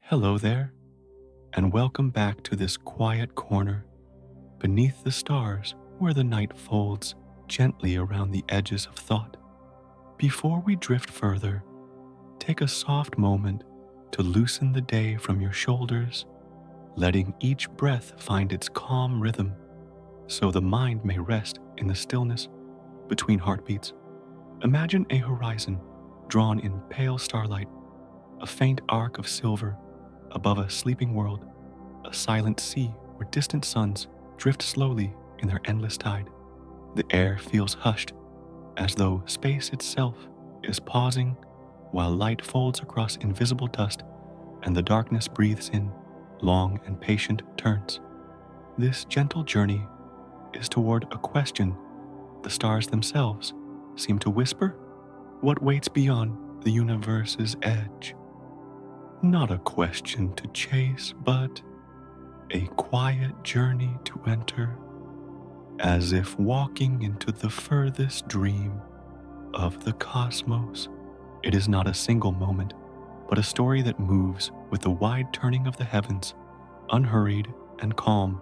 Hello there, and welcome back to this quiet corner beneath the stars where the night folds gently around the edges of thought. Before we drift further, take a soft moment to loosen the day from your shoulders, letting each breath find its calm rhythm so the mind may rest in the stillness between heartbeats. Imagine a horizon drawn in pale starlight, a faint arc of silver above a sleeping world, a silent sea where distant suns drift slowly in their endless tide. The air feels hushed, as though space itself is pausing while light folds across invisible dust and the darkness breathes in long and patient turns. This gentle journey is toward a question the stars themselves seem to whisper: what waits beyond the universe's edge? Not a question to chase, but a quiet journey to enter, as if walking into the furthest dream of the cosmos. It is not a single moment, but a story that moves with the wide turning of the heavens, unhurried and calm,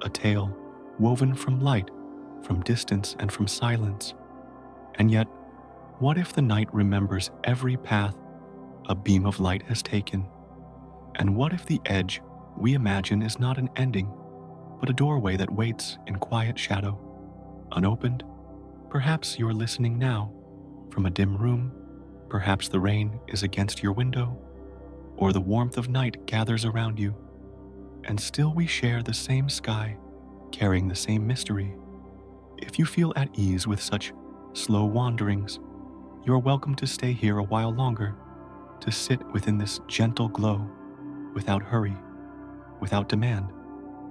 a tale woven from light, from distance, and from silence. And yet, what if the night remembers every path a beam of light has taken? And what if the edge we imagine is not an ending, but a doorway that waits in quiet shadow, unopened? Perhaps you're listening now from a dim room, perhaps the rain is against your window, or the warmth of night gathers around you, and still we share the same sky, carrying the same mystery. If you feel at ease with such slow wanderings, you're welcome to stay here a while longer, to sit within this gentle glow, without hurry, without demand,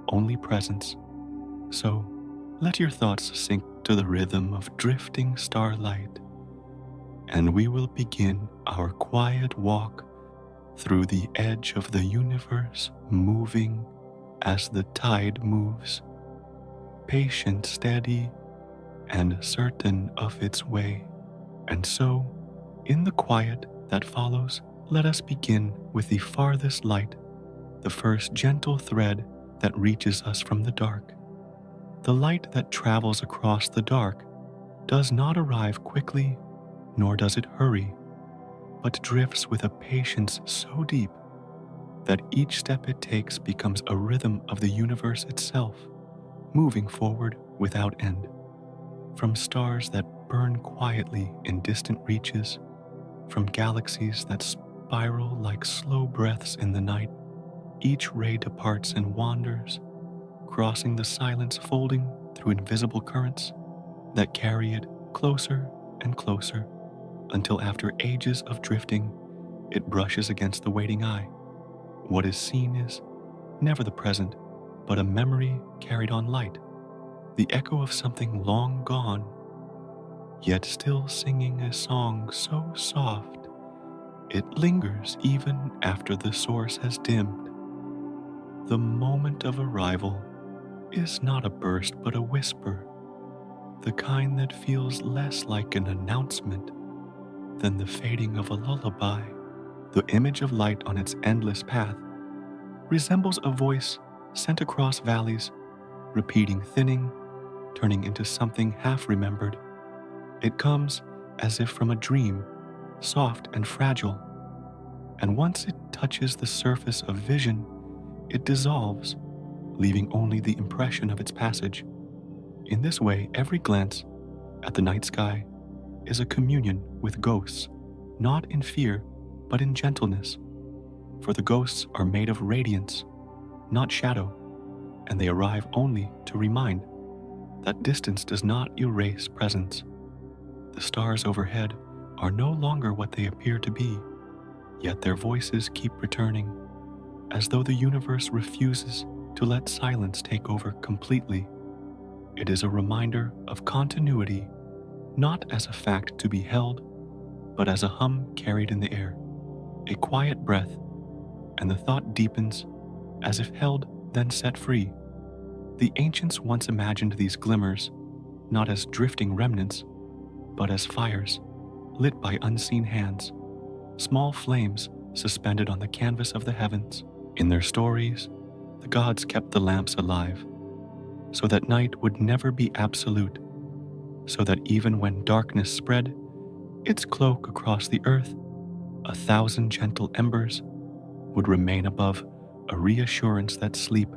only presence. So let your thoughts sink to the rhythm of drifting starlight, and we will begin our quiet walk through the edge of the universe, moving as the tide moves, patient, steady, and certain of its way. And so, in the quiet that follows, let us begin with the farthest light, the first gentle thread that reaches us from the dark. The light that travels across the dark does not arrive quickly, nor does it hurry, but drifts with a patience so deep that each step it takes becomes a rhythm of the universe itself, moving forward without end. From stars that burn quietly in distant reaches, from galaxies that spiral like slow breaths in the night, each ray departs and wanders, crossing the silence, folding through invisible currents that carry it closer and closer, until after ages of drifting, it brushes against the waiting eye. What is seen is never the present, but a memory carried on light, the echo of something long gone, yet still singing a song so soft it lingers even after the source has dimmed. The moment of arrival is not a burst but a whisper, the kind that feels less like an announcement than the fading of a lullaby. The image of light on its endless path resembles a voice sent across valleys, repeating, thinning, turning into something half remembered. It comes as if from a dream, soft and fragile, and once it touches the surface of vision, it dissolves, leaving only the impression of its passage. In this way, every glance at the night sky is a communion with ghosts, not in fear, but in gentleness. For the ghosts are made of radiance, not shadow, and they arrive only to remind that distance does not erase presence. The stars overhead are no longer what they appear to be, yet their voices keep returning, as though the universe refuses to let silence take over completely. It is a reminder of continuity, not as a fact to be held, but as a hum carried in the air, a quiet breath, and the thought deepens as if held, then set free. The ancients once imagined these glimmers not as drifting remnants, but as fires lit by unseen hands, small flames suspended on the canvas of the heavens. In their stories, the gods kept the lamps alive, so that night would never be absolute, so that even when darkness spread its cloak across the earth, 1,000 gentle embers would remain above, a reassurance that sleep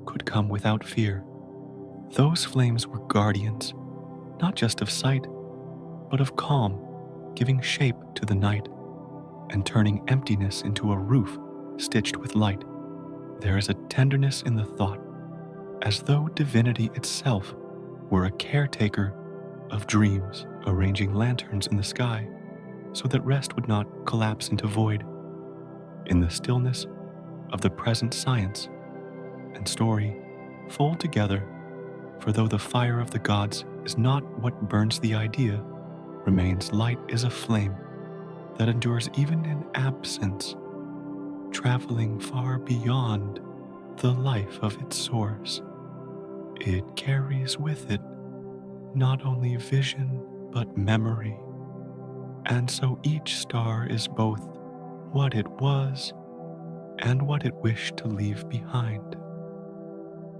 could come without fear. Those flames were guardians, not just of sight, but of calm, giving shape to the night and turning emptiness into a roof stitched with light. There is a tenderness in the thought, as though divinity itself were a caretaker of dreams, arranging lanterns in the sky so that rest would not collapse into void. In the stillness of the present, science and story fold together, for though the fire of the gods is not what burns the idea, remains light is a flame that endures even in absence, traveling far beyond the life of its source. It carries with it not only vision but memory, and so each star is both what it was and what it wished to leave behind.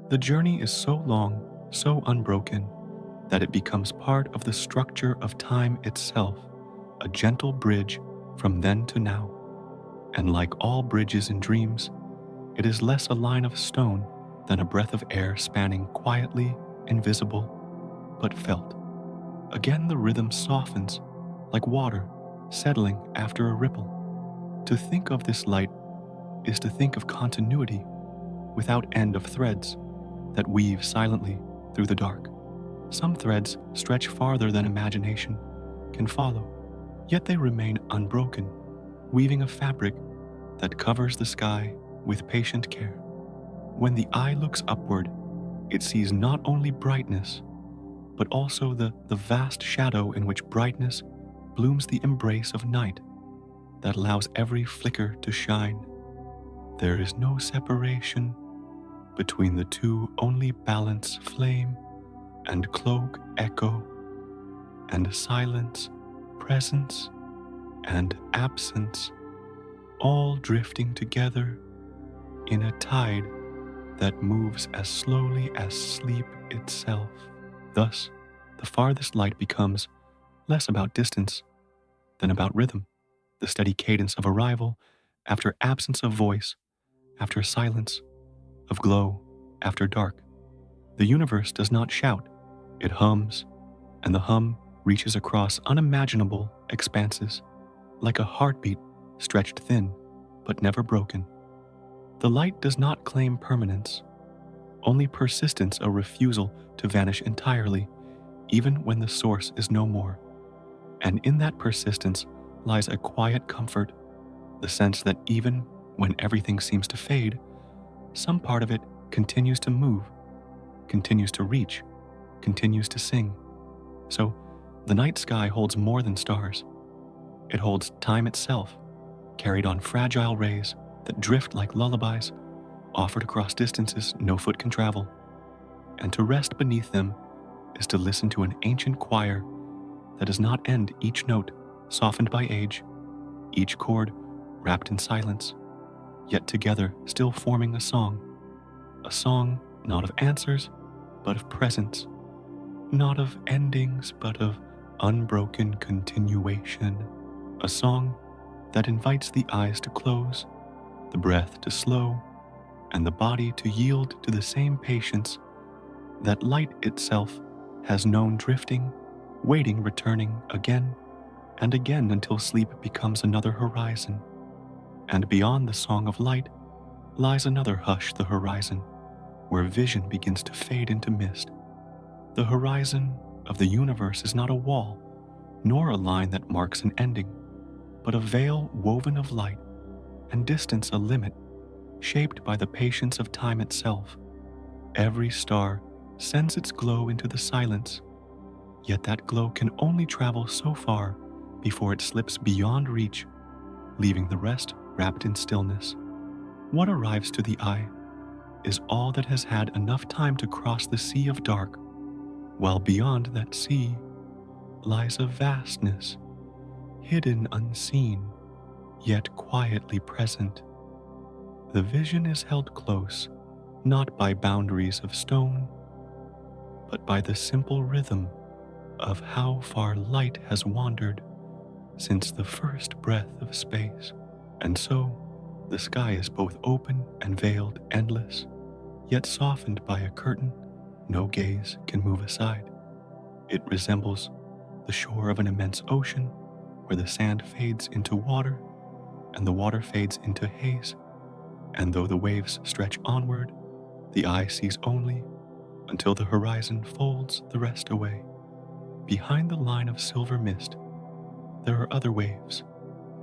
The journey is so long, so unbroken, that it becomes part of the structure of time itself, a gentle bridge from then to now. And like all bridges in dreams, it is less a line of stone than a breath of air spanning quietly, invisible, but felt. Again the rhythm softens, like water settling after a ripple. To think of this light is to think of continuity without end of threads that weave silently through the dark. Some threads stretch farther than imagination can follow, yet they remain unbroken, weaving a fabric that covers the sky with patient care. When the eye looks upward, it sees not only brightness, but also the vast shadow in which brightness blooms the embrace of night that allows every flicker to shine. There is no separation between the two, only balance, flame and cloak, echo and silence, presence and absence, all drifting together in a tide that moves as slowly as sleep itself. Thus, the farthest light becomes less about distance than about rhythm, the steady cadence of arrival after absence of voice, after silence, of glow after dark. The universe does not shout, it hums, and the hum reaches across unimaginable expanses, like a heartbeat stretched thin but never broken. The light does not claim permanence, only persistence, a refusal to vanish entirely, even when the source is no more. And in that persistence lies a quiet comfort, the sense that even when everything seems to fade, some part of it continues to move, continues to reach, continues to sing. So, the night sky holds more than stars. It holds time itself, carried on fragile rays that drift like lullabies, offered across distances no foot can travel. And to rest beneath them is to listen to an ancient choir that does not end, each note softened by age, each chord wrapped in silence, yet together still forming a song not of answers, but of presence, not of endings, but of unbroken continuation, a song that invites the eyes to close, the breath to slow, and the body to yield to the same patience that light itself has known, drifting, waiting, returning again and again until sleep becomes another horizon. And beyond the song of light lies another hush, the horizon, where vision begins to fade into mist. The horizon of the universe is not a wall, nor a line that marks an ending, but a veil woven of light, and distance a limit, shaped by the patience of time itself. Every star sends its glow into the silence, yet that glow can only travel so far before it slips beyond reach, leaving the rest wrapped in stillness. What arrives to the eye is all that has had enough time to cross the sea of dark, while beyond that sea lies a vastness, hidden, unseen, yet quietly present. The vision is held close, not by boundaries of stone, but by the simple rhythm of how far light has wandered since the first breath of space. And so, the sky is both open and veiled, endless, yet softened by a curtain no gaze can move aside. It resembles the shore of an immense ocean where the sand fades into water and the water fades into haze, and though the waves stretch onward, the eye sees only until the horizon folds the rest away. Behind the line of silver mist, there are other waves,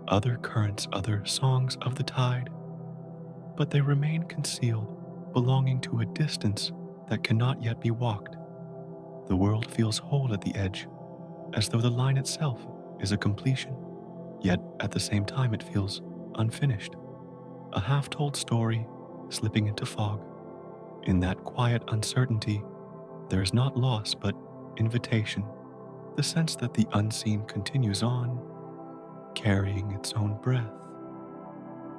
other currents, other songs of the tide, but they remain concealed, belonging to a distance that cannot yet be walked. The world feels whole at the edge, as though the line itself is a completion, yet at the same time it feels unfinished, a half-told story slipping into fog. In that quiet uncertainty, there is not loss but invitation, the sense that the unseen continues on, carrying its own breath.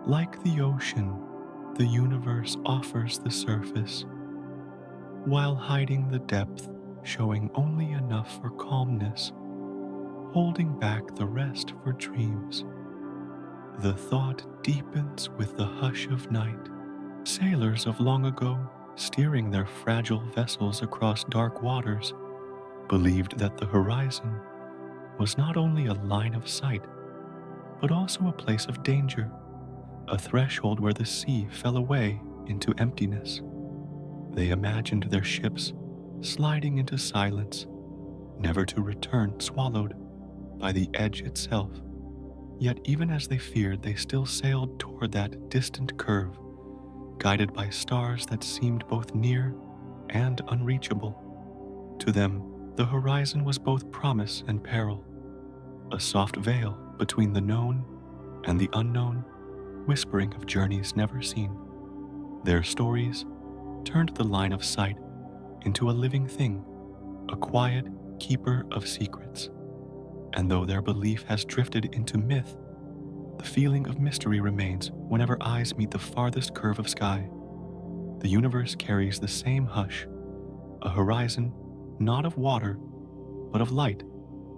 Like the ocean, the universe offers the surface, while hiding the depth, showing only enough for calmness, holding back the rest for dreams. The thought deepens with the hush of night. Sailors of long ago, steering their fragile vessels across dark waters, believed that the horizon was not only a line of sight, but also a place of danger, a threshold where the sea fell away into emptiness. They imagined their ships sliding into silence, never to return, swallowed by the edge itself. Yet even as they feared, they still sailed toward that distant curve, guided by stars that seemed both near and unreachable. To them, the horizon was both promise and peril, a soft veil between the known and the unknown, whispering of journeys never seen. Their stories turned the line of sight into a living thing, a quiet keeper of secrets. And though their belief has drifted into myth, the feeling of mystery remains whenever eyes meet the farthest curve of sky. The universe carries the same hush, a horizon not of water, but of light,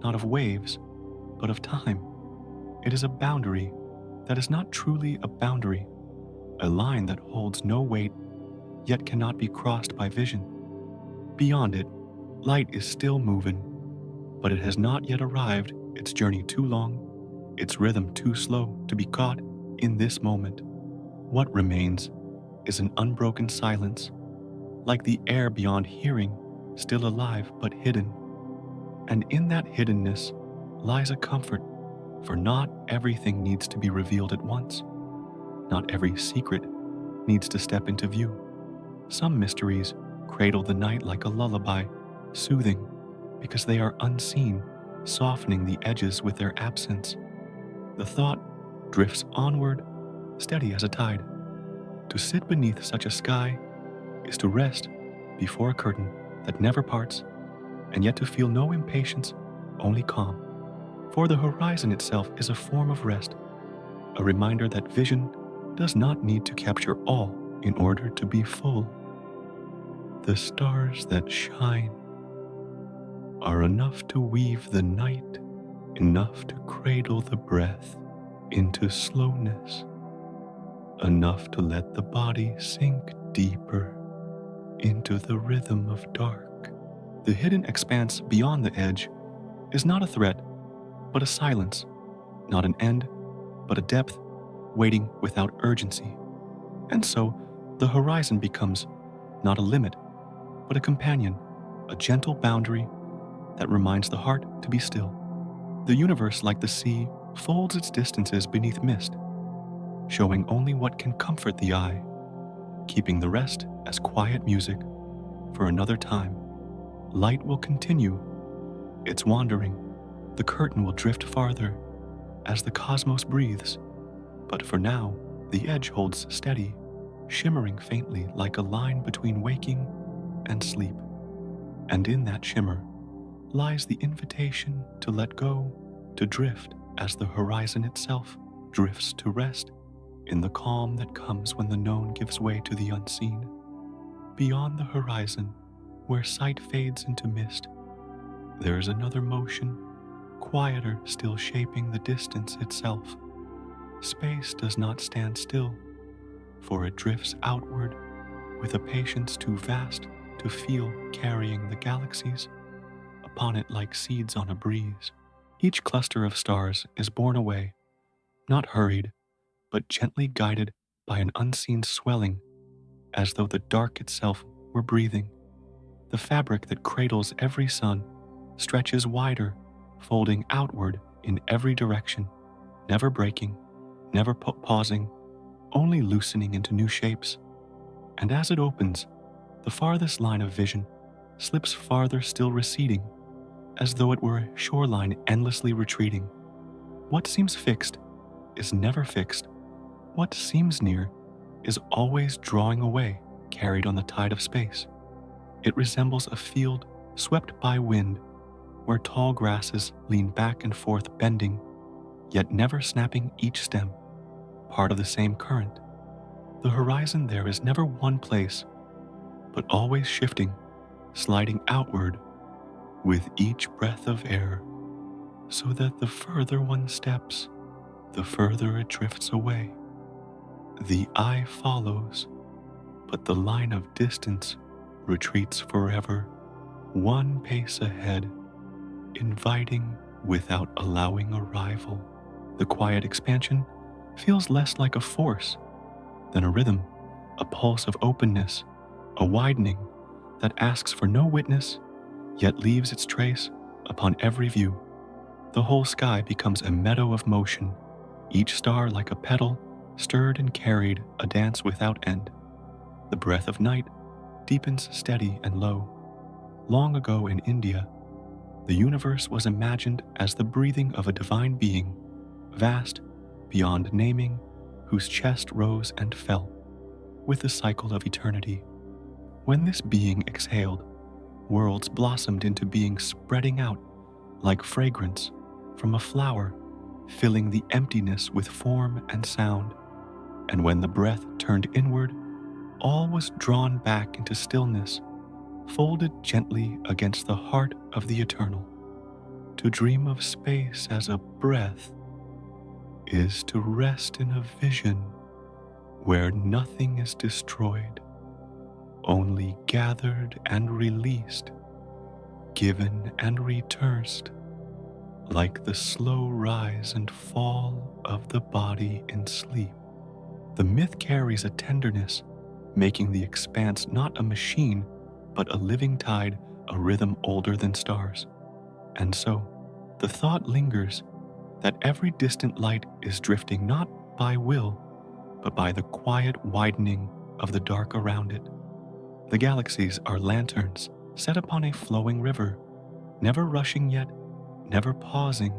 not of waves, but of time. It is a boundary that is not truly a boundary, a line that holds no weight, yet cannot be crossed by vision. Beyond it, light is still moving, but it has not yet arrived, its journey too long, its rhythm too slow to be caught in this moment. What remains is an unbroken silence, like the air beyond hearing, still alive but hidden. And in that hiddenness lies a comfort, for not everything needs to be revealed at once. Not every secret needs to step into view. Some mysteries cradle the night like a lullaby, soothing because they are unseen, softening the edges with their absence. The thought drifts onward, steady as a tide. To sit beneath such a sky is to rest before a curtain that never parts, and yet to feel no impatience, only calm. For the horizon itself is a form of rest, a reminder that vision does not need to capture all in order to be full. The stars that shine are enough to weave the night, enough to cradle the breath into slowness, enough to let the body sink deeper into the rhythm of dark. The hidden expanse beyond the edge is not a threat, but a silence, not an end, but a depth waiting without urgency. And so, the horizon becomes not a limit, but a companion, a gentle boundary that reminds the heart to be still. The universe, like the sea, folds its distances beneath mist, showing only what can comfort the eye, keeping the rest as quiet music for another time. Light will continue its wandering. The curtain will drift farther as the cosmos breathes. But for now, the edge holds steady, shimmering faintly like a line between waking and sleep. And in that shimmer lies the invitation to let go, to drift as the horizon itself drifts to rest in the calm that comes when the known gives way to the unseen. Beyond the horizon, where sight fades into mist, there is another motion, quieter still, shaping the distance itself. Space does not stand still, for it drifts outward with a patience too vast to feel, carrying the galaxies upon it like seeds on a breeze. Each cluster of stars is borne away, not hurried, but gently guided by an unseen swelling, as though the dark itself were breathing. The fabric that cradles every sun stretches wider, folding outward in every direction, never breaking, never pausing, only loosening into new shapes. And as it opens, the farthest line of vision slips farther, still receding, as though it were a shoreline endlessly retreating. What seems fixed is never fixed. What seems near is always drawing away, carried on the tide of space. It resembles a field swept by wind, where tall grasses lean back and forth, bending, yet never snapping, each stem part of the same current. The horizon there is never one place, but always shifting, sliding outward with each breath of air, so that the further one steps, the further it drifts away. The eye follows, but the line of distance retreats forever, one pace ahead, inviting without allowing arrival. The quiet expansion feels less like a force than a rhythm, a pulse of openness, a widening that asks for no witness, yet leaves its trace upon every view. The whole sky becomes a meadow of motion, each star like a petal, stirred and carried, a dance without end. The breath of night deepens steady and low. Long ago in India, the universe was imagined as the breathing of a divine being, vast, beyond naming, whose chest rose and fell with the cycle of eternity. When this being exhaled, worlds blossomed into being, spreading out like fragrance from a flower, filling the emptiness with form and sound. And when the breath turned inward, all was drawn back into stillness, folded gently against the heart of the eternal. To dream of space as a breath is to rest in a vision where nothing is destroyed, only gathered and released, given and returned, like the slow rise and fall of the body in sleep. The myth carries a tenderness, making the expanse not a machine, but a living tide, a rhythm older than stars. And so, the thought lingers that every distant light is drifting not by will, but by the quiet widening of the dark around it. The galaxies are lanterns set upon a flowing river, never rushing yet, never pausing,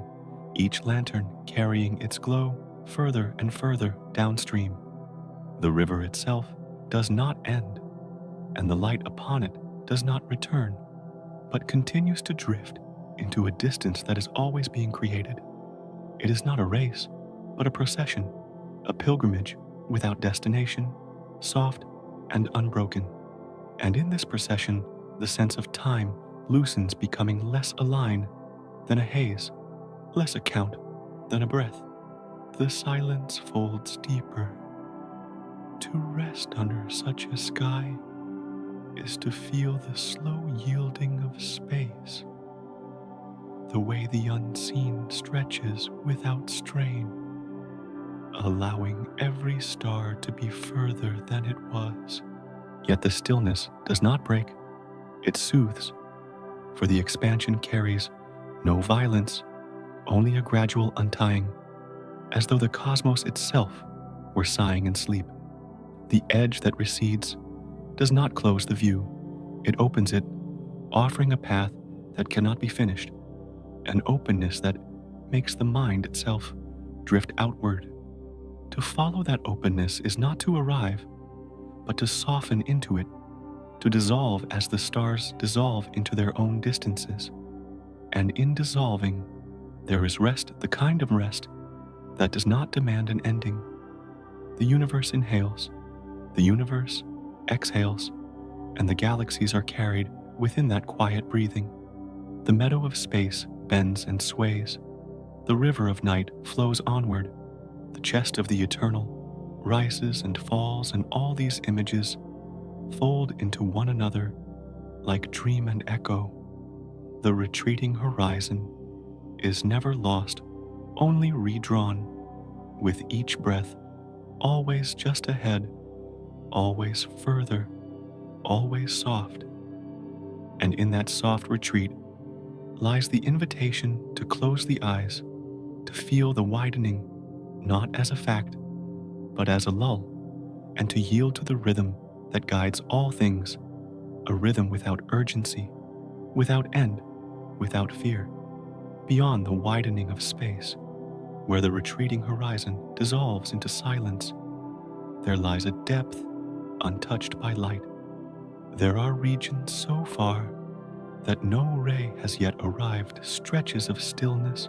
each lantern carrying its glow further and further downstream. The river itself does not end, and the light upon it does not return, but continues to drift into a distance that is always being created. It is not a race, but a procession, a pilgrimage without destination, soft and unbroken. And in this procession, the sense of time loosens, becoming less a line than a haze, less a count than a breath. The silence folds deeper. To rest under such a sky is to feel the slow yielding of space, the way the unseen stretches without strain, allowing every star to be further than it was. Yet the stillness does not break, it soothes, for the expansion carries no violence, only a gradual untying, as though the cosmos itself were sighing in sleep. The edge that recedes does not close the view, it opens it, offering a path that cannot be finished, an openness that makes the mind itself drift outward. To follow that openness is not to arrive, but to soften into it, to dissolve as the stars dissolve into their own distances. And in dissolving, there is rest, the kind of rest that does not demand an ending. The universe inhales, the universe exhales, and the galaxies are carried within that quiet breathing. The meadow of space bends and sways. The river of night flows onward. The chest of the eternal rises and falls, and all these images fold into one another like dream and echo. The retreating horizon is never lost, only redrawn, with each breath, always just ahead, always further, always soft. And in that soft retreat lies the invitation to close the eyes, to feel the widening, not as a fact, but as a lull, and to yield to the rhythm that guides all things, a rhythm without urgency, without end, without fear, beyond the widening of space, where the retreating horizon dissolves into silence. There lies a depth untouched by light. There are regions so far that no ray has yet arrived, stretches of stillness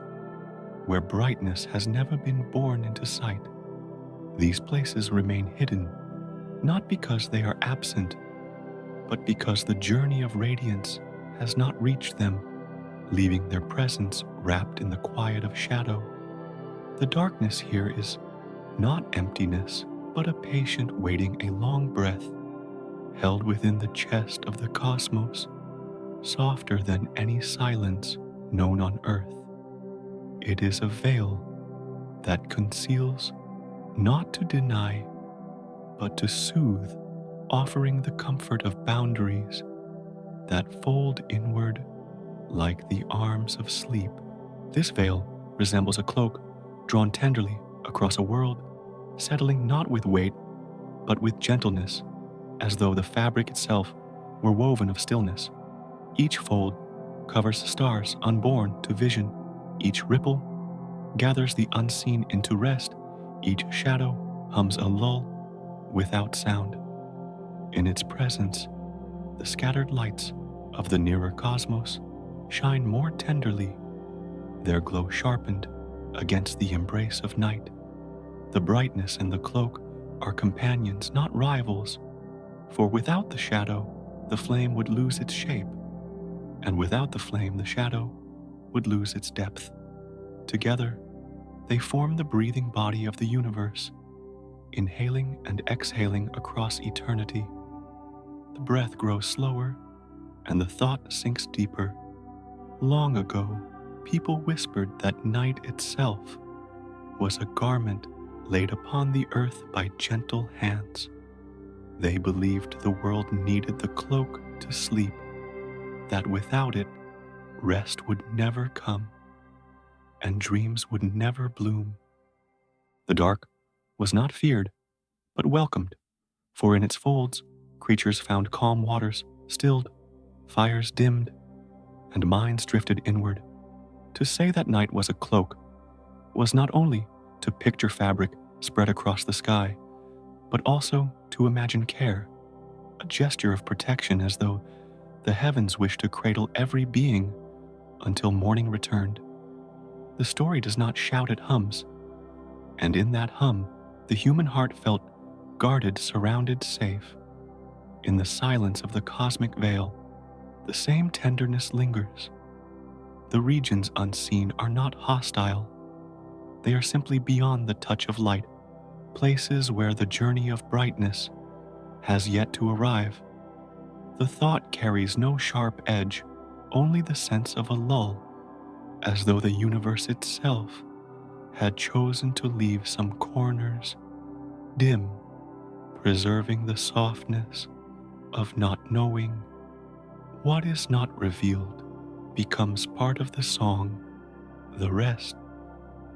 where brightness has never been born into sight. These places remain hidden, not because they are absent, but because the journey of radiance has not reached them, leaving their presence wrapped in the quiet of shadow. The darkness here is not emptiness, but a patient waiting, a long breath, held within the chest of the cosmos, softer than any silence known on earth. It is a veil that conceals, not to deny, but to soothe, offering the comfort of boundaries that fold inward like the arms of sleep. This veil resembles a cloak drawn tenderly across a world, settling not with weight, but with gentleness, as though the fabric itself were woven of stillness. Each fold covers stars unborn to vision. Each ripple gathers the unseen into rest. Each shadow hums a lull without sound. In its presence, the scattered lights of the nearer cosmos shine more tenderly, their glow sharpened against the embrace of night. The brightness and the cloak are companions, not rivals, for without the shadow, the flame would lose its shape, and without the flame, the shadow would lose its depth. Together, they form the breathing body of the universe, inhaling and exhaling across eternity. The breath grows slower, and the thought sinks deeper. Long ago, people whispered that night itself was a garment laid upon the earth by gentle hands. They believed the world needed the cloak to sleep, that without it, rest would never come, and dreams would never bloom. The dark was not feared, but welcomed, for in its folds, creatures found calm waters stilled, fires dimmed, and minds drifted inward. To say that night was a cloak was not only to picture fabric spread across the sky, but also to imagine care, a gesture of protection, as though the heavens wished to cradle every being until morning returned. The story does not shout, it hums, and in that hum, the human heart felt guarded, surrounded, safe. In the silence of the cosmic veil, the same tenderness lingers. The regions unseen are not hostile. They are simply beyond the touch of light, places where the journey of brightness has yet to arrive. The thought carries no sharp edge, only the sense of a lull, as though the universe itself had chosen to leave some corners dim, preserving the softness of not knowing. What is not revealed becomes part of the song, the rest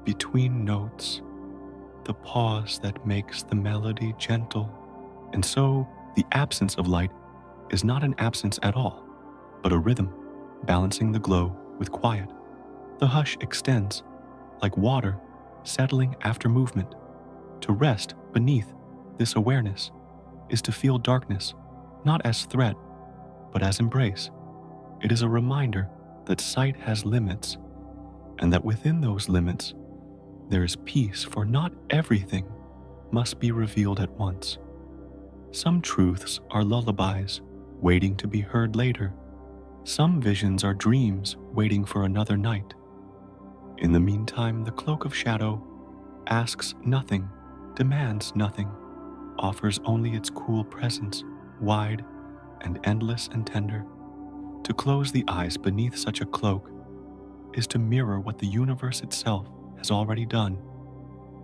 between notes, the pause that makes the melody gentle. And so, the absence of light is not an absence at all, but a rhythm balancing the glow with quiet. The hush extends, like water settling after movement. To rest beneath this awareness is to feel darkness, not as threat, but as embrace. It is a reminder that sight has limits, and that within those limits, There is peace, for not everything must be revealed at once. Some truths are lullabies, waiting to be heard later. Some visions are dreams waiting for another night. In the meantime, the cloak of shadow asks nothing, demands nothing, offers only its cool presence, wide and endless and tender. To close the eyes beneath such a cloak is to mirror what the universe itself has already done,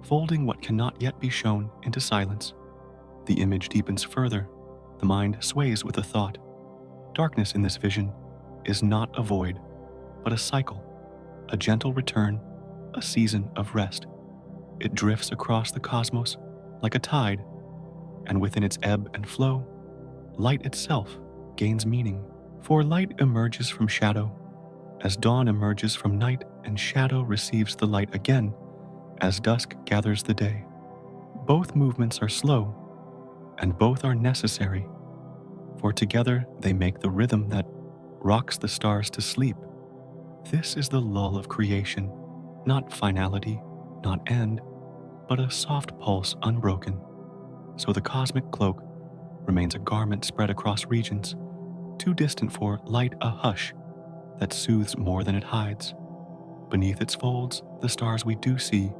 folding what cannot yet be shown into silence. The image deepens further, the mind sways with the thought. Darkness in this vision is not a void, but a cycle, a gentle return, a season of rest. It drifts across the cosmos like a tide, and within its ebb and flow, light itself gains meaning. For light emerges from shadow, as dawn emerges from night, and shadow receives the light again, as dusk gathers the day. Both movements are slow, and both are necessary, for together they make the rhythm that rocks the stars to sleep. This is the lull of creation, not finality, not end, but a soft pulse unbroken. So the cosmic cloak remains a garment spread across regions, too distant for light, a hush that soothes more than it hides. Beneath its folds, the stars we do see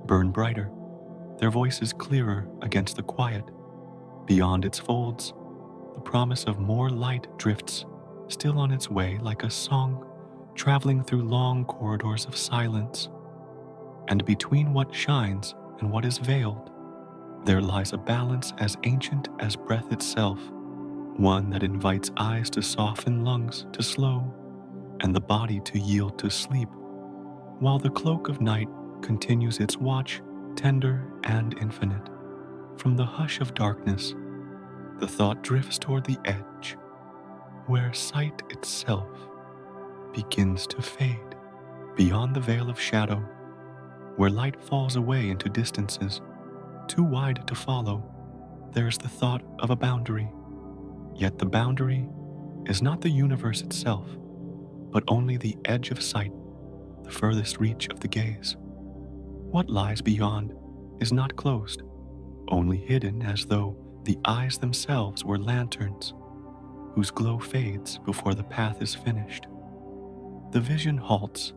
burn brighter, their voices clearer against the quiet. Beyond its folds, the promise of more light drifts, still on its way like a song, traveling through long corridors of silence. And between what shines and what is veiled, there lies a balance as ancient as breath itself, one that invites eyes to soften, lungs to slow, and the body to yield to sleep, while the cloak of night continues its watch, tender and infinite. From the hush of darkness, the thought drifts toward the edge, where sight itself begins to fade. Beyond the veil of shadow, where light falls away into distances too wide to follow, there's the thought of a boundary. Yet the boundary is not the universe itself, but only the edge of sight, the furthest reach of the gaze. What lies beyond is not closed, only hidden, as though the eyes themselves were lanterns, whose glow fades before the path is finished. The vision halts,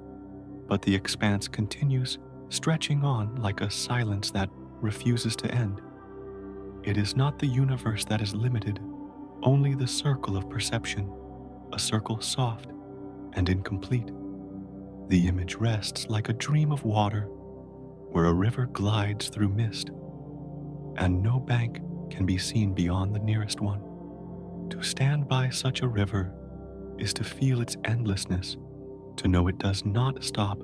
but the expanse continues, stretching on like a silence that refuses to end. It is not the universe that is limited, only the circle of perception, a circle soft and incomplete. The image rests like a dream of water, where a river glides through mist, and no bank can be seen beyond the nearest one. To stand by such a river is to feel its endlessness, to know it does not stop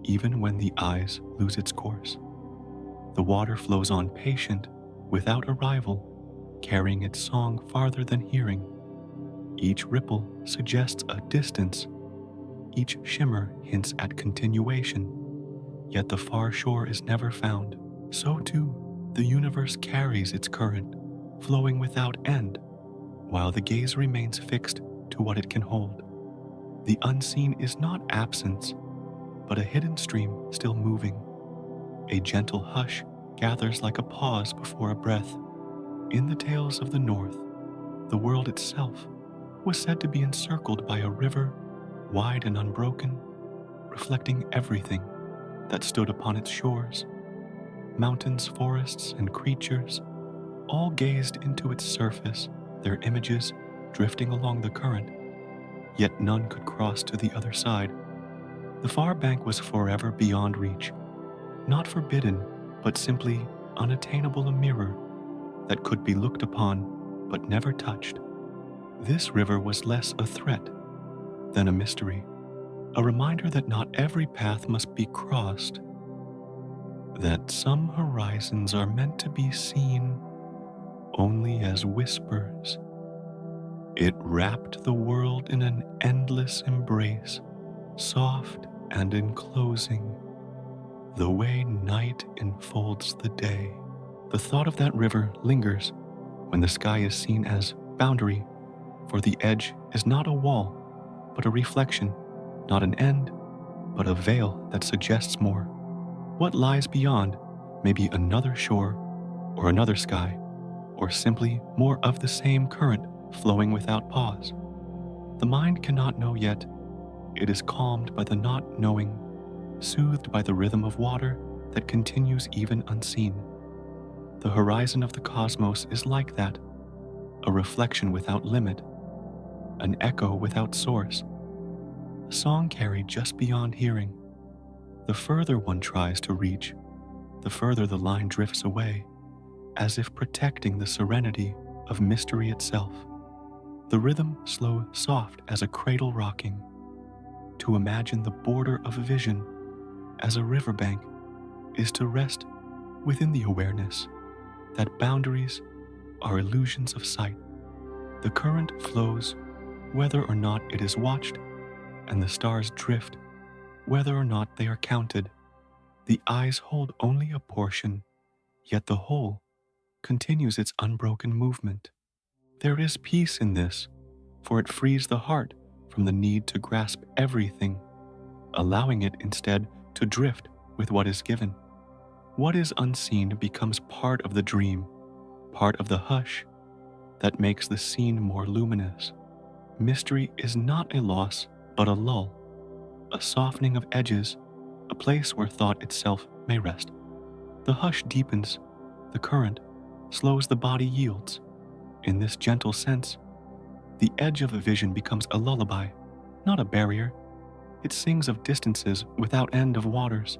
even when the eyes lose its course. The water flows on patient, without a rival, carrying its song farther than hearing. Each ripple suggests a distance, each shimmer hints at continuation, yet the far shore is never found. So too, the universe carries its current, flowing without end, while the gaze remains fixed to what it can hold. The unseen is not absence, but a hidden stream still moving. A gentle hush gathers like a pause before a breath. In the tales of the North, the world itself was said to be encircled by a river, wide and unbroken, reflecting everything that stood upon its shores. Mountains, forests, and creatures all gazed into its surface, their images drifting along the current, yet none could cross to the other side. The far bank was forever beyond reach, not forbidden, but simply unattainable, a mirror that could be looked upon but never touched. This river was less a threat than a mystery, a reminder that not every path must be crossed, that some horizons are meant to be seen only as whispers. It wrapped the world in an endless embrace, soft and enclosing, the way night enfolds the day. The thought of that river lingers when the sky is seen as boundary, for the edge is not a wall, but a reflection, not an end, but a veil that suggests more. What lies beyond may be another shore or another sky, or simply more of the same current flowing without pause. The mind cannot know yet. It is calmed by the not knowing, soothed by the rhythm of water that continues even unseen. The horizon of the cosmos is like that, a reflection without limit, an echo without source, a song carried just beyond hearing. The further one tries to reach, the further the line drifts away, as if protecting the serenity of mystery itself. The rhythm slow soft as a cradle rocking. To imagine the border of vision as a riverbank is to rest within the awareness that boundaries are illusions of sight. The current flows whether or not it is watched, and the stars drift whether or not they are counted. The eyes hold only a portion, yet the whole continues its unbroken movement. There is peace in this, for it frees the heart from the need to grasp everything, allowing it instead to drift with what is given. What is unseen becomes part of the dream, part of the hush that makes the scene more luminous. Mystery is not a loss, but a lull, a softening of edges, a place where thought itself may rest. The hush deepens, the current slows, the body yields. In this gentle sense, the edge of a vision becomes a lullaby, not a barrier. It sings of distances without end, of waters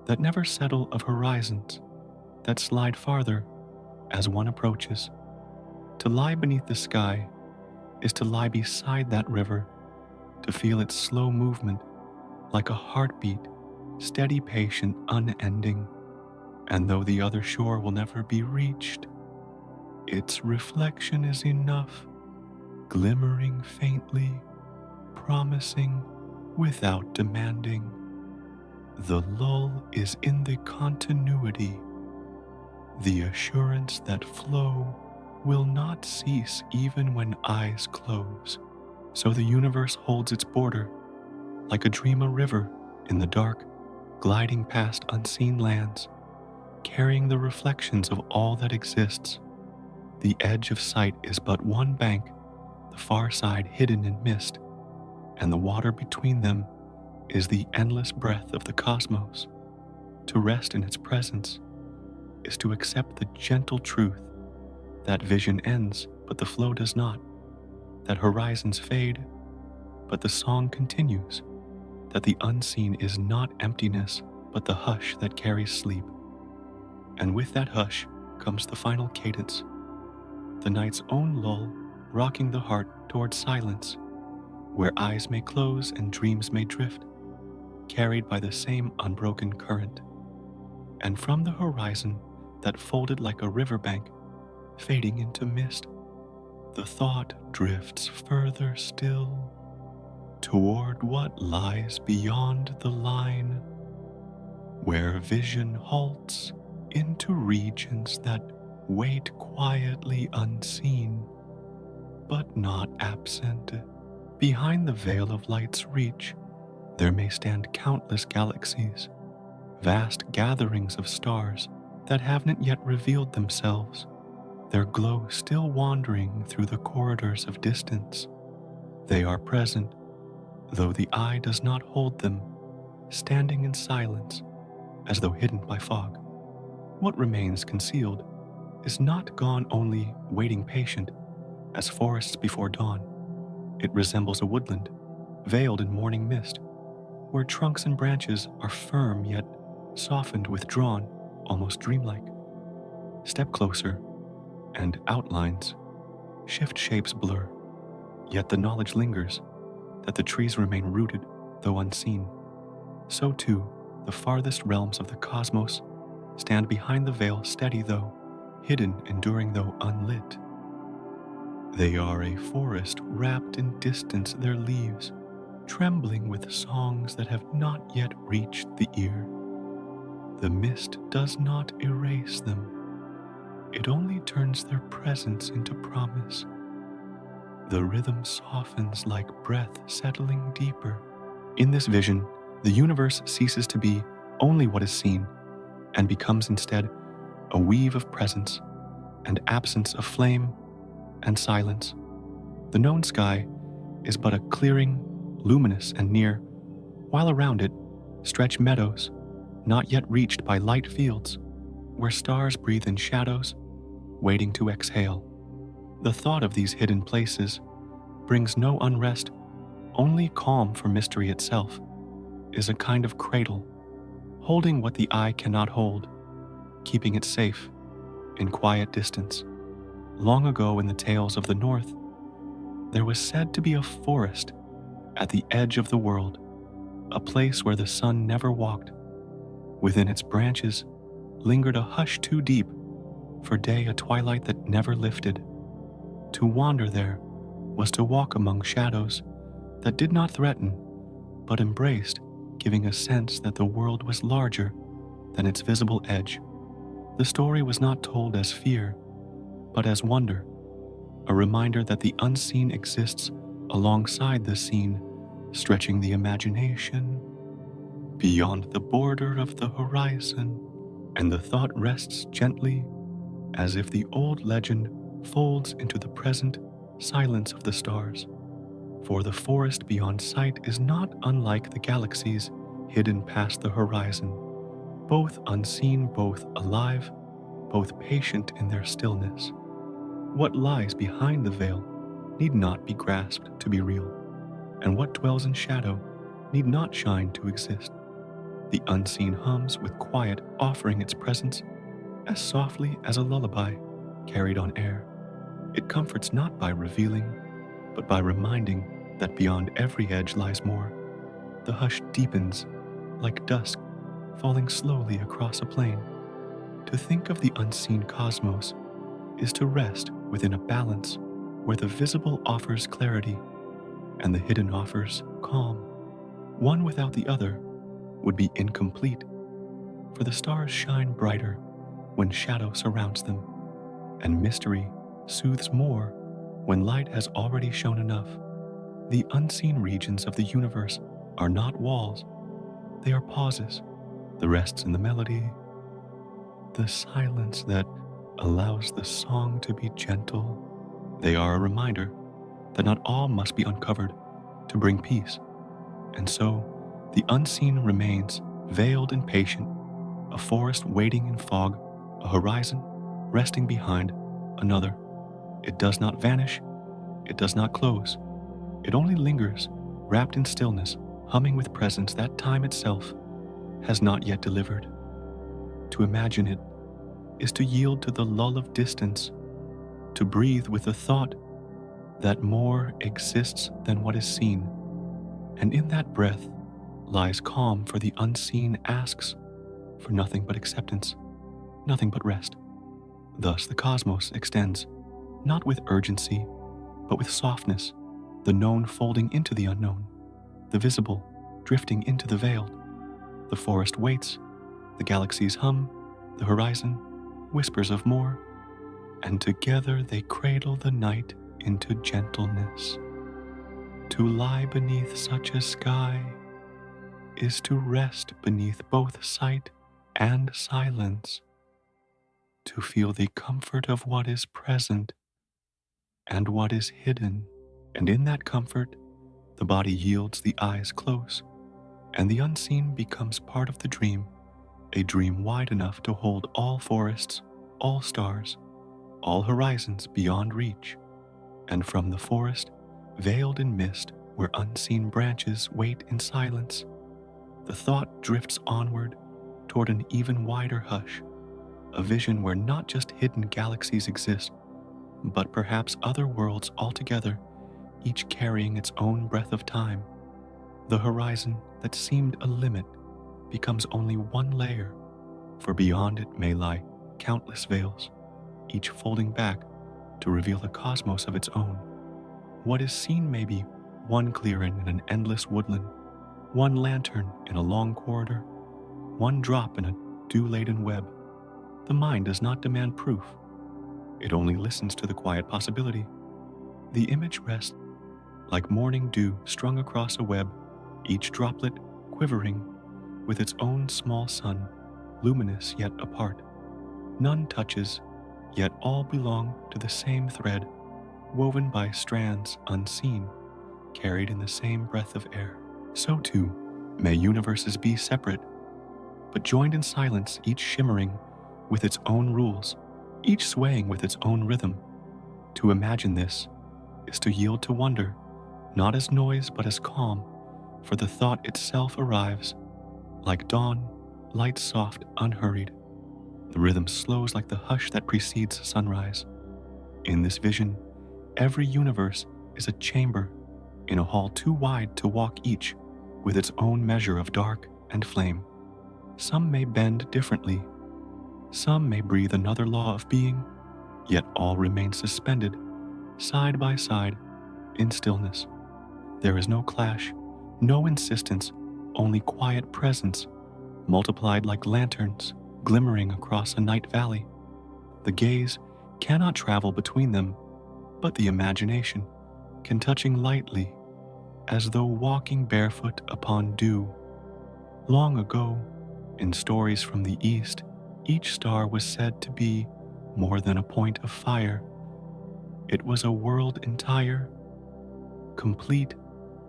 that never settle, of horizons that slide farther as one approaches. To lie beneath the sky is to lie beside that river, to feel its slow movement like a heartbeat, steady, patient, unending. And though the other shore will never be reached, its reflection is enough, glimmering faintly, promising without demanding. The lull is in the continuity, the assurance that flow will not cease even when eyes close. So the universe holds its border, like a dream, a river in the dark, gliding past unseen lands, carrying the reflections of all that exists. The edge of sight is but one bank, the far side hidden in mist, and the water between them is the endless breath of the cosmos. To rest in its presence is to accept the gentle truth that vision ends, but the flow does not, that horizons fade, but the song continues, that the unseen is not emptiness, but the hush that carries sleep. And with that hush comes the final cadence, the night's own lull, rocking the heart towards silence, where eyes may close and dreams may drift, carried by the same unbroken current. And from the horizon that folded like a riverbank, fading into mist, the thought drifts further still, toward what lies beyond the line, where vision halts into regions that wait quietly, unseen, but not absent. Behind the veil of light's reach, there may stand countless galaxies, vast gatherings of stars that haven't yet revealed themselves, their glow still wandering through the corridors of distance. They are present, though the eye does not hold them, standing in silence, as though hidden by fog. What remains concealed is not gone, only waiting patient, as forests before dawn. It resembles a woodland, veiled in morning mist, where trunks and branches are firm yet softened, withdrawn, almost dreamlike. Step closer, and outlines, shift shapes blur, yet the knowledge lingers that the trees remain rooted, though unseen. So too, the farthest realms of the cosmos stand behind the veil, steady though hidden, enduring though unlit. They are a forest wrapped in distance, their leaves trembling with songs that have not yet reached the ear. The mist does not erase them, it only turns their presence into promise. The rhythm softens like breath settling deeper. In this vision, the universe ceases to be only what is seen, and becomes instead a weave of presence and absence of flame and silence. The known sky is but a clearing, luminous and near, while around it stretch meadows, not yet reached by light fields, where stars breathe in shadows, waiting to exhale. The thought of these hidden places brings no unrest, only calm for mystery itself, is a kind of cradle, holding what the eye cannot hold, keeping it safe, in quiet distance. Long ago in the tales of the North, there was said to be a forest at the edge of the world, a place where the sun never walked. Within its branches lingered a hush too deep for day, a twilight that never lifted. To wander there was to walk among shadows that did not threaten, but embraced, giving a sense that the world was larger than its visible edge. The story was not told as fear, but as wonder, a reminder that the unseen exists alongside the seen, stretching the imagination beyond the border of the horizon, and the thought rests gently as if the old legend folds into the present silence of the stars. For the forest beyond sight is not unlike the galaxies hidden past the horizon, both unseen, both alive, both patient in their stillness. What lies behind the veil need not be grasped to be real, and what dwells in shadow need not shine to exist. The unseen hums with quiet, offering its presence as softly as a lullaby carried on air. It comforts not by revealing, but by reminding that beyond every edge lies more. The hush deepens like dusk falling slowly across a plain. To think of the unseen cosmos is to rest within a balance where the visible offers clarity and the hidden offers calm. One without the other would be incomplete, for the stars shine brighter when shadow surrounds them, and mystery soothes more when light has already shown enough. The unseen regions of the universe are not walls, they are pauses, the rests in the melody, the silence that allows the song to be gentle. They are a reminder that not all must be uncovered to bring peace, and so the unseen remains veiled and patient, a forest waiting in fog, a horizon resting behind another. It does not vanish, it does not close, it only lingers, wrapped in stillness, humming with presence that time itself has not yet delivered. To imagine it is to yield to the lull of distance, to breathe with the thought that more exists than what is seen, and in that breath lies calm, for the unseen asks for nothing but acceptance, nothing but rest. Thus the cosmos extends, not with urgency, but with softness, the known folding into the unknown, the visible drifting into the veiled. The forest waits, the galaxies hum, the horizon whispers of more, and together they cradle the night into gentleness. To lie beneath such a sky is to rest beneath both sight and silence, to feel the comfort of what is present and what is hidden. And in that comfort, the body yields, the eyes close, and the unseen becomes part of the dream, a dream wide enough to hold all forests, all stars, all horizons beyond reach. And from the forest, veiled in mist, where unseen branches wait in silence, the thought drifts onward toward an even wider hush, a vision where not just hidden galaxies exist, but perhaps other worlds altogether, each carrying its own breath of time. The horizon that seemed a limit becomes only one layer, for beyond it may lie countless veils, each folding back to reveal a cosmos of its own. What is seen may be one clearing in an endless woodland, one lantern in a long corridor, one drop in a dew-laden web. The mind does not demand proof. It only listens to the quiet possibility. The image rests like morning dew strung across a web, each droplet quivering with its own small sun, luminous yet apart. None touches, yet all belong to the same thread, woven by strands unseen, carried in the same breath of air. So too may universes be separate, but joined in silence, each shimmering with its own rules, each swaying with its own rhythm. To imagine this is to yield to wonder, not as noise but as calm, for the thought itself arrives, like dawn, light soft, unhurried. The rhythm slows like the hush that precedes sunrise. In this vision, every universe is a chamber in a hall too wide to walk, each with its own measure of dark and flame. Some may bend differently, some may breathe another law of being, yet all remain suspended, side by side, in stillness. There is no clash, no insistence, only quiet presence, multiplied like lanterns glimmering across a night valley. The gaze cannot travel between them, but the imagination can, touching lightly, as though walking barefoot upon dew. Long ago, in stories from the East, each star was said to be more than a point of fire. It was a world entire, complete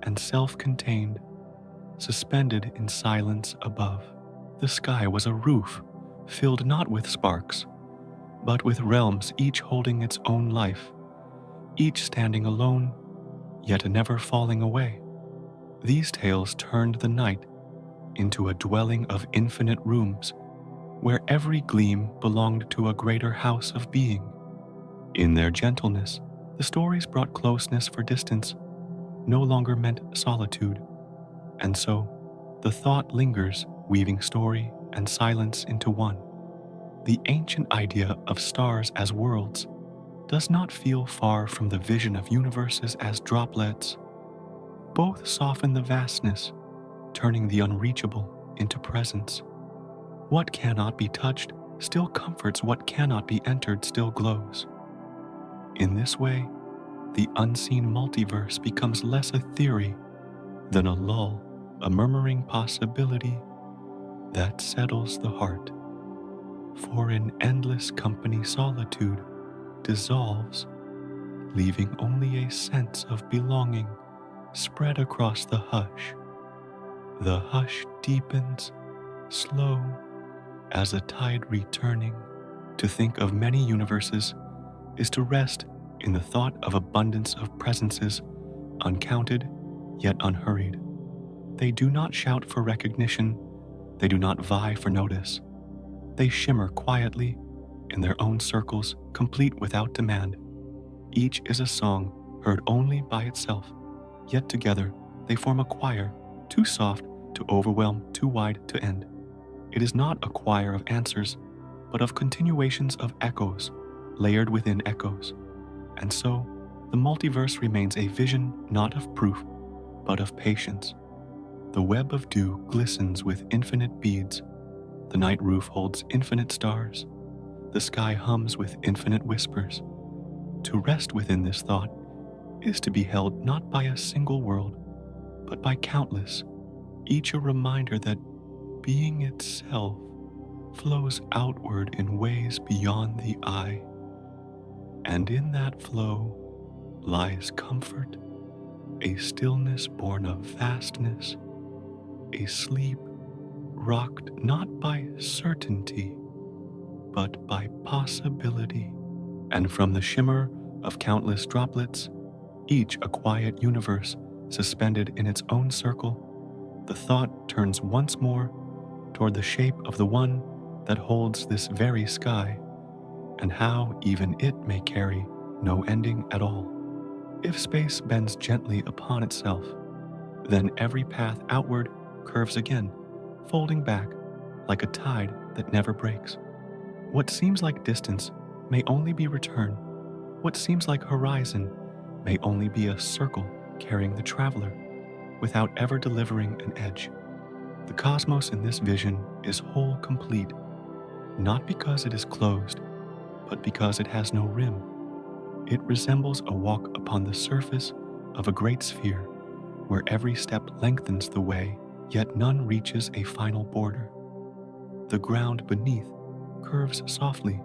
and self-contained, suspended in silence above. The sky was a roof, filled not with sparks, but with realms each holding its own life, each standing alone, yet never falling away. These tales turned the night into a dwelling of infinite rooms, where every gleam belonged to a greater house of being. In their gentleness, the stories brought closeness, for distance no longer meant solitude, and so the thought lingers, weaving story and silence into one. The ancient idea of stars as worlds does not feel far from the vision of universes as droplets. Both soften the vastness, turning the unreachable into presence. What cannot be touched still comforts, what cannot be entered still glows. In this way, the unseen multiverse becomes less a theory than a lull, a murmuring possibility that settles the heart. For in endless company solitude dissolves, leaving only a sense of belonging spread across the hush. The hush deepens, slow as a tide returning. To think of many universes is to rest in the thought of abundance of presences, uncounted yet unhurried. They do not shout for recognition, they do not vie for notice. They shimmer quietly in their own circles, complete without demand. Each is a song heard only by itself, yet together they form a choir, too soft to overwhelm, too wide to end. It is not a choir of answers, but of continuations of echoes, layered within echoes. And so, the multiverse remains a vision not of proof, but of patience. The web of dew glistens with infinite beads. The night roof holds infinite stars. The sky hums with infinite whispers. To rest within this thought is to be held not by a single world, but by countless, each a reminder that being itself flows outward in ways beyond the eye. And in that flow lies comfort, a stillness born of vastness, a sleep rocked not by certainty, but by possibility. And from the shimmer of countless droplets, each a quiet universe suspended in its own circle, the thought turns once more toward the shape of the one that holds this very sky, and how even it may carry no ending at all. If space bends gently upon itself, then every path outward curves again, folding back like a tide that never breaks. What seems like distance may only be return. What seems like horizon may only be a circle carrying the traveler without ever delivering an edge. The cosmos in this vision is whole, complete, not because it is closed, but because it has no rim. It resembles a walk upon the surface of a great sphere, where every step lengthens the way, yet none reaches a final border. The ground beneath curves softly,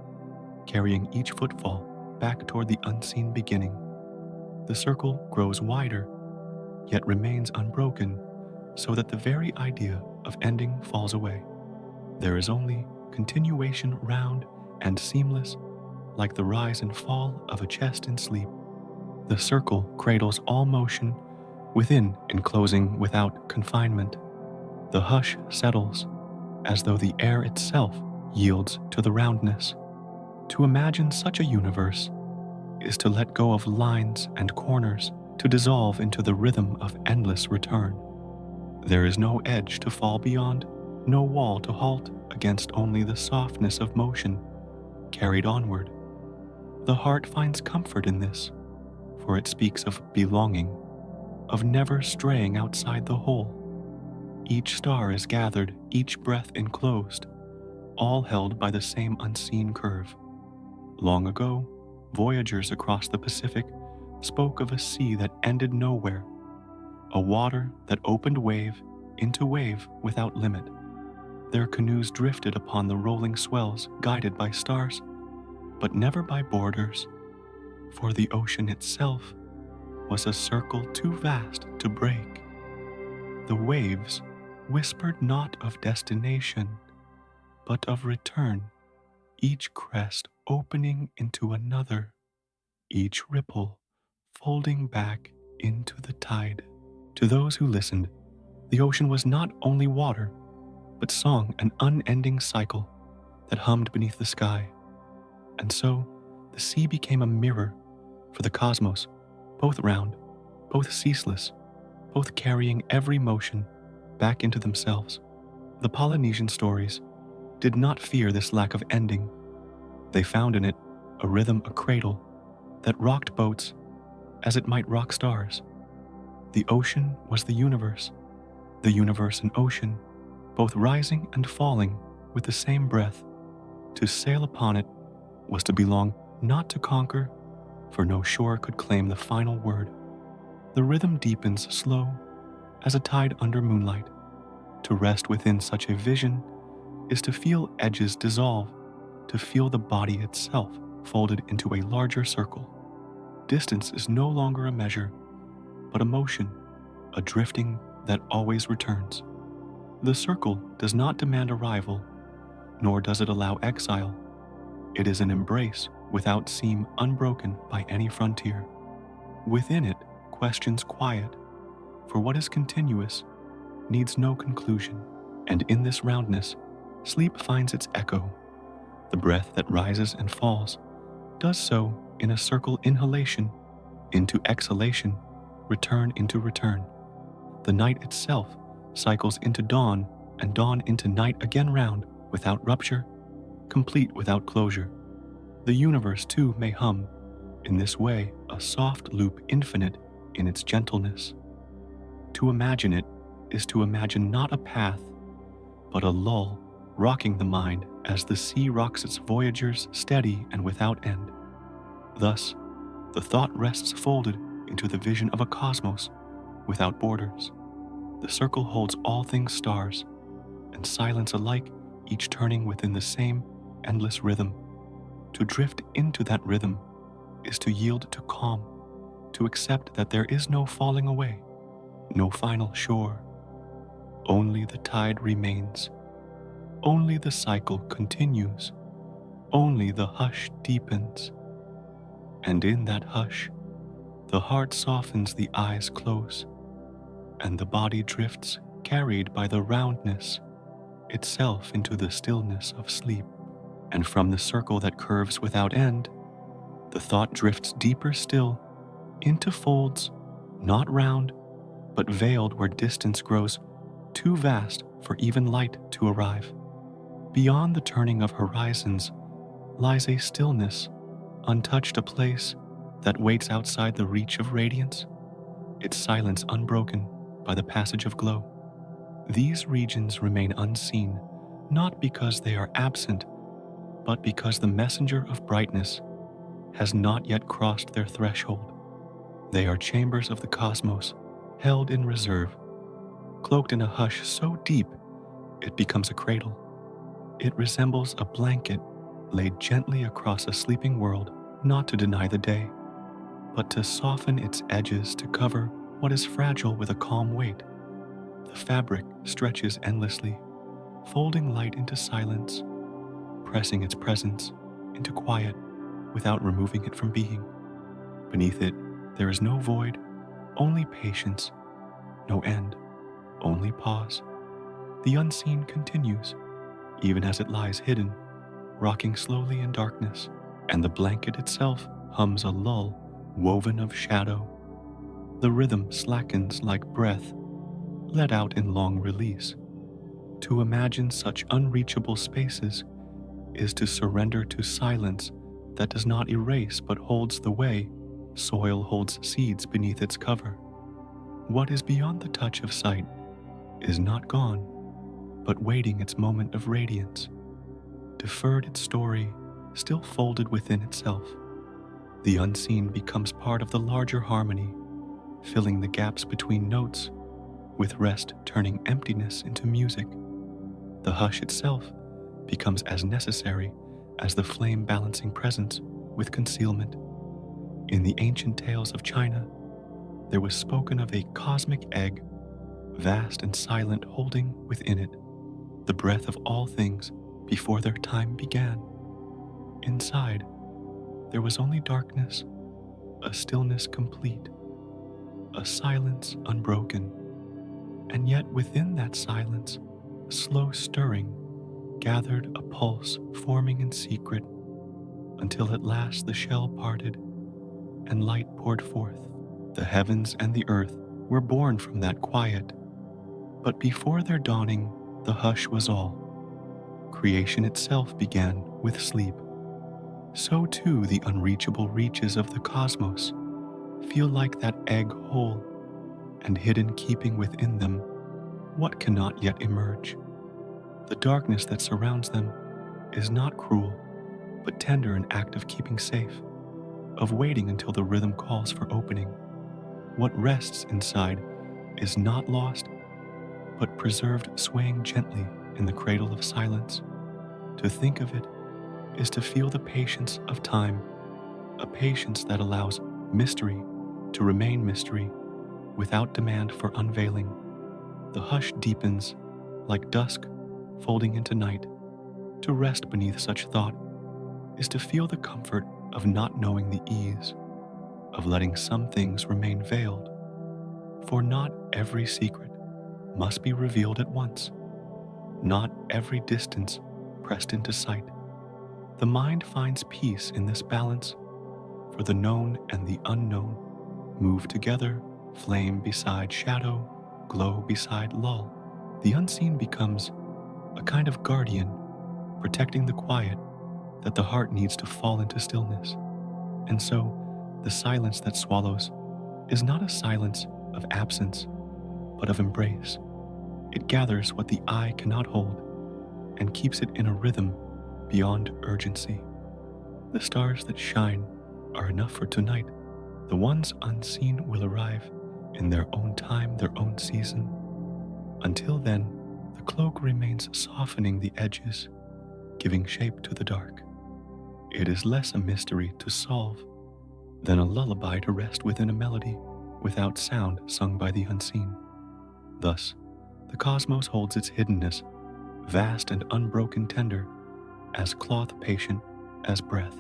carrying each footfall back toward the unseen beginning. The circle grows wider, yet remains unbroken, so that the very idea of ending falls away. There is only continuation round and seamless, like the rise and fall of a chest in sleep. The circle cradles all motion within, enclosing without confinement. The hush settles, as though the air itself yields to the roundness. To imagine such a universe is to let go of lines and corners, to dissolve into the rhythm of endless return. There is no edge to fall beyond, no wall to halt against, only the softness of motion carried onward. The heart finds comfort in this, for it speaks of belonging, of never straying outside the whole. Each star is gathered, each breath enclosed, all held by the same unseen curve. Long ago, voyagers across the Pacific spoke of a sea that ended nowhere, a water that opened wave into wave without limit. Their canoes drifted upon the rolling swells, guided by stars, but never by borders, for the ocean itself was a circle too vast to break. The waves whispered not of destination, but of return, each crest opening into another, each ripple folding back into the tide. To those who listened, the ocean was not only water, but song, an unending cycle that hummed beneath the sky. And so, the sea became a mirror for the cosmos, both round, both ceaseless, both carrying every motion back into themselves. The Polynesian stories did not fear this lack of ending. They found in it a rhythm, a cradle, that rocked boats as it might rock stars. The ocean was the universe an ocean, both rising and falling with the same breath. To sail upon it was to belong, not to conquer, for no shore could claim the final word. The rhythm deepens slow as a tide under moonlight. To rest within such a vision is to feel edges dissolve, to feel the body itself folded into a larger circle. Distance is no longer a measure, but a motion, a drifting that always returns. The circle does not demand arrival, nor does it allow exile. It is an embrace without seam, unbroken by any frontier. Within it, questions quiet, for what is continuous needs no conclusion. And in this roundness, sleep finds its echo. The breath that rises and falls does so in a circle inhalation, into exhalation, return into return. The night itself cycles into dawn, and dawn into night again, round, without rupture, complete without closure. The universe too may hum, in this way, a soft loop infinite in its gentleness. To imagine it is to imagine not a path, but a lull rocking the mind as the sea rocks its voyagers, steady and without end. Thus, the thought rests folded into the vision of a cosmos without borders. The circle holds all things stars, and silence alike, each turning within the same endless rhythm. To drift into that rhythm is to yield to calm, to accept that there is no falling away, no final shore. Only the tide remains. Only the cycle continues. Only the hush deepens. And in that hush, the heart softens, the eyes close, and the body drifts, carried by the roundness itself into the stillness of sleep. And from the circle that curves without end, the thought drifts deeper still into folds, not round, but veiled where distance grows too vast for even light to arrive. Beyond the turning of horizons lies a stillness, untouched, a place that waits outside the reach of radiance, its silence unbroken by the passage of glow. These regions remain unseen, not because they are absent, but because the messenger of brightness has not yet crossed their threshold. They are chambers of the cosmos, held in reserve, cloaked in a hush so deep it becomes a cradle. It resembles a blanket laid gently across a sleeping world, not to deny the day, but to soften its edges to cover what is fragile with a calm weight. The fabric stretches endlessly, folding light into silence, pressing its presence into quiet without removing it from being. Beneath it, there is no void, only patience, no end, only pause. The unseen continues, even as it lies hidden, rocking slowly in darkness, and the blanket itself hums a lull woven of shadow. The rhythm slackens like breath, let out in long release. To imagine such unreachable spaces is to surrender to silence that does not erase but holds the way soil holds seeds beneath its cover. What is beyond the touch of sight is not gone, but waiting its moment of radiance, deferred its story, still folded within itself. The unseen becomes part of the larger harmony, filling the gaps between notes, with rest turning emptiness into music. The hush itself becomes as necessary as the flame balancing presence with concealment. In the ancient tales of China, there was spoken of a cosmic egg, vast and silent, holding within it the breath of all things before their time began. Inside, there was only darkness, a stillness complete, a silence unbroken, and yet within that silence, a slow stirring gathered a pulse forming in secret until at last the shell parted and light poured forth. The heavens and the earth were born from that quiet, but before their dawning, the hush was all. Creation itself began with sleep. So too the unreachable reaches of the cosmos feel like that egg whole, and hidden keeping within them what cannot yet emerge. The darkness that surrounds them is not cruel, but tender and act of keeping safe, of waiting until the rhythm calls for opening. What rests inside is not lost, but preserved, swaying gently in the cradle of silence. To think of it is to feel the patience of time, a patience that allows mystery to remain mystery without demand for unveiling. The hush deepens like dusk folding into night. To rest beneath such thought is to feel the comfort of not knowing the ease, of letting some things remain veiled. For not every secret must be revealed at once, not every distance pressed into sight. The mind finds peace in this balance, for the known and the unknown move together, flame beside shadow, glow beside lull. The unseen becomes a kind of guardian, protecting the quiet that the heart needs to fall into stillness. And so, the silence that swallows is not a silence of absence, but of embrace. It gathers what the eye cannot hold and keeps it in a rhythm beyond urgency. The stars that shine are enough for tonight. The ones unseen will arrive in their own time, their own season. Until then, the cloak remains softening the edges, giving shape to the dark. It is less a mystery to solve than a lullaby to rest within a melody without sound sung by the unseen. Thus, the cosmos holds its hiddenness, vast and unbroken, tender, as cloth patient as breath.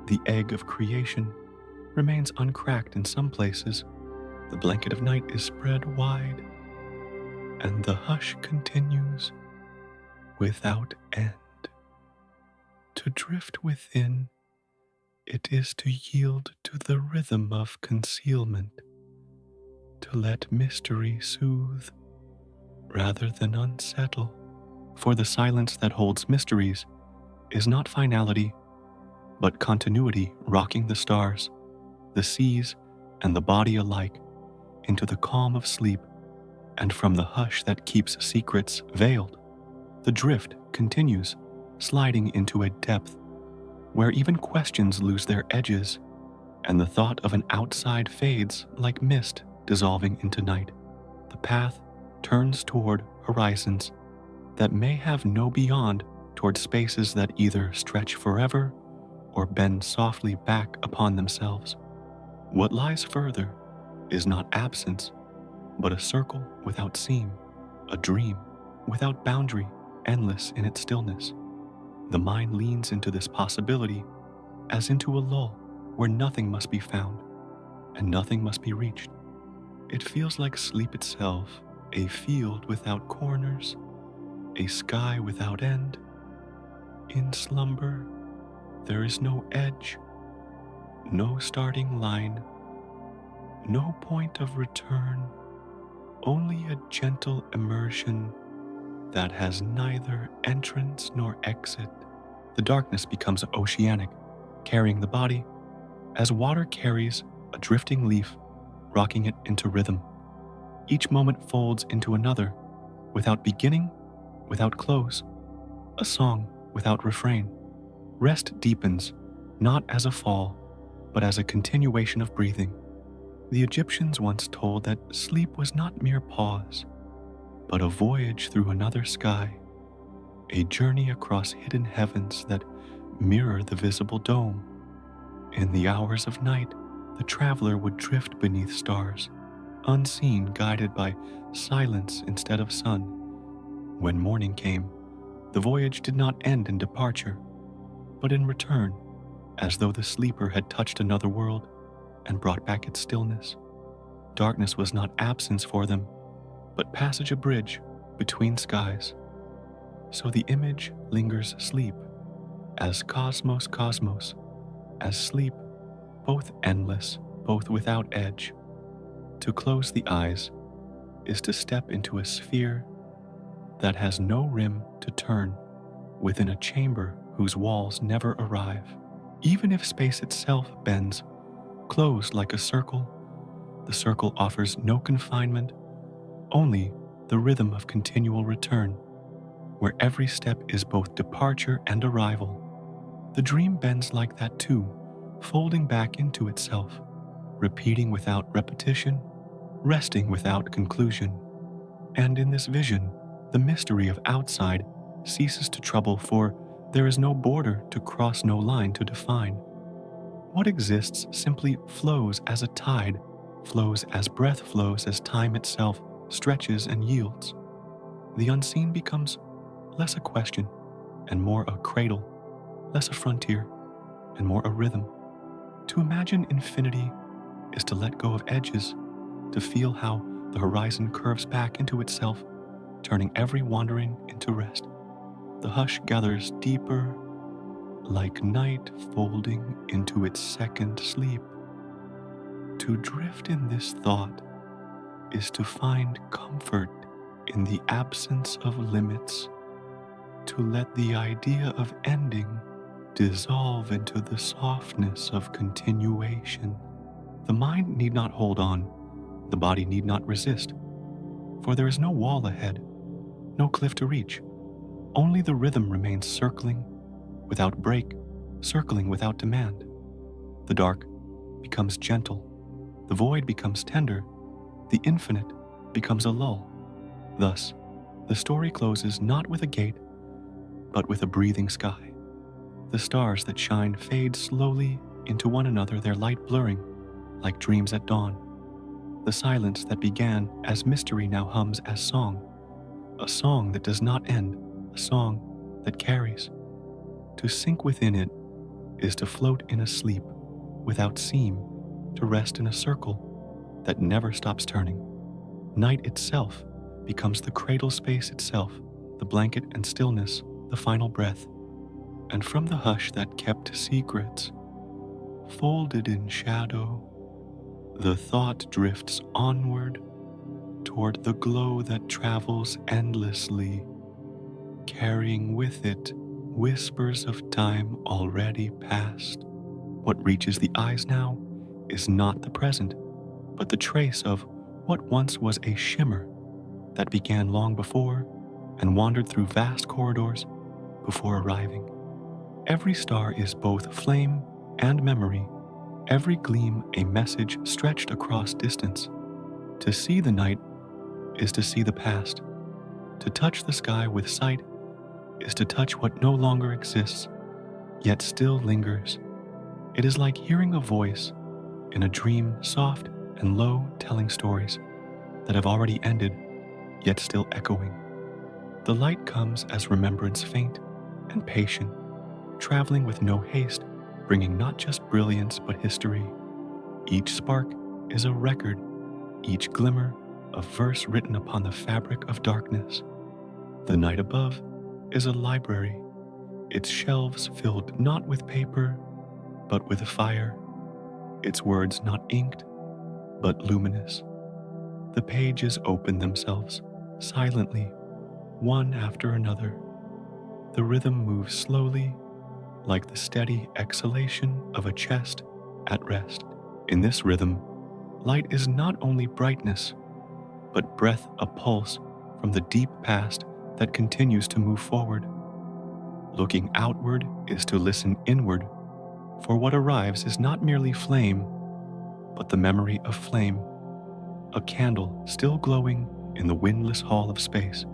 The egg of creation remains uncracked in some places. The blanket of night is spread wide, and the hush continues without end. To drift within, it is to yield to the rhythm of concealment, to let mystery soothe rather than unsettle. For the silence that holds mysteries is not finality, but continuity, rocking the stars, the seas, and the body alike into the calm of sleep. And from the hush that keeps secrets veiled, the drift continues, sliding into a depth where even questions lose their edges, and the thought of an outside fades like mist dissolving into night. The path turns toward horizons that may have no beyond, toward spaces that either stretch forever or bend softly back upon themselves. What lies further is not absence, but a circle without seam, a dream without boundary, endless in its stillness. The mind leans into this possibility as into a lull where nothing must be found and nothing must be reached. It feels like sleep itself, a field without corners, a sky without end. In slumber, there is no edge, no starting line, no point of return, only a gentle immersion that has neither entrance nor exit. The darkness becomes oceanic, carrying the body as water carries a drifting leaf, rocking it into rhythm. Each moment folds into another, without beginning, without close, a song without refrain. Rest deepens, not as a fall, but as a continuation of breathing. The Egyptians once told that sleep was not mere pause, but a voyage through another sky, a journey across hidden heavens that mirror the visible dome. In the hours of night, the traveler would drift beneath stars, unseen, guided by silence instead of sun. When morning came, the voyage did not end in departure, but in return, as though the sleeper had touched another world and brought back its stillness. Darkness was not absence for them, but passage a bridge between skies. So the image lingers sleep, as cosmos, as sleep, both endless, both without edge. To close the eyes is to step into a sphere that has no rim to turn, within a chamber whose walls never arrive. Even if space itself bends, closed like a circle, the circle offers no confinement, only the rhythm of continual return, where every step is both departure and arrival. The dream bends like that too, folding back into itself, repeating without repetition, resting without conclusion. And in this vision, the mystery of outside ceases to trouble, for there is no border to cross, no line to define. What exists simply flows as a tide, flows as breath flows, as time itself stretches and yields. The unseen becomes less a question and more a cradle, less a frontier and more a rhythm. To imagine infinity is to let go of edges, to feel how the horizon curves back into itself, turning every wandering into rest. The hush gathers deeper, like night folding into its second sleep. To drift in this thought is to find comfort in the absence of limits, to let the idea of ending dissolve into the softness of continuation. The mind need not hold on, the body need not resist, for there is no wall ahead, no cliff to reach. Only the rhythm remains circling without break, circling without demand. The dark becomes gentle, the void becomes tender, the infinite becomes a lull. Thus, the story closes not with a gate, but with a breathing sky. The stars that shine fade slowly into one another, their light blurring like dreams at dawn. The silence that began as mystery now hums as song, a song that does not end, a song that carries. To sink within it is to float in a sleep without seam, to rest in a circle that never stops turning. Night itself becomes the cradle space itself, the blanket and stillness, the final breath. And from the hush that kept secrets, folded in shadow, the thought drifts onward toward the glow that travels endlessly, carrying with it whispers of time already past. What reaches the eyes now is not the present, but the trace of what once was a shimmer that began long before and wandered through vast corridors before arriving. Every star is both flame and memory, every gleam a message stretched across distance. To see the night is to see the past. To touch the sky with sight is to touch what no longer exists, yet still lingers. It is like hearing a voice in a dream, soft and low, telling stories that have already ended, yet still echoing. The light comes as remembrance faint and patient, traveling with no haste, bringing not just brilliance but history. Each spark is a record, each glimmer a verse written upon the fabric of darkness. The night above is a library, its shelves filled not with paper, but with fire, its words not inked, but luminous. The pages open themselves, silently, one after another. The rhythm moves slowly, like the steady exhalation of a chest at rest. In this rhythm, light is not only brightness, but breath a pulse from the deep past that continues to move forward. Looking outward is to listen inward, for what arrives is not merely flame, but the memory of flame, a candle still glowing in the windless hall of space.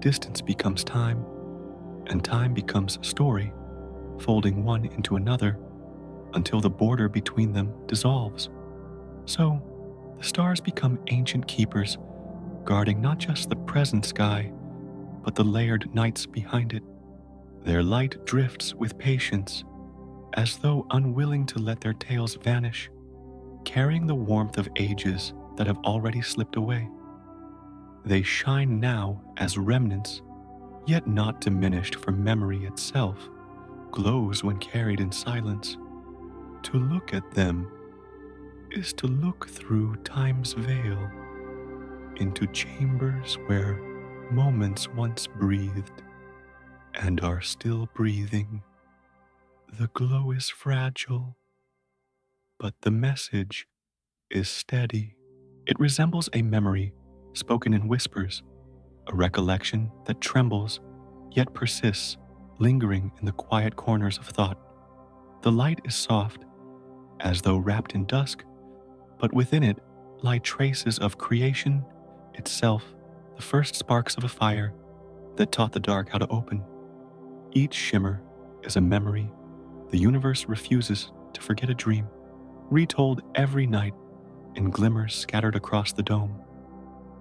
Distance becomes time, and time becomes story, folding one into another until the border between them dissolves. So, the stars become ancient keepers, guarding not just the present sky, but the layered nights behind it. Their light drifts with patience, as though unwilling to let their tales vanish, carrying the warmth of ages that have already slipped away. They shine now as remnants, yet not diminished, for memory itself glows when carried in silence. To look at them is to look through time's veil into chambers where moments once breathed and are still breathing. The glow is fragile, but the message is steady. It resembles a memory spoken in whispers, a recollection that trembles yet persists, lingering in the quiet corners of thought. The light is soft, as though wrapped in dusk, but within it lie traces of creation itself, the first sparks of a fire that taught the dark how to open. Each shimmer is a memory the universe refuses to forget, a dream, retold every night in glimmers scattered across the dome.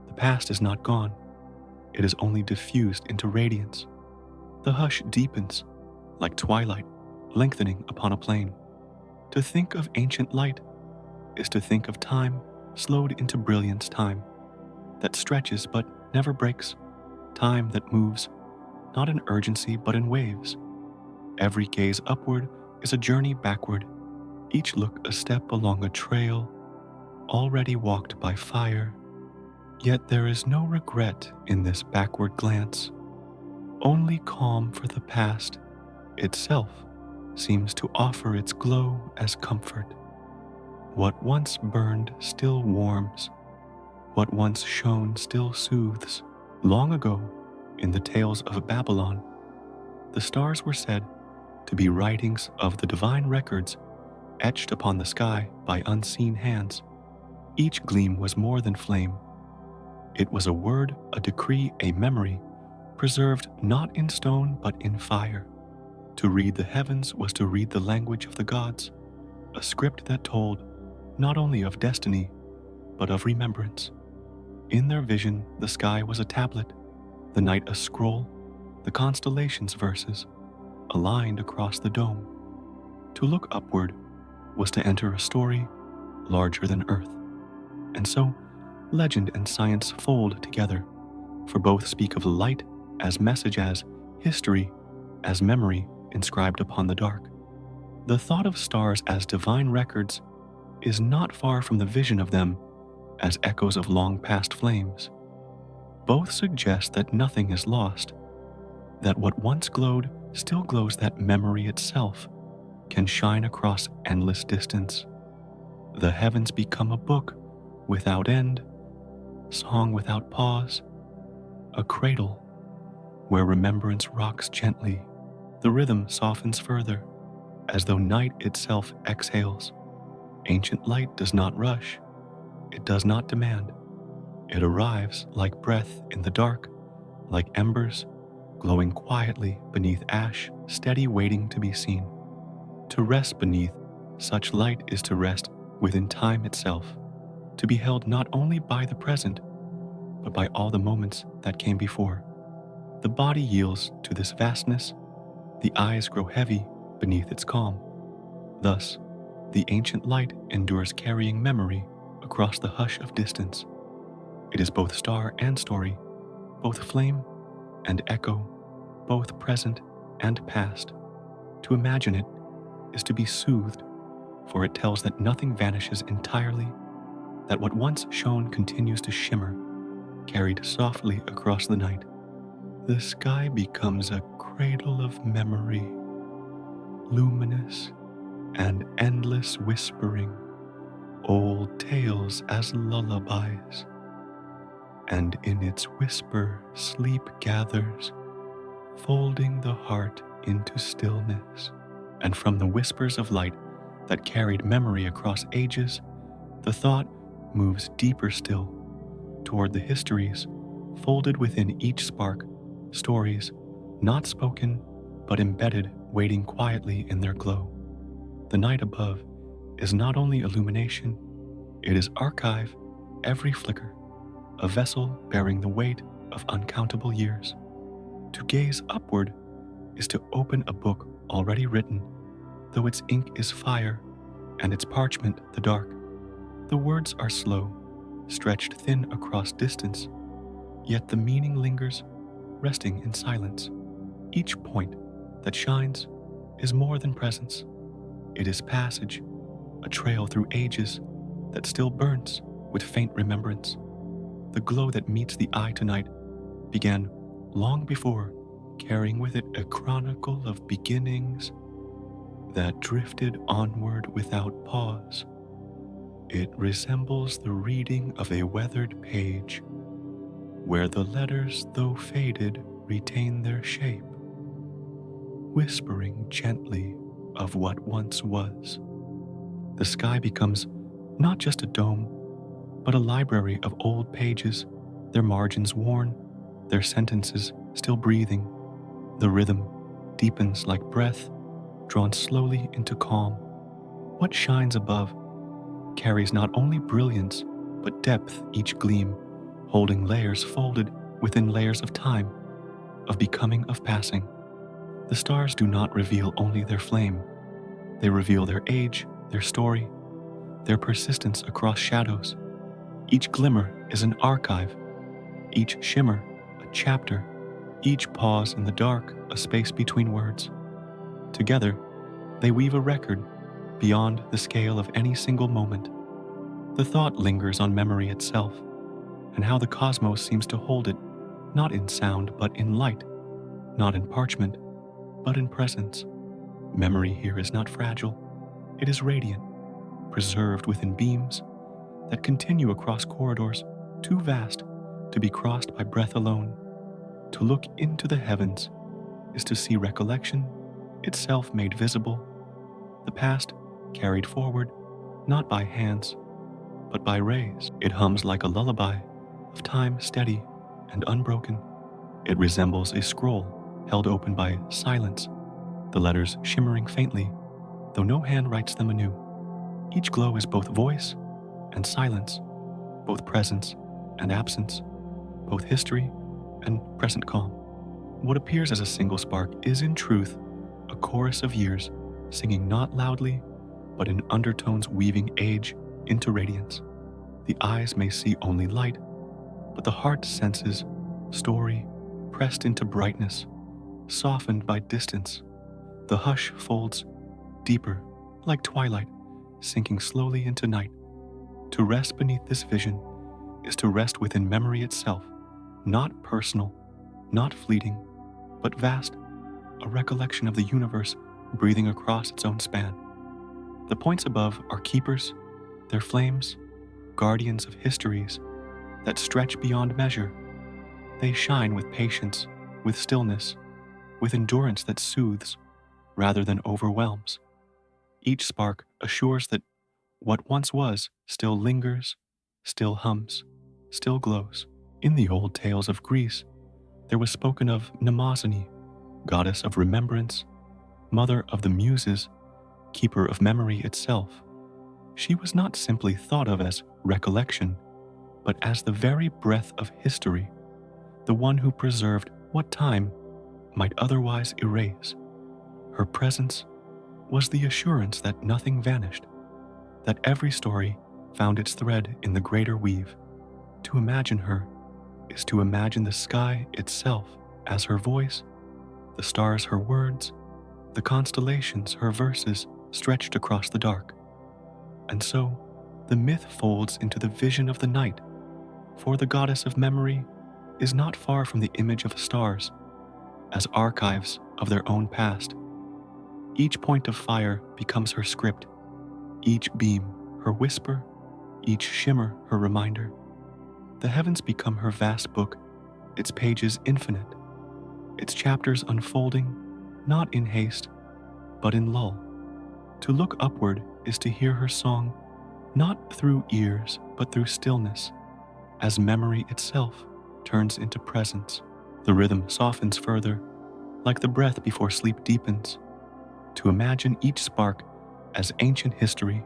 The past is not gone, it is only diffused into radiance. The hush deepens, like twilight lengthening upon a plain. To think of ancient light is to think of time slowed into brilliance, time that stretches but never breaks, time that moves, not in urgency but in waves. Every gaze upward is a journey backward, each look a step along a trail already walked by fire. Yet there is no regret in this backward glance, only calm, for the past itself seems to offer its glow as comfort. What once burned still warms, what once shone still soothes. Long ago, in the tales of Babylon, the stars were said to be writings of the divine records etched upon the sky by unseen hands. Each gleam was more than flame. It was a word, a decree, a memory, preserved not in stone but in fire. To read the heavens was to read the language of the gods, a script that told not only of destiny, but of remembrance. In their vision, the sky was a tablet, the night a scroll, the constellations verses, aligned across the dome. To look upward was to enter a story larger than earth. And so, legend and science fold together, for both speak of light as message, as history, as memory inscribed upon the dark. The thought of stars as divine records is not far from the vision of them as echoes of long past flames. Both suggest that nothing is lost, that what once glowed still glows, that memory itself can shine across endless distance. The heavens become a book without end, song without pause, a cradle where remembrance rocks gently. The rhythm softens further, as though night itself exhales. Ancient light does not rush, it does not demand. It arrives like breath in the dark, like embers glowing quietly beneath ash, steady waiting to be seen. To rest beneath such light is to rest within time itself, to be held not only by the present, but by all the moments that came before. The body yields to this vastness, the eyes grow heavy beneath its calm. Thus, the ancient light endures carrying memory across the hush of distance. It is both star and story, both flame and echo, both present and past. To imagine it is to be soothed, for it tells that nothing vanishes entirely, that what once shone continues to shimmer, carried softly across the night. The sky becomes a cradle of memory, luminous and endless whispering, old tales as lullabies. And in its whisper sleep gathers, folding the heart into stillness. And from the whispers of light that carried memory across ages, the thought moves deeper still toward the histories folded within each spark, stories not spoken but embedded, waiting quietly in their glow. The night above is not only illumination, it is archive, every flicker, a vessel bearing the weight of uncountable years. To gaze upward is to open a book already written, though its ink is fire and its parchment the dark. The words are slow, stretched thin across distance, yet the meaning lingers, resting in silence. Each point that shines is more than presence. It is passage, a trail through ages that still burns with faint remembrance. The glow that meets the eye tonight began long before, carrying with it a chronicle of beginnings that drifted onward without pause. It resembles the reading of a weathered page, where the letters, though faded, retain their shape, whispering gently of what once was. The sky becomes not just a dome, but a library of old pages, their margins worn, their sentences still breathing. The rhythm deepens like breath, drawn slowly into calm. What shines above carries not only brilliance, but depth, each gleam, holding layers folded within layers of time, of becoming, of passing. The stars do not reveal only their flame, they reveal their age, their story, their persistence across shadows. Each glimmer is an archive, each shimmer a chapter, each pause in the dark a space between words. Together, they weave a record beyond the scale of any single moment. The thought lingers on memory itself, and how the cosmos seems to hold it, not in sound but in light, not in parchment but in presence. Memory here is not fragile, it is radiant, preserved within beams that continue across corridors too vast to be crossed by breath alone. To look into the heavens is to see recollection itself made visible, the past carried forward not by hands, but by rays. It hums like a lullaby of time steady and unbroken. It resembles a scroll held open by silence, the letters shimmering faintly, though no hand writes them anew. Each glow is both voice and silence, both presence and absence, both history and present calm. What appears as a single spark is in truth a chorus of years, singing not loudly, but in undertones weaving age into radiance. The eyes may see only light, but the heart senses story pressed into brightness, softened by distance. The hush folds deeper, like twilight, sinking slowly into night. To rest beneath this vision is to rest within memory itself, not personal, not fleeting, but vast, a recollection of the universe breathing across its own span. The points above are keepers, their flames, guardians of histories that stretch beyond measure. They shine with patience, with stillness, with endurance that soothes rather than overwhelms. Each spark assures that what once was still lingers, still hums. still glows. In the old tales of Greece, there was spoken of Mnemosyne, goddess of remembrance, mother of the muses, keeper of memory itself. She was not simply thought of as recollection, but as the very breath of history, the one who preserved what time might otherwise erase. Her presence was the assurance that nothing vanished, that every story found its thread in the greater weave. To imagine her is to imagine the sky itself as her voice, the stars her words, the constellations her verses stretched across the dark. And so, the myth folds into the vision of the night, for the goddess of memory is not far from the image of stars, as archives of their own past. Each point of fire becomes her script, each beam her whisper, each shimmer her reminder. The heavens become her vast book, its pages infinite, its chapters unfolding, not in haste, but in lull. To look upward is to hear her song, not through ears, but through stillness, as memory itself turns into presence. The rhythm softens further, like the breath before sleep deepens. To imagine each spark as ancient history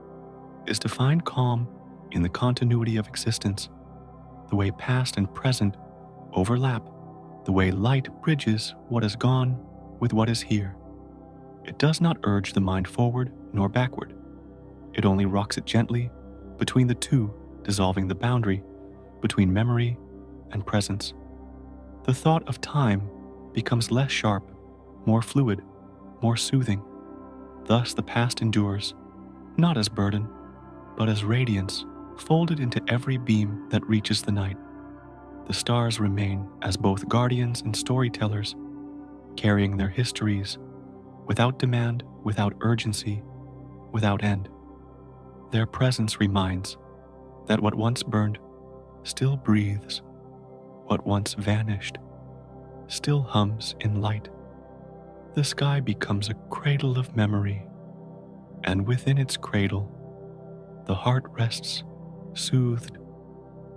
is to find calm in the continuity of existence, the way past and present overlap, the way light bridges what is gone with what is here. It does not urge the mind forward nor backward. It only rocks it gently between the two, dissolving the boundary between memory and presence. The thought of time becomes less sharp, more fluid, more soothing. Thus the past endures, not as burden, but as radiance folded into every beam that reaches the night. The stars remain as both guardians and storytellers, carrying their histories without demand, without urgency, without end. Their presence reminds that what once burned still breathes, what once vanished still hums in light. The sky becomes a cradle of memory, and within its cradle, the heart rests, soothed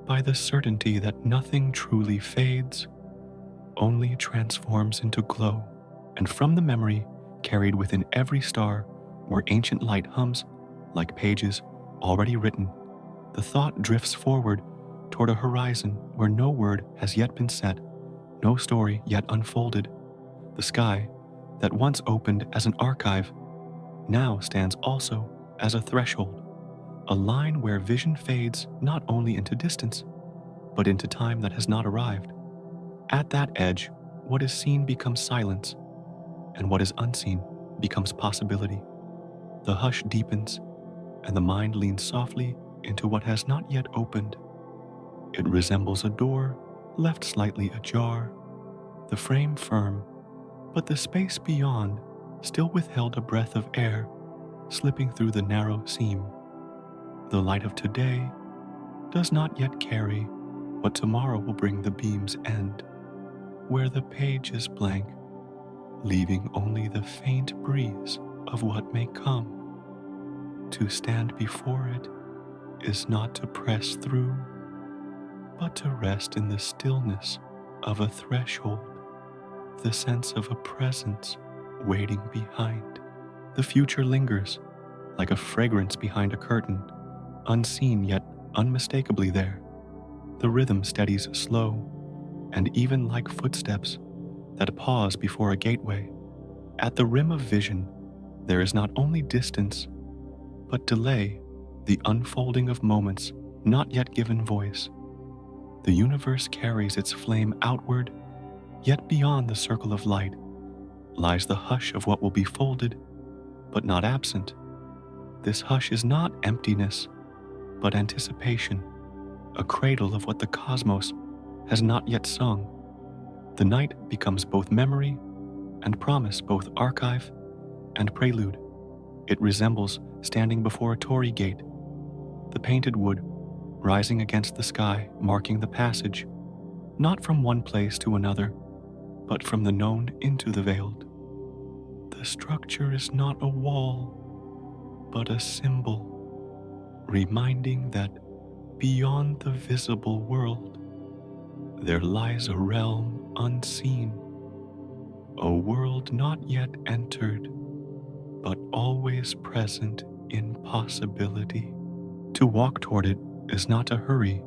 by the certainty that nothing truly fades, only transforms into glow. And from the memory carried within every star, where ancient light hums like pages already written, the thought drifts forward toward a horizon where no word has yet been said, no story yet unfolded. The sky, that once opened as an archive, now stands also as a threshold, a line where vision fades not only into distance, but into time that has not arrived. At that edge, what is seen becomes silence, and what is unseen becomes possibility. The hush deepens, and the mind leans softly into what has not yet opened. It resembles a door left slightly ajar, the frame firm, but the space beyond still withheld a breath of air slipping through the narrow seam. The light of today does not yet carry what tomorrow will bring the beam's end, where the page is blank, leaving only the faint breeze of what may come. To stand before it is not to press through, but to rest in the stillness of a threshold, the sense of a presence waiting behind. The future lingers, like a fragrance behind a curtain, unseen yet unmistakably there. The rhythm steadies slow, and even like footsteps that pause before a gateway. At the rim of vision, there is not only distance, but delay, the unfolding of moments not yet given voice. The universe carries its flame outward, yet beyond the circle of light lies the hush of what will be folded, but not absent. This hush is not emptiness, but anticipation, a cradle of what the cosmos has not yet sung. The night becomes both memory and promise, both archive and prelude. It resembles standing before a torii gate, the painted wood rising against the sky, marking the passage, not from one place to another, but from the known into the veiled. The structure is not a wall, but a symbol, reminding that beyond the visible world, there lies a realm unseen, a world not yet entered, but always present in possibility. To walk toward it is not to hurry,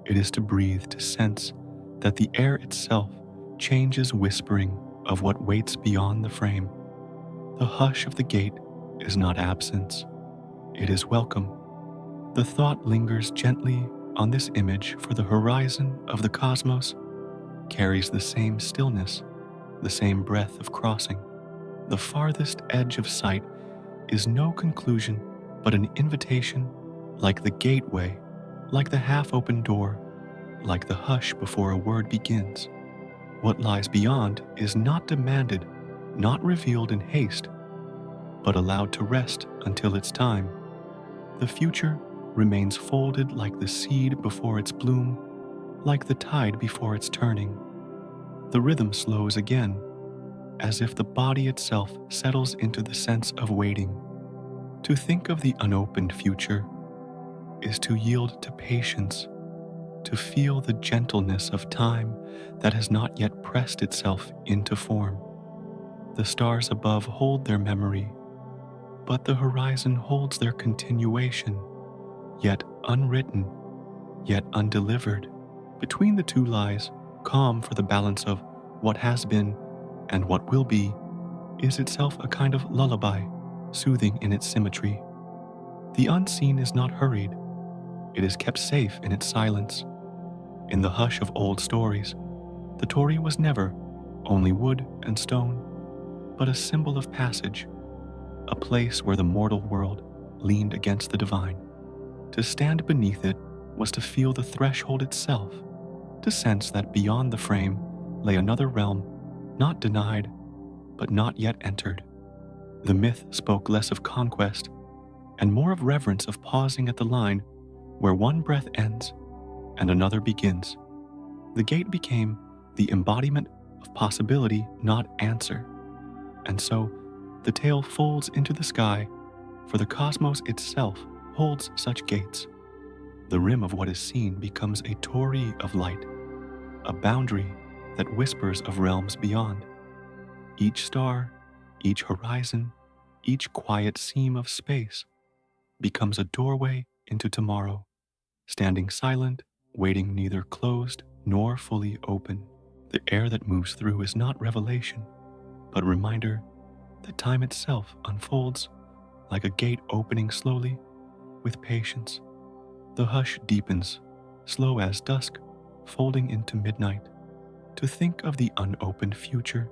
it is to breathe, to sense that the air itself changes, whispering of what waits beyond the frame. The hush of the gate is not absence, it is welcome. The thought lingers gently on this image, for the horizon of the cosmos carries the same stillness, the same breath of crossing. The farthest edge of sight is no conclusion, but an invitation, like the gateway, like the half-open door, like the hush before a word begins. What lies beyond is not demanded, not revealed in haste, but allowed to rest until its time. The future remains folded like the seed before its bloom, like the tide before its turning. The rhythm slows again, as if the body itself settles into the sense of waiting. To think of the unopened future is to yield to patience, to feel the gentleness of time that has not yet pressed itself into form. The stars above hold their memory, but the horizon holds their continuation, yet unwritten, yet undelivered. Between the two lies, calm for the balance of what has been and what will be, is itself a kind of lullaby, soothing in its symmetry. The unseen is not hurried, it is kept safe in its silence. In the hush of old stories, the Torii was never only wood and stone, but a symbol of passage, a place where the mortal world leaned against the divine. To stand beneath it was to feel the threshold itself, to sense that beyond the frame lay another realm, not denied, but not yet entered. The myth spoke less of conquest and more of reverence, of pausing at the line where one breath ends and another begins. The gate became the embodiment of possibility, not answer. And so the tale folds into the sky, for the cosmos itself holds such gates. The rim of what is seen becomes a torii of light, a boundary that whispers of realms beyond. Each star, each horizon, each quiet seam of space becomes a doorway into tomorrow, standing silent, waiting, neither closed nor fully open. The air that moves through is not revelation, but reminder that time itself unfolds like a gate opening slowly with patience. The hush deepens, slow as dusk, folding into midnight. To think of the unopened future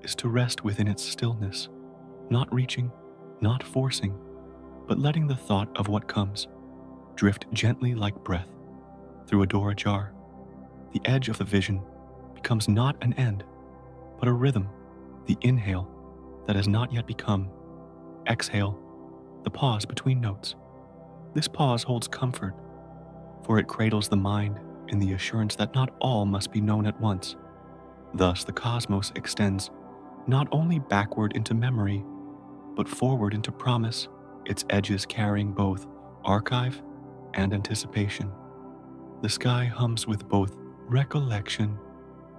is to rest within its stillness, not reaching, not forcing, but letting the thought of what comes drift gently like breath through a door ajar. The edge of the vision becomes not an end, but a rhythm, the inhale that has not yet become. Exhale, the pause between notes. This pause holds comfort, for it cradles the mind in the assurance that not all must be known at once. Thus the cosmos extends not only backward into memory, but forward into promise, its edges carrying both archive and anticipation. The sky hums with both recollection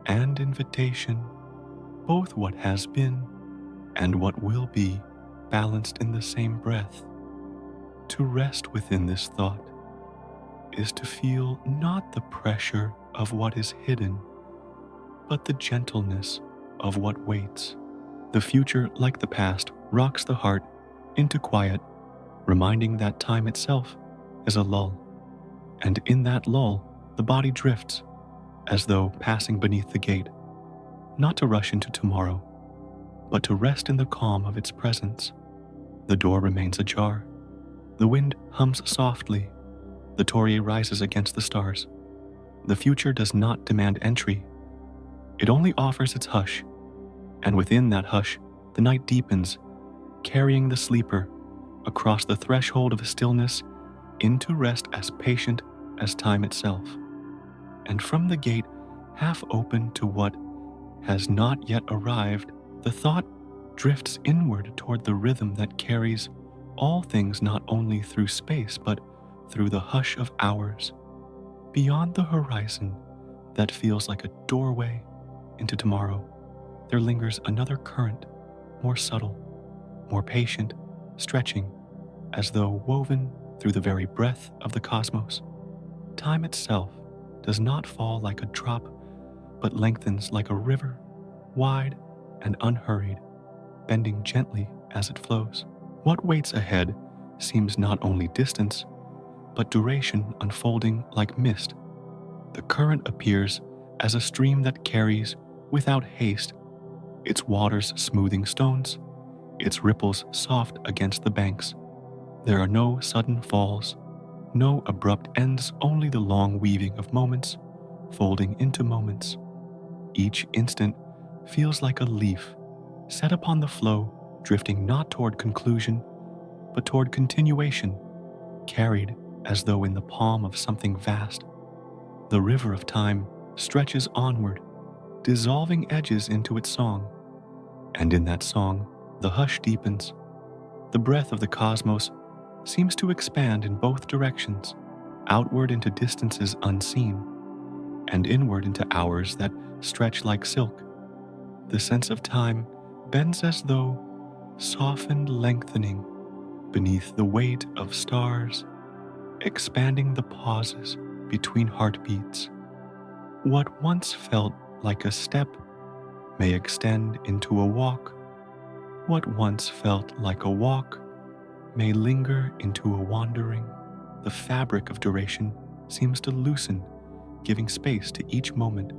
and invitation, both what has been and what will be balanced in the same breath. To rest within this thought is to feel not the pressure of what is hidden, but the gentleness of what waits. The future, like the past, rocks the heart into quiet, reminding that time itself is a lull. And in that lull, the body drifts, as though passing beneath the gate, not to rush into tomorrow, but to rest in the calm of its presence. The door remains ajar. The wind hums softly. The torii rises against the stars. The future does not demand entry. It only offers its hush, and within that hush, the night deepens, carrying the sleeper across the threshold of stillness into rest as patient as time itself. And from the gate, half open to what has not yet arrived, the thought drifts inward toward the rhythm that carries all things not only through space, but through the hush of hours, beyond the horizon that feels like a doorway into tomorrow, there lingers another current, more subtle, more patient, stretching as though woven through the very breath of the cosmos. Time itself does not fall like a drop, but lengthens like a river, wide and unhurried, bending gently as it flows. What waits ahead seems not only distance, but duration unfolding like mist. The current appears as a stream that carries, without haste, its waters smoothing stones, its ripples soft against the banks. There are no sudden falls, no abrupt ends, only the long weaving of moments, folding into moments. Each instant feels like a leaf set upon the flow, drifting not toward conclusion, but toward continuation, carried as though in the palm of something vast. The river of time stretches onward, dissolving edges into its song. And in that song, the hush deepens. The breath of the cosmos seems to expand in both directions, outward into distances unseen, and inward into hours that stretch like silk. The sense of time bends as though softened, lengthening beneath the weight of stars, expanding the pauses between heartbeats. What once felt like a step may extend into a walk. What once felt like a walk may linger into a wandering. The fabric of duration seems to loosen, giving space to each moment,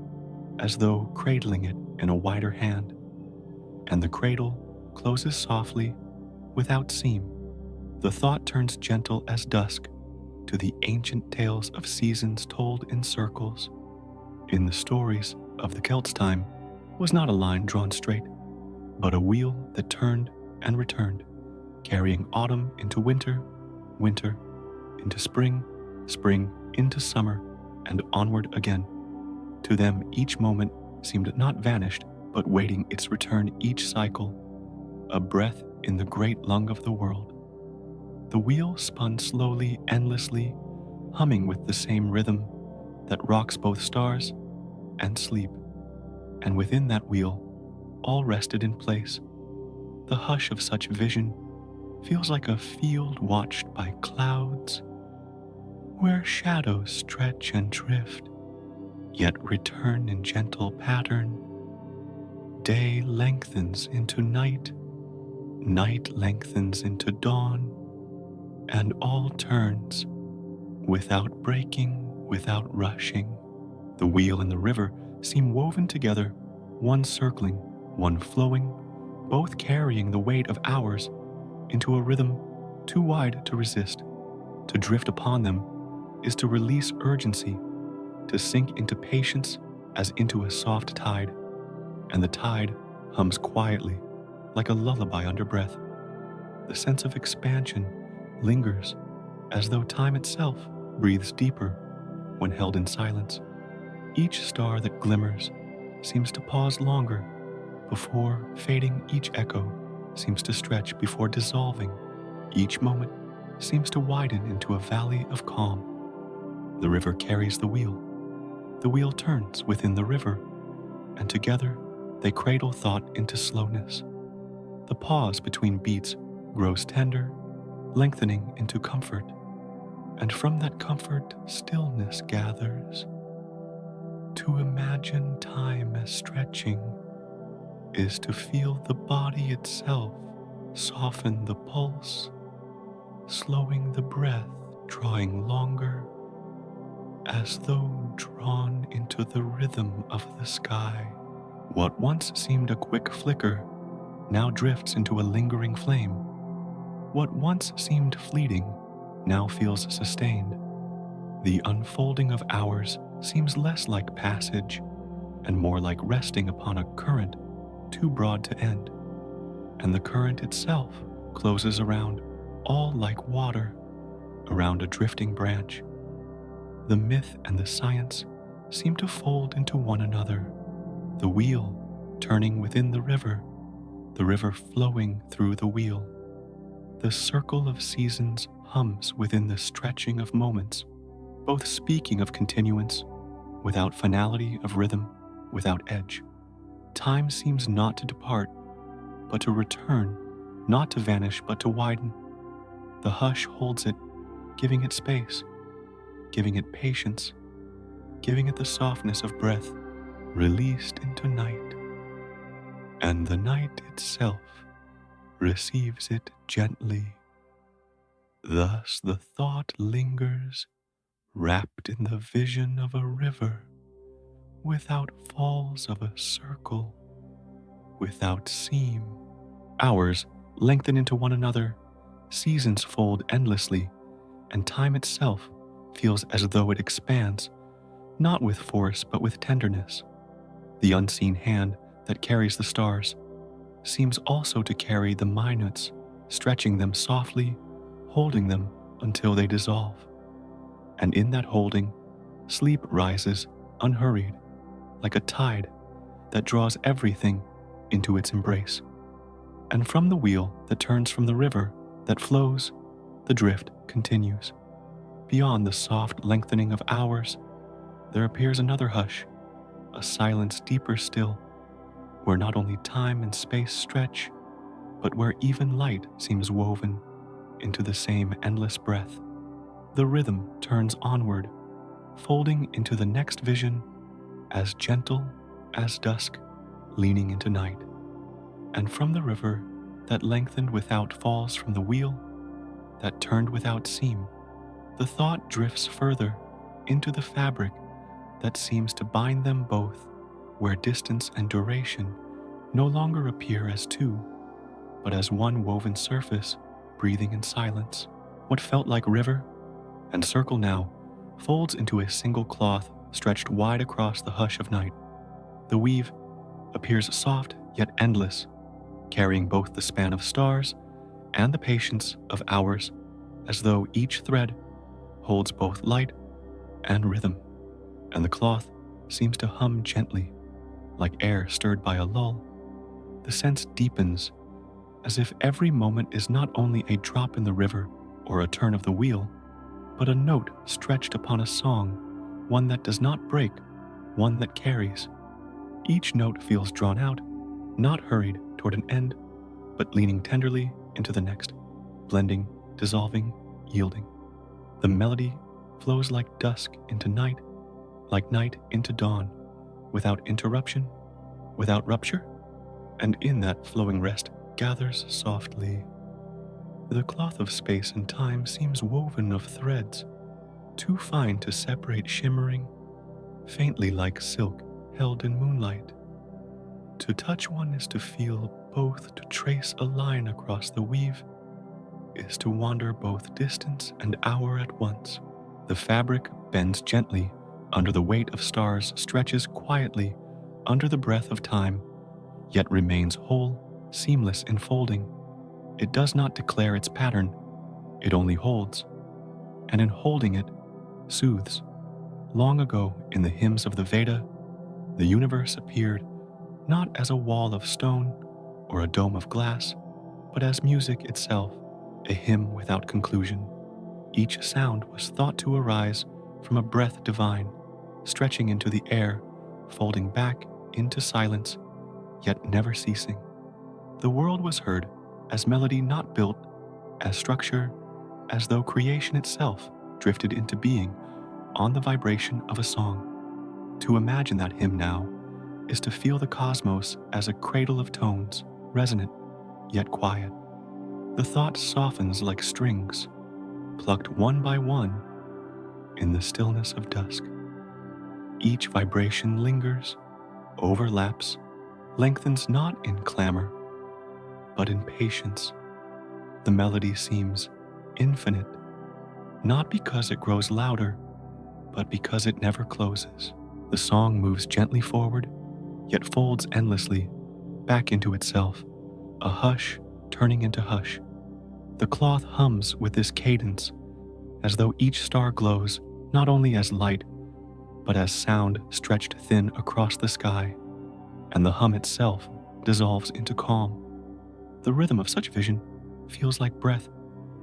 as though cradling it in a wider hand. And the cradle closes softly, without seam. The thought turns gentle as dusk to the ancient tales of seasons told in circles. In the stories of the Celts' time was not a line drawn straight, but a wheel that turned and returned, carrying autumn into winter, winter into spring, spring into summer, and onward again. To them, each moment seemed not vanished, but waiting its return each cycle, a breath in the great lung of the world. The wheel spun slowly, endlessly, humming with the same rhythm that rocks both stars and sleep. And within that wheel, all rested in place. The hush of such vision feels like a field watched by clouds, where shadows stretch and drift, yet return in gentle pattern. Day lengthens into night, night lengthens into dawn, and all turns, without breaking, without rushing. The wheel and the river seem woven together, one circling, one flowing, both carrying the weight of hours into a rhythm too wide to resist. To drift upon them is to release urgency, to sink into patience as into a soft tide, and the tide hums quietly, like a lullaby under breath. The sense of expansion lingers, as though time itself breathes deeper when held in silence. Each star that glimmers seems to pause longer before fading. Each echo seems to stretch before dissolving. Each moment seems to widen into a valley of calm. The river carries the wheel. The wheel turns within the river, and together they cradle thought into slowness. The pause between beats grows tender, lengthening into comfort, and from that comfort stillness gathers. To imagine time as stretching is to feel the body itself soften the pulse, slowing the breath, drawing longer, as though drawn into the rhythm of the sky. What once seemed a quick flicker now drifts into a lingering flame. What once seemed fleeting now feels sustained. The unfolding of hours seems less like passage and more like resting upon a current too broad to end. And the current itself closes around, all like water around a drifting branch. The myth and the science seem to fold into one another. The wheel turning within the river flowing through the wheel. The circle of seasons hums within the stretching of moments, both speaking of continuance, without finality of rhythm, without edge. Time seems not to depart, but to return, not to vanish, but to widen. The hush holds it, giving it space, giving it patience, giving it the softness of breath, released into night. And the night itself receives it gently. Thus the thought lingers, wrapped in the vision of a river, without falls of a circle, without seam. Hours lengthen into one another, seasons fold endlessly, and time itself feels as though it expands, not with force but with tenderness. The unseen hand that carries the stars seems also to carry the minutes, stretching them softly, holding them until they dissolve. And in that holding, sleep rises unhurried, like a tide that draws everything into its embrace. And from the wheel that turns from the river that flows, the drift continues. Beyond the soft lengthening of hours, there appears another hush, a silence deeper still, where not only time and space stretch, but where even light seems woven into the same endless breath. The rhythm turns onward, folding into the next vision, as gentle as dusk, leaning into night. And from the river that lengthened without falls from the wheel, that turned without seam, the thought drifts further into the fabric that seems to bind them both, where distance and duration no longer appear as two, but as one woven surface, breathing in silence. What felt like river and circle now folds into a single cloth stretched wide across the hush of night. The weave appears soft yet endless, carrying both the span of stars and the patience of hours, as though each thread holds both light and rhythm. And the cloth seems to hum gently, like air stirred by a lull. The sense deepens, as if every moment is not only a drop in the river or a turn of the wheel, but a note stretched upon a song, one that does not break, one that carries. Each note feels drawn out, not hurried toward an end, but leaning tenderly into the next, blending, dissolving, yielding. The melody flows like dusk into night, like night into dawn, without interruption, without rupture, and in that flowing rest gathers softly. The cloth of space and time seems woven of threads, too fine to separate, shimmering, faintly like silk held in moonlight. To touch one is to feel both, to trace a line across the weave is to wander both distance and hour at once. The fabric bends gently under the weight of stars, stretches quietly under the breath of time, yet remains whole, seamless in folding. It does not declare its pattern, it only holds, and in holding it, soothes. Long ago, in the hymns of the Veda, the universe appeared not as a wall of stone or a dome of glass, but as music itself, a hymn without conclusion. Each sound was thought to arise from a breath divine, stretching into the air, folding back into silence, yet never ceasing. The world was heard as melody not built, as structure, as though creation itself drifted into being on the vibration of a song. To imagine that hymn now is to feel the cosmos as a cradle of tones, resonant yet quiet. The thought softens like strings, plucked one by one in the stillness of dusk. Each vibration lingers, overlaps, lengthens not in clamor, but in patience. The melody seems infinite, not because it grows louder, but because it never closes. The song moves gently forward, yet folds endlessly back into itself, a hush turning into hush. The cloth hums with this cadence, as though each star glows not only as light, but as sound stretched thin across the sky, and the hum itself dissolves into calm. The rhythm of such vision feels like breath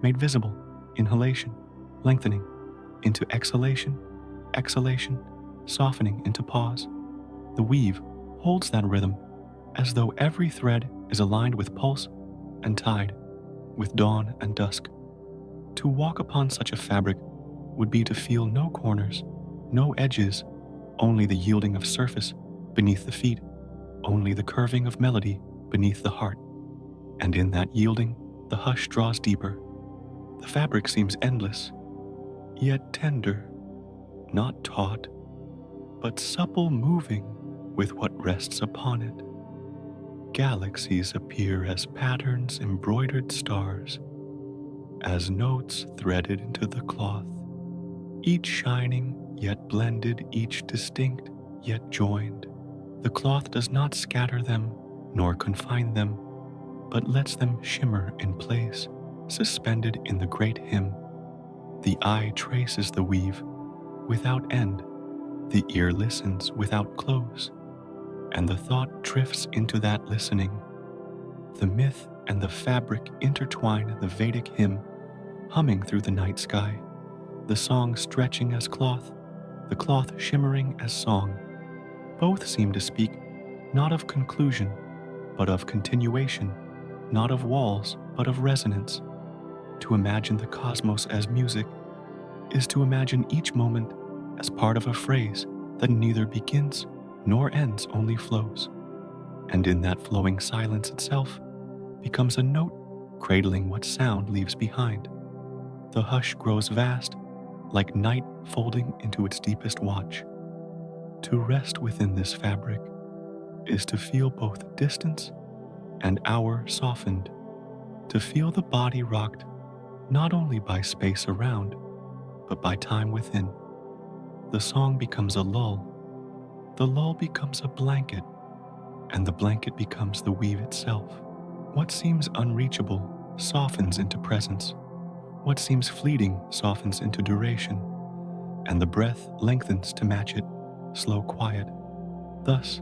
made visible, inhalation, lengthening, into exhalation, exhalation, softening into pause. The weave holds that rhythm as though every thread is aligned with pulse and tide, with dawn and dusk. To walk upon such a fabric would be to feel no corners, no edges, only the yielding of surface beneath the feet, only the curving of melody beneath the heart. And in that yielding, the hush draws deeper. The fabric seems endless, yet tender, not taut, but supple moving with what rests upon it. Galaxies appear as patterns embroidered stars, as notes threaded into the cloth, each shining yet blended, each distinct yet joined. The cloth does not scatter them nor confine them, but lets them shimmer in place, suspended in the great hymn. The eye traces the weave without end, the ear listens without close, and the thought drifts into that listening. The myth and the fabric intertwine the Vedic hymn, humming through the night sky, the song stretching as cloth, the cloth shimmering as song. Both seem to speak not of conclusion, but of continuation, not of walls, but of resonance. To imagine the cosmos as music is to imagine each moment as part of a phrase that neither begins nor ends, only flows. And in that flowing silence itself becomes a note cradling what sound leaves behind. The hush grows vast, like night folding into its deepest watch. To rest within this fabric is to feel both distance and hour softened, to feel the body rocked not only by space around, but by time within. The song becomes a lull, the lull becomes a blanket, and the blanket becomes the weave itself. What seems unreachable softens into presence. What seems fleeting softens into duration, and the breath lengthens to match it, slow quiet. Thus,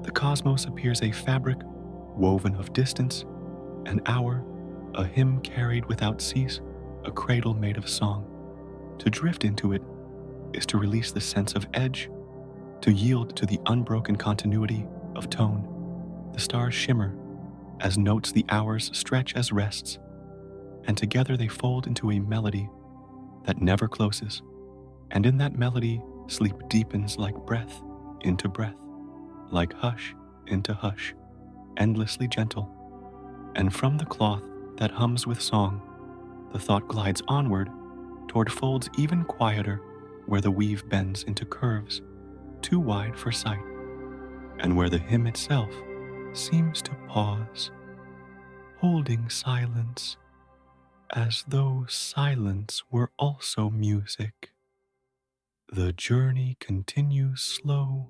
the cosmos appears a fabric woven of distance, an hour, a hymn carried without cease, a cradle made of song. To drift into it is to release the sense of edge, to yield to the unbroken continuity of tone. The stars shimmer as notes, the hours stretch as rests, and together they fold into a melody that never closes. And in that melody, sleep deepens like breath into breath, like hush into hush, endlessly gentle. And from the cloth that hums with song, the thought glides onward toward folds even quieter, where the weave bends into curves too wide for sight, and where the hymn itself seems to pause, holding silence, as though silence were also music. The journey continues slow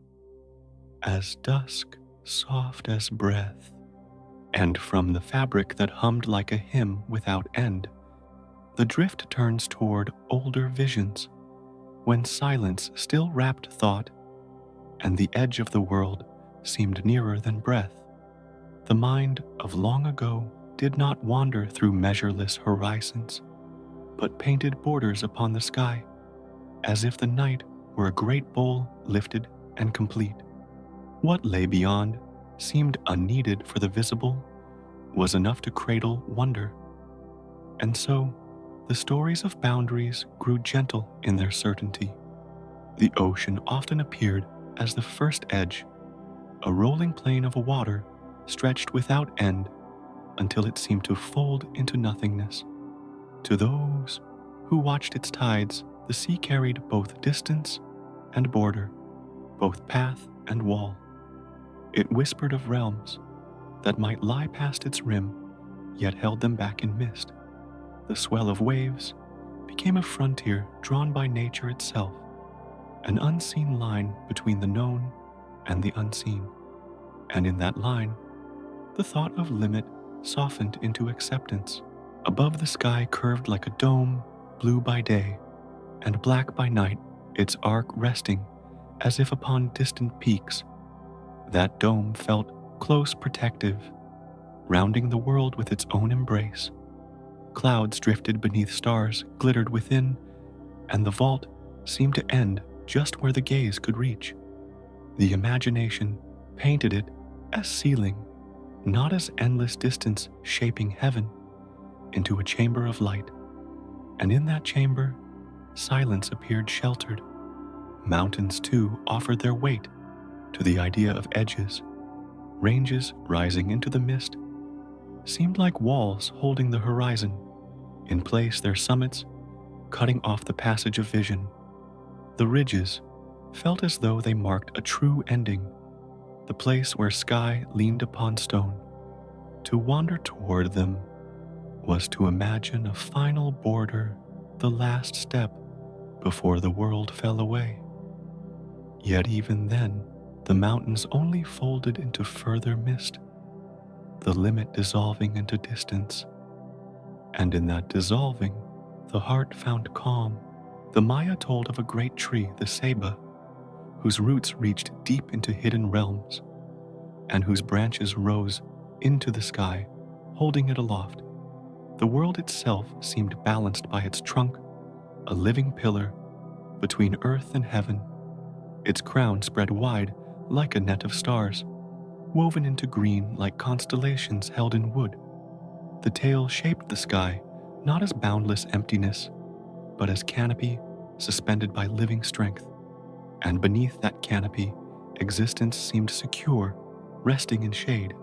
as dusk, soft as breath, and from the fabric that hummed like a hymn without end, the drift turns toward older visions, when silence still wrapped thought, and the edge of the world seemed nearer than breath. The mind of long ago did not wander through measureless horizons, but painted borders upon the sky, as if the night were a great bowl lifted and complete. What lay beyond seemed unneeded, for the visible was enough to cradle wonder. And so, the stories of boundaries grew gentle in their certainty. The ocean often appeared as the first edge, a rolling plain of water stretched without end until it seemed to fold into nothingness. To those who watched its tides, the sea carried both distance and border, both path and wall. It whispered of realms that might lie past its rim, yet held them back in mist. The swell of waves became a frontier drawn by nature itself, an unseen line between the known and the unseen. And in that line, the thought of limit softened into acceptance. Above, the sky curved like a dome, blue by day and black by night, its arc resting as if upon distant peaks. That dome felt close, protective, rounding the world with its own embrace. Clouds drifted beneath stars, glittered within, and the vault seemed to end just where the gaze could reach. The imagination painted it as ceiling, not as endless distance shaping heaven into a chamber of light. And in that chamber, silence appeared sheltered. Mountains, too, offered their weight to the idea of edges. Ranges rising into the mist seemed like walls holding the horizon. In place, their summits cutting off the passage of vision. The ridges felt as though they marked a true ending, the place where sky leaned upon stone. To wander toward them was to imagine a final border, the last step before the world fell away. Yet even then, the mountains only folded into further mist, the limit dissolving into distance. And in that dissolving, the heart found calm. The Maya told of a great tree, the ceiba, whose roots reached deep into hidden realms, and whose branches rose into the sky, holding it aloft. The world itself seemed balanced by its trunk, a living pillar between earth and heaven. Its crown spread wide like a net of stars, woven into green like constellations held in wood. The tail shaped the sky not as boundless emptiness, but as canopy suspended by living strength. And beneath that canopy, existence seemed secure, resting in shade.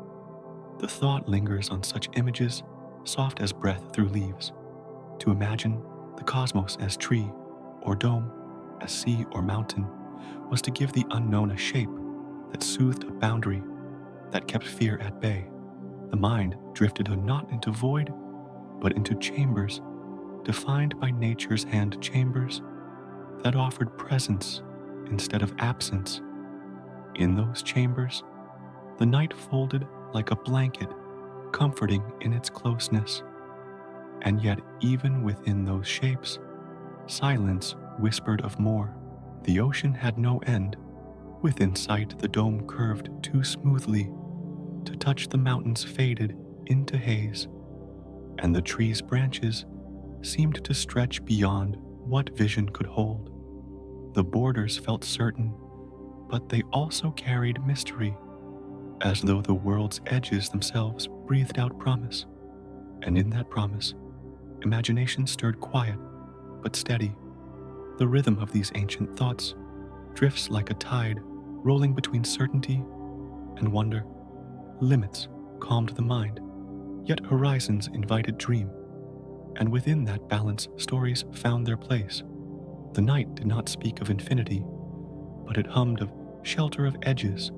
The thought lingers on such images, soft as breath through leaves. To imagine the cosmos as tree or dome, as sea or mountain, was to give the unknown a shape that soothed a boundary, that kept fear at bay. The mind drifted not into void, but into chambers defined by nature's hand, chambers that offered presence instead of absence. In those chambers, the night folded like a blanket, comforting in its closeness. And yet, even within those shapes, silence whispered of more. The ocean had no end. Within sight, the dome curved too smoothly to touch the mountains faded into haze, and the trees' branches seemed to stretch beyond what vision could hold. The borders felt certain, but they also carried mystery, as though the world's edges themselves breathed out promise. And in that promise, imagination stirred quiet but steady. The rhythm of these ancient thoughts drifts like a tide, rolling between certainty and wonder. Limits calmed the mind, yet horizons invited dream. And within that balance, stories found their place. The night did not speak of infinity, but it hummed of shelter of edges,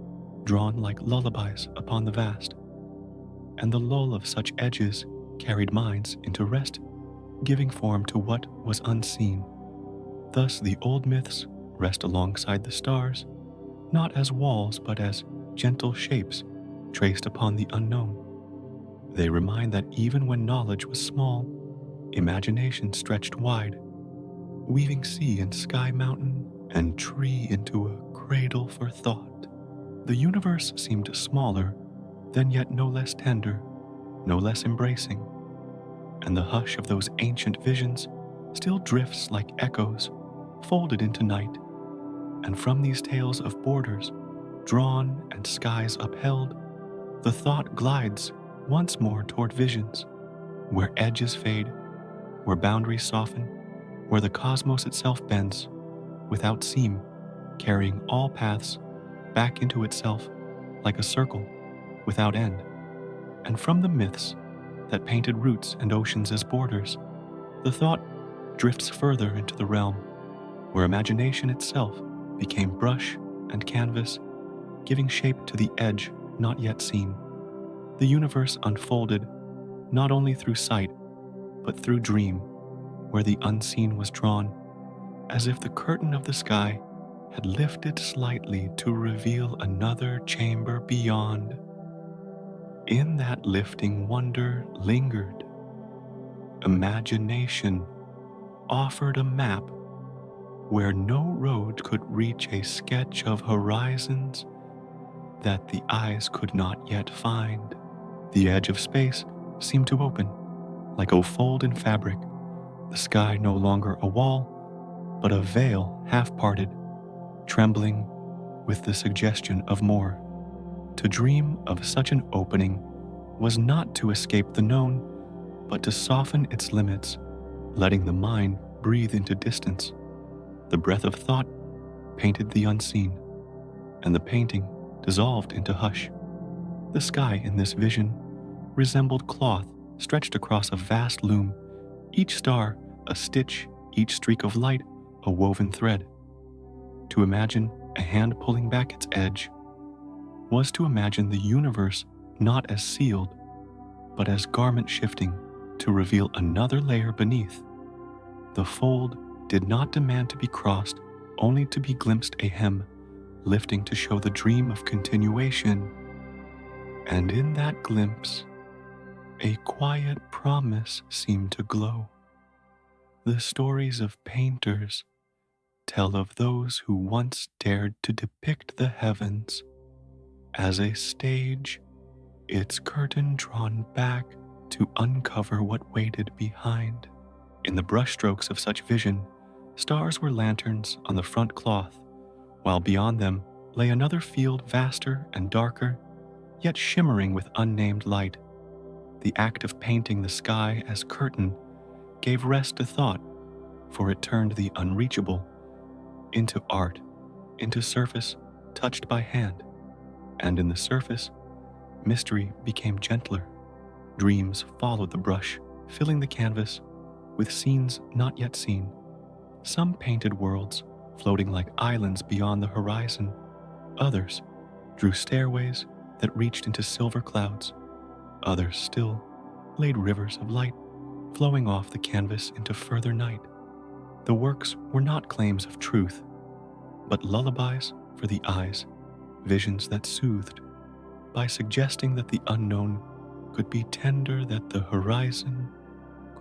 drawn like lullabies upon the vast. And the lull of such edges carried minds into rest, giving form to what was unseen. Thus the old myths rest alongside the stars, not as walls but as gentle shapes traced upon the unknown. They remind that even when knowledge was small, imagination stretched wide, weaving sea and sky, mountain and tree into a cradle for thought. The universe seemed smaller, then yet no less tender, no less embracing. And the hush of those ancient visions still drifts like echoes, folded into night. And from these tales of borders, drawn and skies upheld, the thought glides once more toward visions, where edges fade, where boundaries soften, where the cosmos itself bends, without seam, carrying all paths back into itself like a circle without end. And from the myths that painted roots and oceans as borders, the thought drifts further into the realm, where imagination itself became brush and canvas, giving shape to the edge not yet seen. The universe unfolded not only through sight, but through dream, where the unseen was drawn, as if the curtain of the sky had lifted slightly to reveal another chamber beyond. In that lifting, wonder lingered. Imagination offered a map where no road could reach, a sketch of horizons that the eyes could not yet find. The edge of space seemed to open, like a fold in fabric, the sky no longer a wall, but a veil half parted, trembling with the suggestion of more. To dream of such an opening was not to escape the known, but to soften its limits, letting the mind breathe into distance. The breath of thought painted the unseen, and the painting dissolved into hush. The sky in this vision resembled cloth stretched across a vast loom, each star a stitch, each streak of light a woven thread. To imagine a hand pulling back its edge was to imagine the universe not as sealed, but as garment shifting to reveal another layer beneath. The fold did not demand to be crossed, only to be glimpsed a hem, lifting to show the dream of continuation. And in that glimpse, a quiet promise seemed to glow. The stories of painters tell of those who once dared to depict the heavens as a stage, its curtain drawn back to uncover what waited behind. In the brushstrokes of such vision, stars were lanterns on the front cloth, while beyond them lay another field vaster and darker, yet shimmering with unnamed light. The act of painting the sky as curtain gave rest to thought, for it turned the unreachable into art, into surface touched by hand, and in the surface, mystery became gentler. Dreams followed the brush, filling the canvas with scenes not yet seen. Some painted worlds floating like islands beyond the horizon. Others drew stairways that reached into silver clouds. Others still laid rivers of light flowing off the canvas into further night. The works were not claims of truth, but lullabies for the eyes, visions that soothed by suggesting that the unknown could be tender, that the horizon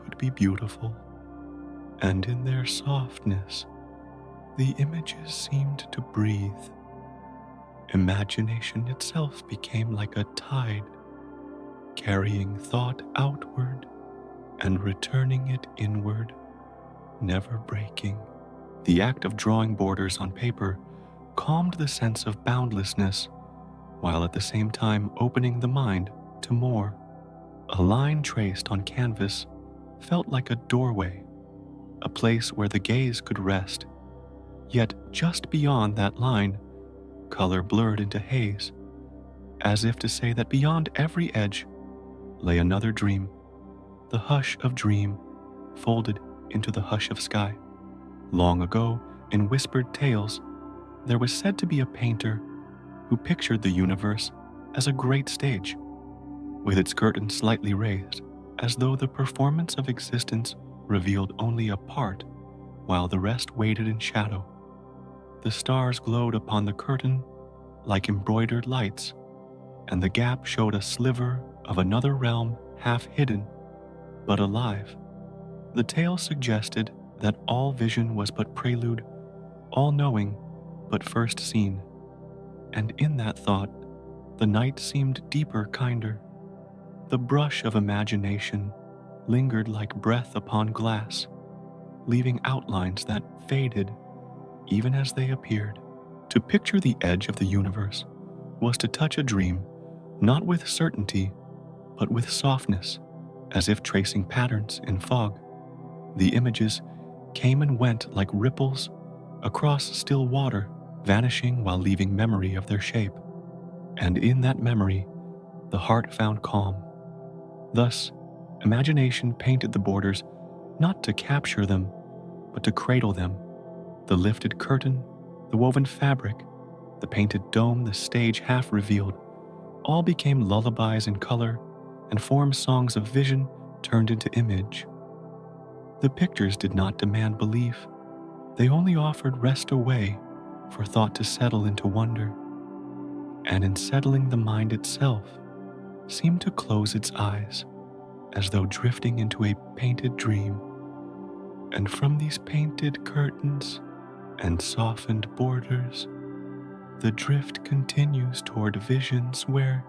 could be beautiful. And in their softness, the images seemed to breathe. Imagination itself became like a tide, carrying thought outward and returning it inward, never breaking. The act of drawing borders on paper calmed the sense of boundlessness, while at the same time opening the mind to more. A line traced on canvas felt like a doorway, a place where the gaze could rest. Yet just beyond that line, color blurred into haze, as if to say that beyond every edge lay another dream, the hush of dream folded into the hush of sky. Long ago, in whispered tales, there was said to be a painter who pictured the universe as a great stage, with its curtain slightly raised, as though the performance of existence revealed only a part, while the rest waited in shadow. The stars glowed upon the curtain like embroidered lights, and the gap showed a sliver of another realm half hidden, but alive. The tale suggested that all vision was but prelude, all knowing but first seen. And in that thought, the night seemed deeper, kinder. The brush of imagination lingered like breath upon glass, leaving outlines that faded even as they appeared. To picture the edge of the universe was to touch a dream, not with certainty, but with softness, as if tracing patterns in fog. The images came and went like ripples across still water, vanishing while leaving memory of their shape. And in that memory, the heart found calm. Thus, imagination painted the borders not to capture them, but to cradle them. The lifted curtain, the woven fabric, the painted dome, the stage half revealed, all became lullabies in color and formed songs of vision turned into image. The pictures did not demand belief. They only offered rest away for thought to settle into wonder. And in settling, the mind itself seemed to close its eyes, as though drifting into a painted dream. And from these painted curtains and softened borders, the drift continues toward visions where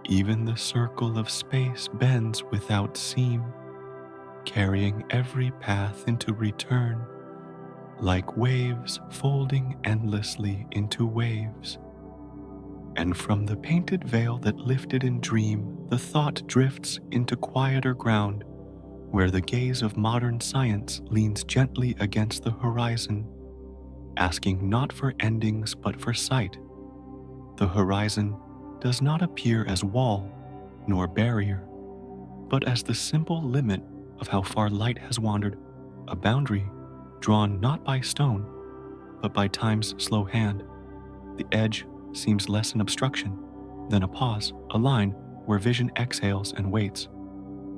even the circle of space bends without seam. carrying every path into return, like waves folding endlessly into waves. And from the painted veil that lifted in dream, the thought drifts into quieter ground, where the gaze of modern science leans gently against the horizon, asking not for endings but for sight. The horizon does not appear as wall nor barrier, but as the simple limit of how far light has wandered, a boundary drawn not by stone, but by time's slow hand. The edge seems less an obstruction than a pause, a line where vision exhales and waits.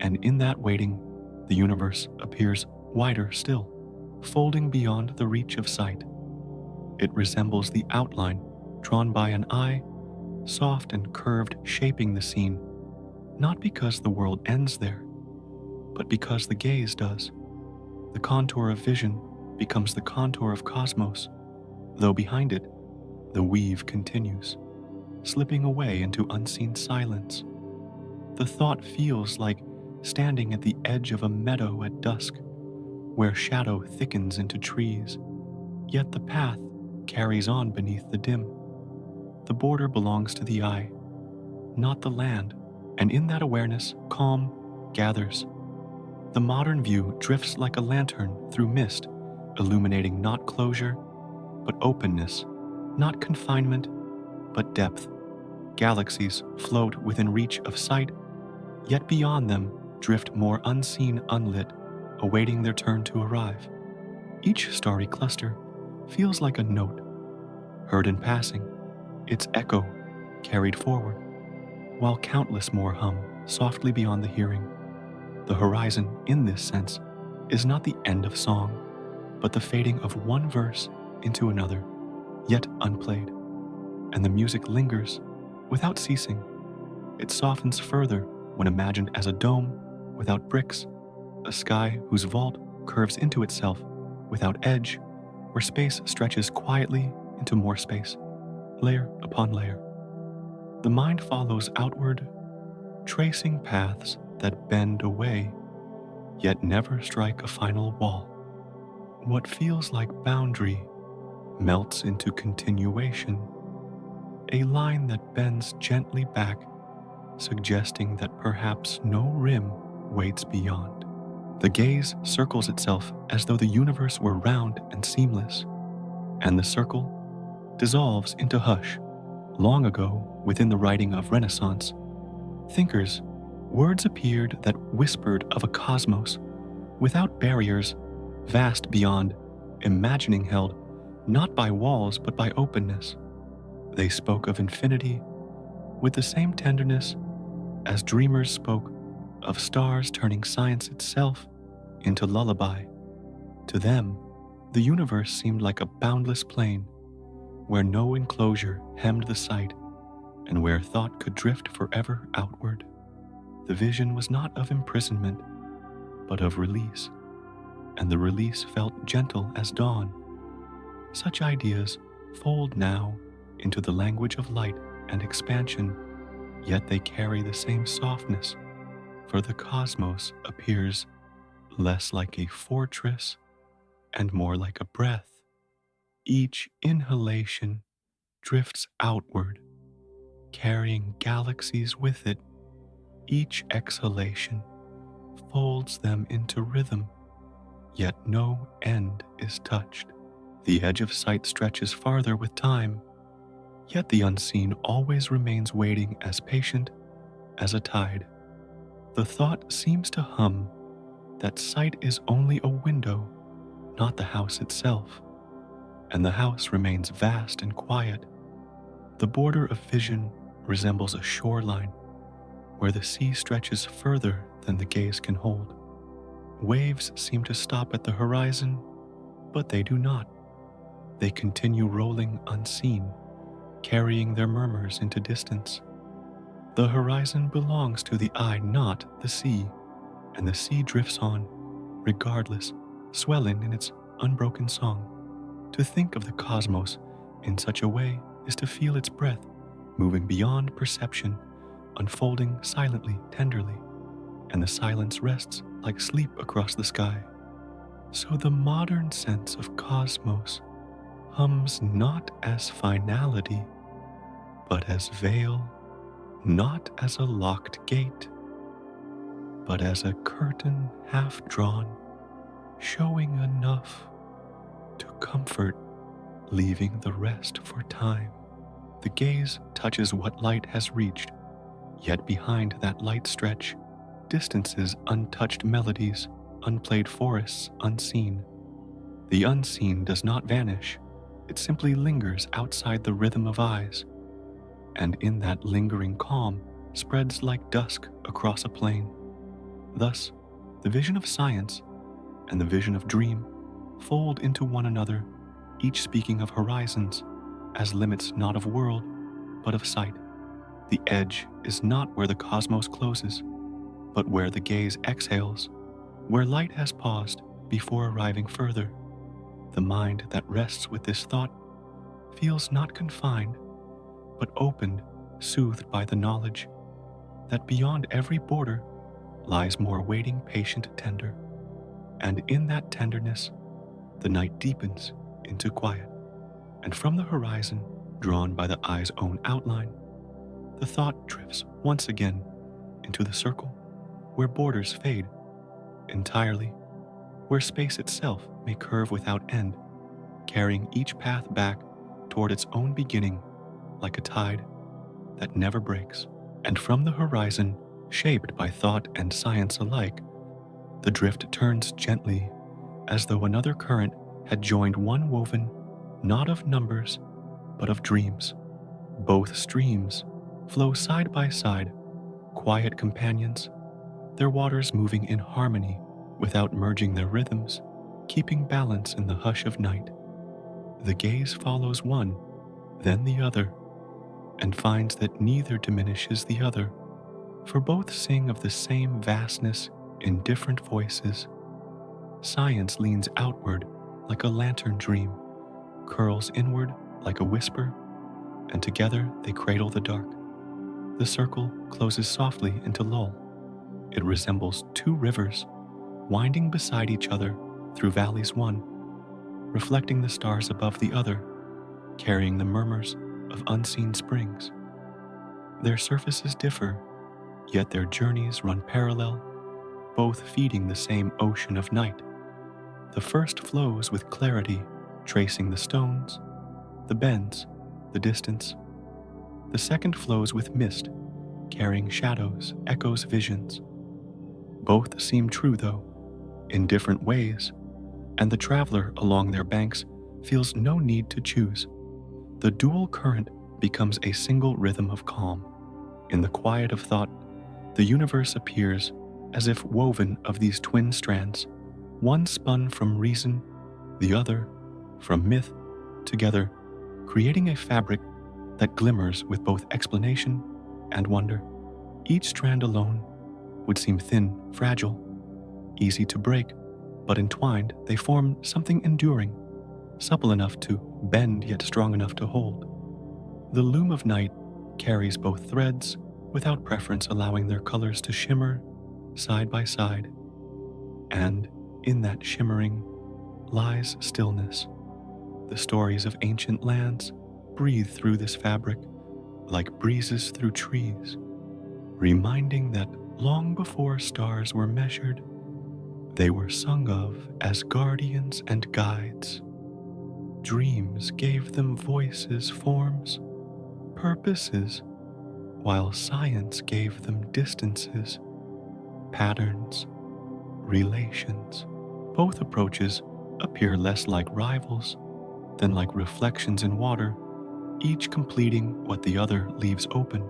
And in that waiting, the universe appears wider still, folding beyond the reach of sight. It resembles the outline drawn by an eye, soft and curved, shaping the scene, not because the world ends there, but because the gaze does. The contour of vision becomes the contour of cosmos, though behind it, the weave continues, slipping away into unseen silence. The thought feels like standing at the edge of a meadow at dusk, where shadow thickens into trees, yet the path carries on beneath the dim. The border belongs to the eye, not the land, and in that awareness, calm gathers. The modern view drifts like a lantern through mist, illuminating not closure, but openness, not confinement, but depth. Galaxies float within reach of sight, yet beyond them drift more unseen, unlit, awaiting their turn to arrive. Each starry cluster feels like a note, heard in passing, its echo carried forward, while countless more hum softly beyond the hearing. The horizon, in this sense, is not the end of song, but the fading of one verse into another, yet unplayed. And the music lingers without ceasing. It softens further when imagined as a dome without bricks, a sky whose vault curves into itself without edge, where space stretches quietly into more space, layer upon layer. The mind follows outward, tracing paths that bend away, yet never strike a final wall. What feels like boundary melts into continuation, a line that bends gently back, suggesting that perhaps no rim waits beyond. The gaze circles itself as though the universe were round and seamless, and the circle dissolves into hush. Long ago, within the writing of Renaissance thinkers, words appeared that whispered of a cosmos without barriers, vast beyond imagining, held not by walls but by openness. They spoke of infinity with the same tenderness as dreamers spoke of stars turning science itself into lullaby. To them, the universe seemed like a boundless plain where no enclosure hemmed the sight and where thought could drift forever outward. The vision was not of imprisonment, but of release, and the release felt gentle as dawn. Such ideas fold now into the language of light and expansion, yet they carry the same softness, for the cosmos appears less like a fortress and more like a breath. Each inhalation drifts outward, carrying galaxies with it. Each exhalation folds them into rhythm, yet no end is touched. The edge of sight stretches farther with time, yet the unseen always remains waiting, as patient as a tide. The thought seems to hum that sight is only a window, not the house itself, and the house remains vast and quiet. The border of vision resembles a shoreline where the sea stretches further than the gaze can hold. Waves seem to stop at the horizon, but they do not. They continue rolling unseen, carrying their murmurs into distance. The horizon belongs to the eye, not the sea, and the sea drifts on, regardless, swelling in its unbroken song. To think of the cosmos in such a way is to feel its breath, moving beyond perception, unfolding silently, tenderly. and the silence rests like sleep across the sky. So the modern sense of cosmos hums not as finality, but as veil, not as a locked gate, but as a curtain half drawn, showing enough to comfort, leaving the rest for time. The gaze touches what light has reached, yet behind that light stretch, distances untouched melodies, unplayed forests unseen. The unseen does not vanish, it simply lingers outside the rhythm of eyes, and in that lingering calm spreads like dusk across a plain. Thus, the vision of science and the vision of dream fold into one another, each speaking of horizons as limits not of world, but of sight. The edge is not where the cosmos closes, but where the gaze exhales, where light has paused before arriving further. The mind that rests with this thought feels not confined, but opened, soothed by the knowledge that beyond every border lies more waiting, patient, tender. And in that tenderness, the night deepens into quiet. And from the horizon, drawn by the eye's own outline, the thought drifts once again into the circle where borders fade entirely, where space itself may curve without end, carrying each path back toward its own beginning like a tide that never breaks. And from the horizon, shaped by thought and science alike, the drift turns gently as though another current had joined one woven not of numbers but of dreams. Both streams flow side by side, quiet companions, their waters moving in harmony without merging their rhythms, keeping balance in the hush of night. The gaze follows one, then the other, and finds that neither diminishes the other, for both sing of the same vastness in different voices. Science leans outward like a lantern dream, curls inward like a whisper, and together they cradle the dark. The circle closes softly into lull. It resembles two rivers, winding beside each other through valleys one, reflecting the stars above the other, carrying the murmurs of unseen springs. Their surfaces differ, yet their journeys run parallel, both feeding the same ocean of night. The first flows with clarity, tracing the stones, the bends, the distance. The second flows with mist, carrying shadows, echoes, visions. Both seem true, though, in different ways, and the traveler along their banks feels no need to choose. The dual current becomes a single rhythm of calm. In the quiet of thought, the universe appears as if woven of these twin strands, one spun from reason, the other from myth, together, creating a fabric that glimmers with both explanation and wonder. Each strand alone would seem thin, fragile, easy to break, but entwined they form something enduring, supple enough to bend yet strong enough to hold. The loom of night carries both threads without preference, allowing their colors to shimmer side by side. And in that shimmering lies stillness. The stories of ancient lands breathe through this fabric like breezes through trees, reminding that long before stars were measured, they were sung of as guardians and guides. Dreams gave them voices, forms, purposes, while science gave them distances, patterns, relations. Both approaches appear less like rivals than like reflections in water, each completing what the other leaves open.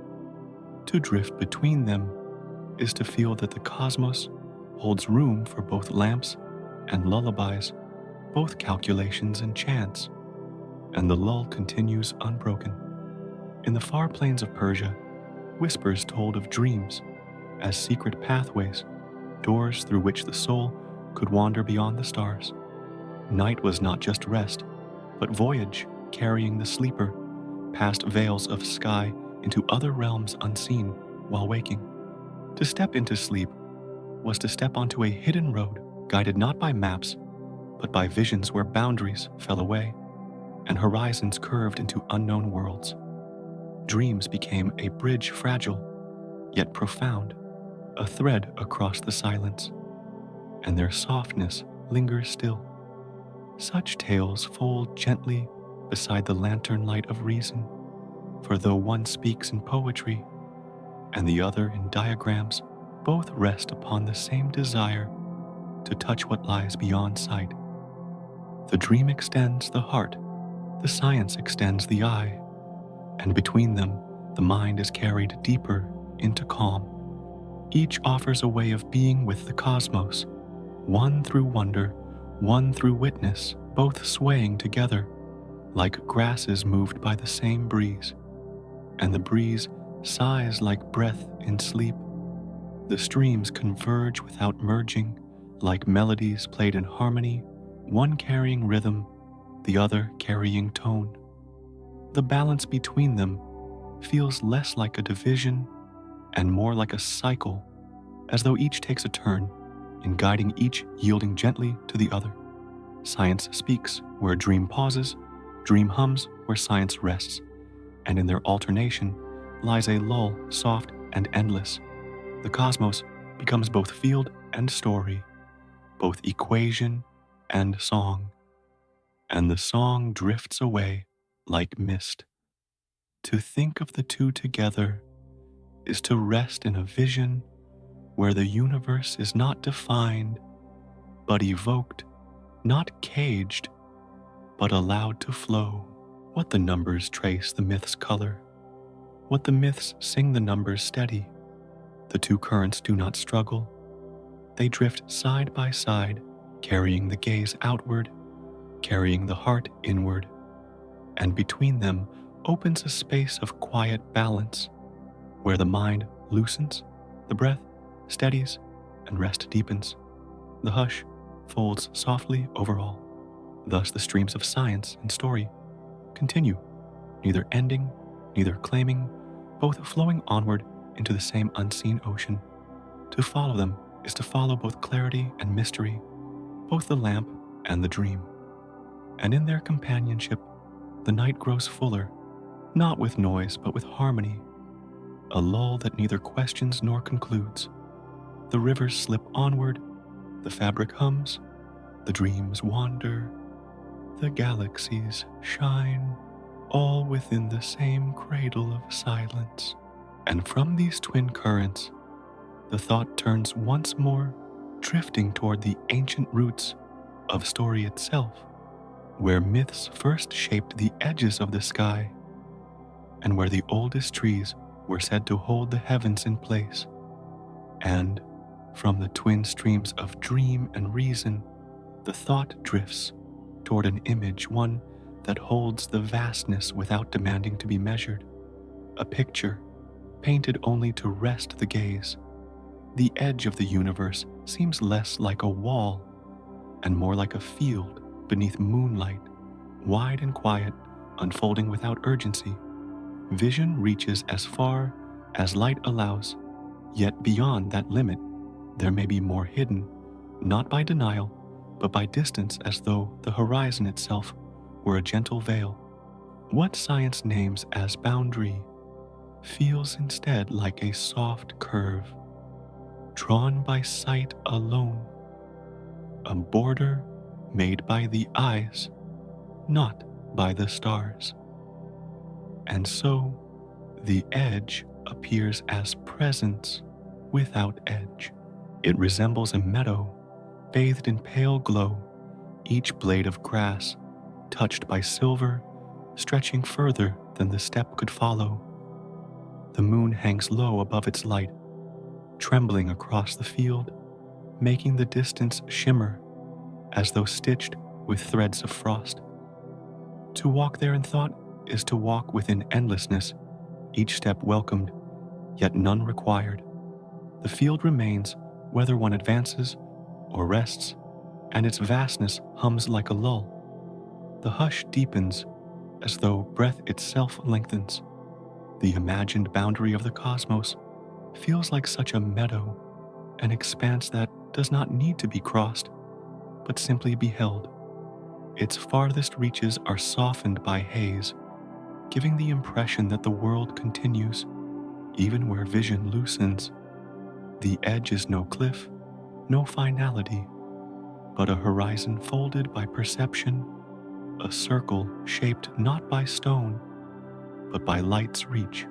To drift between them is to feel that the cosmos holds room for both lamps and lullabies, both calculations and chance, and the lull continues unbroken. In the far plains of Persia, whispers told of dreams as secret pathways, doors through which the soul could wander beyond the stars. Night was not just rest, but voyage, carrying the sleeper past veils of sky into other realms unseen while waking. To step into sleep was to step onto a hidden road guided not by maps, but by visions where boundaries fell away and horizons curved into unknown worlds. Dreams became a bridge fragile, yet profound, a thread across the silence, and their softness lingers still. Such tales fold gently beside the lantern light of reason, for though one speaks in poetry and the other in diagrams, both rest upon the same desire to touch what lies beyond sight. The dream extends the heart, the science extends the eye, and between them, the mind is carried deeper into calm. Each offers a way of being with the cosmos, one through wonder, one through witness, both swaying together, like grasses moved by the same breeze, and the breeze sighs like breath in sleep. The streams converge without merging, like melodies played in harmony, one carrying rhythm, the other carrying tone. The balance between them feels less like a division and more like a cycle, as though each takes a turn in guiding each yielding gently to the other. Science speaks where dream pauses, dream hums where science rests, and in their alternation lies a lull soft and endless. The cosmos becomes both field and story, both equation and song, and the song drifts away like mist. To think of the two together is to rest in a vision where the universe is not defined, but evoked, not caged, but allowed to flow. What the numbers trace the myth's color, what the myths sing the numbers steady. The two currents do not struggle, they drift side by side, carrying the gaze outward, carrying the heart inward, and between them opens a space of quiet balance, where the mind loosens, the breath steadies, and rest deepens. The hush folds softly over all. Thus the streams of science and story continue, neither ending, neither claiming, both flowing onward into the same unseen ocean. To follow them is to follow both clarity and mystery, both the lamp and the dream. And in their companionship, the night grows fuller, not with noise but with harmony, a lull that neither questions nor concludes. The rivers slip onward, the fabric hums, the dreams wander, the galaxies shine, all within the same cradle of silence. And from these twin currents, the thought turns once more, drifting toward the ancient roots of story itself, where myths first shaped the edges of the sky, and where the oldest trees were said to hold the heavens in place. And from the twin streams of dream and reason, the thought drifts toward an image, one that holds the vastness without demanding to be measured, a picture painted only to rest the gaze. The edge of the universe seems less like a wall and more like a field beneath moonlight, wide and quiet, unfolding without urgency. Vision reaches as far as light allows, yet beyond that limit, there may be more hidden, not by denial, but by distance, as though the horizon itself were a gentle veil. What science names as boundary feels instead like a soft curve, drawn by sight alone, a border made by the eyes, not by the stars. And so, the edge appears as presence without edge. It resembles a meadow bathed in pale glow, each blade of grass touched by silver, stretching further than the step could follow. The moon hangs low above its light, trembling across the field, making the distance shimmer as though stitched with threads of frost. To walk there in thought is to walk within endlessness, each step welcomed, yet none required. The field remains whether one advances or rests, and its vastness hums like a lull. The hush deepens as though breath itself lengthens. The imagined boundary of the cosmos feels like such a meadow, an expanse that does not need to be crossed, but simply beheld. Its farthest reaches are softened by haze, giving the impression that the world continues, even where vision loosens. The edge is no cliff, no finality, but a horizon folded by perception, a circle shaped not by stone, but by light's reach.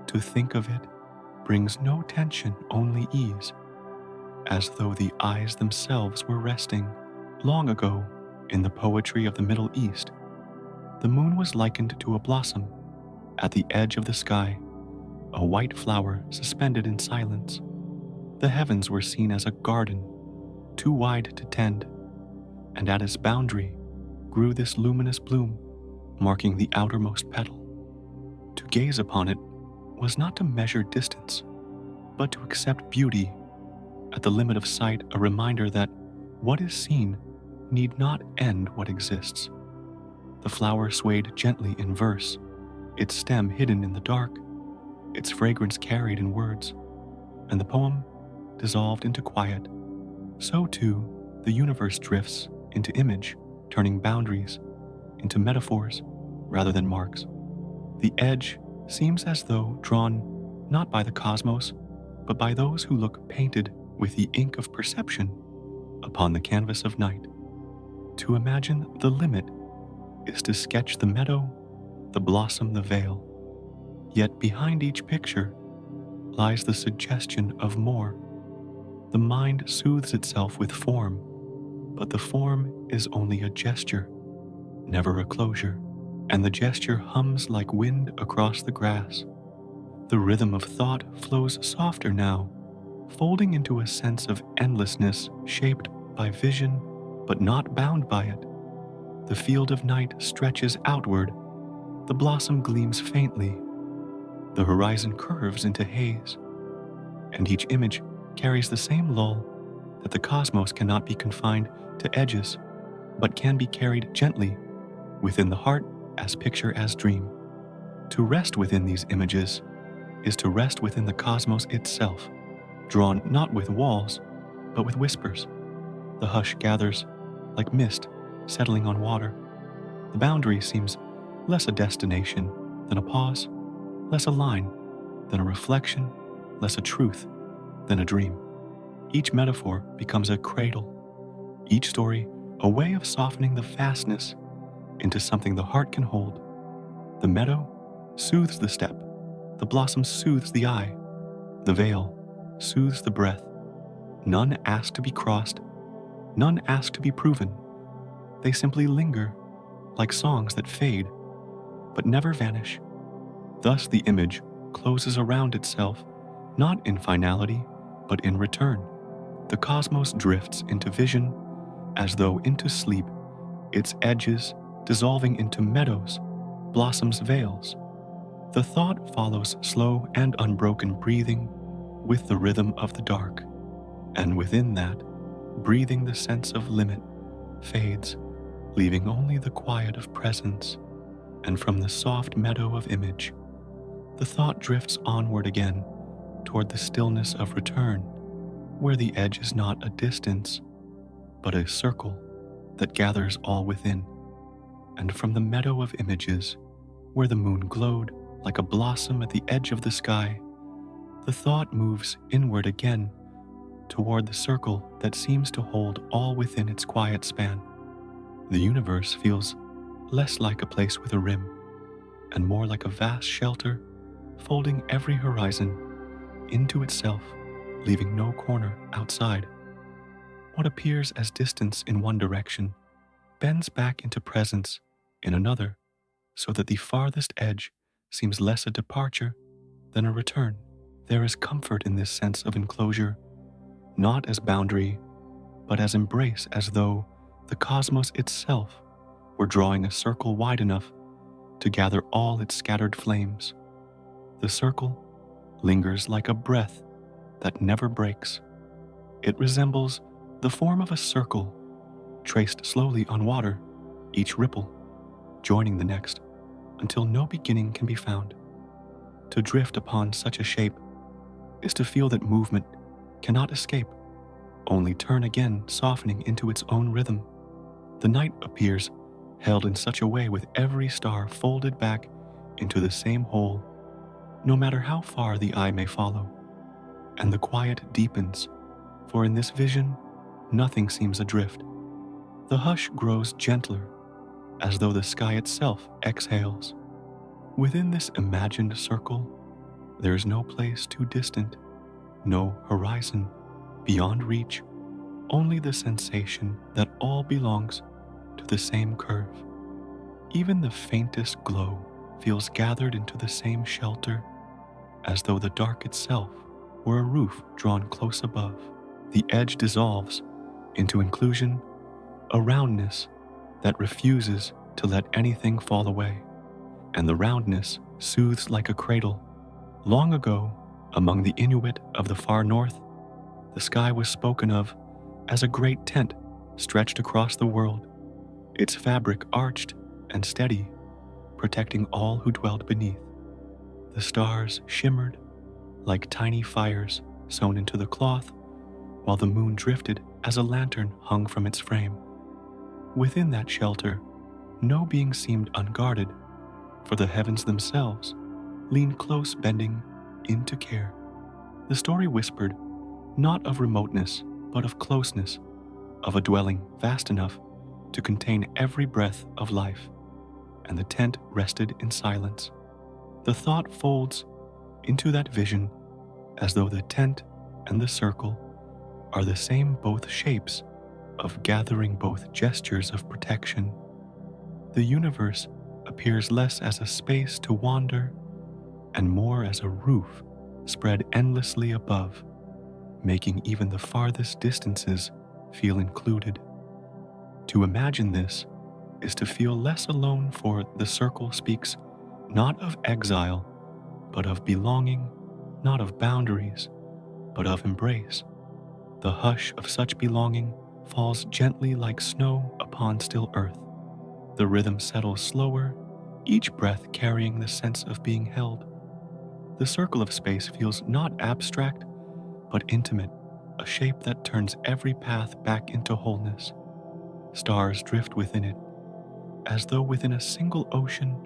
To think of it brings no tension, only ease, as though the eyes themselves were resting. Long ago, in the poetry of the Middle East, the moon was likened to a blossom at the edge of the sky, a white flower suspended in silence. The heavens were seen as a garden, too wide to tend, and at its boundary grew this luminous bloom, marking the outermost petal. To gaze upon it was not to measure distance, but to accept beauty, at the limit of sight a reminder that what is seen need not end what exists. The flower swayed gently in verse, its stem hidden in the dark, its fragrance carried in words, and the poem dissolved into quiet. So too, the universe drifts into image, turning boundaries into metaphors rather than marks. The edge seems as though drawn not by the cosmos, but by those who look painted with the ink of perception upon the canvas of night. To imagine the limit is to sketch the meadow, the blossom, the vale. Yet behind each picture lies the suggestion of more. The mind soothes itself with form, but the form is only a gesture, never a closure, and the gesture hums like wind across the grass. The rhythm of thought flows softer now, folding into a sense of endlessness shaped by vision, but not bound by it. The field of night stretches outward, the blossom gleams faintly, the horizon curves into haze, and each image carries the same lull that the cosmos cannot be confined to edges, but can be carried gently within the heart as picture as dream. To rest within these images is to rest within the cosmos itself, drawn not with walls, but with whispers. The hush gathers like mist settling on water. The boundary seems less a destination than a pause, less a line than a reflection, less a truth than a dream. Each metaphor becomes a cradle, each story a way of softening the vastness into something the heart can hold. The meadow soothes the step, the blossom soothes the eye, the veil soothes the breath. None ask to be crossed, none ask to be proven. They simply linger, like songs that fade, but never vanish. Thus the image closes around itself, not in finality, but in return. The cosmos drifts into vision as though into sleep, its edges dissolving into meadows, blossoms, veils. The thought follows slow and unbroken breathing with the rhythm of the dark, and within that, breathing the sense of limit fades, leaving only the quiet of presence, and from the soft meadow of image, the thought drifts onward again toward the stillness of return, where the edge is not a distance, but a circle that gathers all within. And from the meadow of images, where the moon glowed like a blossom at the edge of the sky, the thought moves inward again toward the circle that seems to hold all within its quiet span. The universe feels less like a place with a rim, and more like a vast shelter folding every horizon into itself, leaving no corner outside. What appears as distance in one direction bends back into presence in another, so that the farthest edge seems less a departure than a return. There is comfort in this sense of enclosure, not as boundary, but as embrace, as though the cosmos itself were drawing a circle wide enough to gather all its scattered flames. The circle lingers like a breath that never breaks. It resembles the form of a circle traced slowly on water, each ripple joining the next, until no beginning can be found. To drift upon such a shape is to feel that movement cannot escape, only turn again, softening into its own rhythm. The night appears held in such a way, with every star folded back into the same hole, no matter how far the eye may follow. And the quiet deepens, for in this vision, nothing seems adrift. The hush grows gentler, as though the sky itself exhales. Within this imagined circle, there is no place too distant, no horizon beyond reach, only the sensation that all belongs to the same curve. Even the faintest glow feels gathered into the same shelter, as though the dark itself were a roof drawn close above. The edge dissolves into inclusion, a roundness that refuses to let anything fall away, and the roundness soothes like a cradle. Long ago, among the Inuit of the far north, the sky was spoken of as a great tent stretched across the world, its fabric arched and steady, protecting all who dwelled beneath. The stars shimmered like tiny fires sewn into the cloth, while the moon drifted as a lantern hung from its frame. Within that shelter, no being seemed unguarded, for the heavens themselves leaned close, bending into care. The story whispered not of remoteness, but of closeness, of a dwelling vast enough to contain every breath of life, and the tent rested in silence. The thought folds into that vision as though the tent and the circle are the same, both shapes of gathering, both gestures of protection. The universe appears less as a space to wander and more as a roof spread endlessly above, making even the farthest distances feel included. To imagine this is to feel less alone, for the circle speaks not of exile, but of belonging, not of boundaries, but of embrace. The hush of such belonging falls gently like snow upon still earth. The rhythm settles slower, each breath carrying the sense of being held. The circle of space feels not abstract, but intimate, a shape that turns every path back into wholeness. Stars drift within it, as though within a single ocean,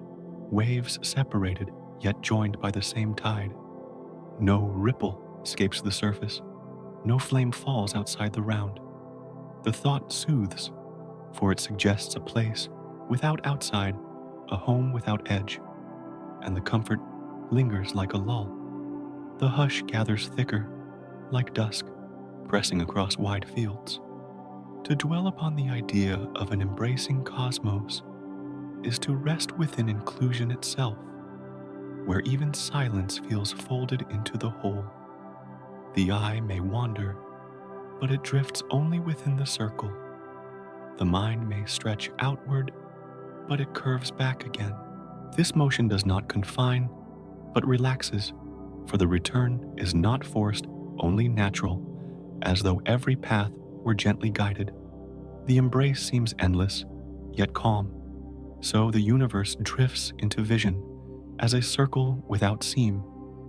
waves separated yet joined by the same tide. No ripple escapes the surface, no flame falls outside the round. The thought soothes, for it suggests a place without outside, a home without edge, and the comfort lingers like a lull. The hush gathers thicker, like dusk, pressing across wide fields. To dwell upon the idea of an embracing cosmos is to rest within inclusion itself, where even silence feels folded into the whole. The eye may wander, but it drifts only within the circle. The mind may stretch outward, but it curves back again. This motion does not confine, but relaxes, for the return is not forced, only natural, as though every path were gently guided. The embrace seems endless, yet calm. So the universe drifts into vision as a circle without seam,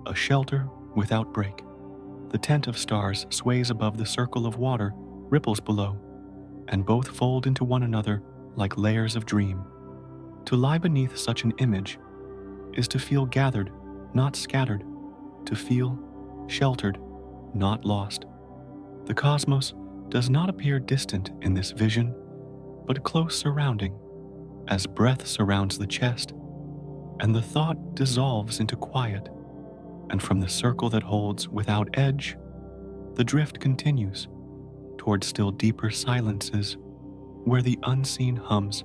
a shelter without break. The tent of stars sways above the circle of water, ripples below, and both fold into one another like layers of dream. To lie beneath such an image is to feel gathered, not scattered, to feel sheltered, not lost. The cosmos does not appear distant in this vision, but close surrounding, as breath surrounds the chest, and the thought dissolves into quiet, and from the circle that holds without edge, the drift continues toward still deeper silences, where the unseen hums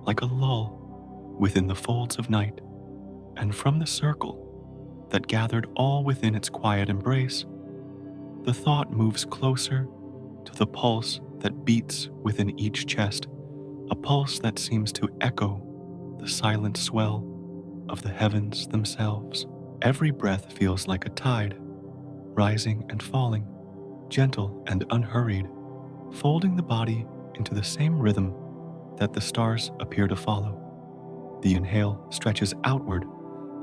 like a lull within the folds of night, and from the circle that gathered all within its quiet embrace, the thought moves closer to the pulse that beats within each chest, a pulse that seems to echo the silent swell of the heavens themselves. Every breath feels like a tide, rising and falling, gentle and unhurried, folding the body into the same rhythm that the stars appear to follow. The inhale stretches outward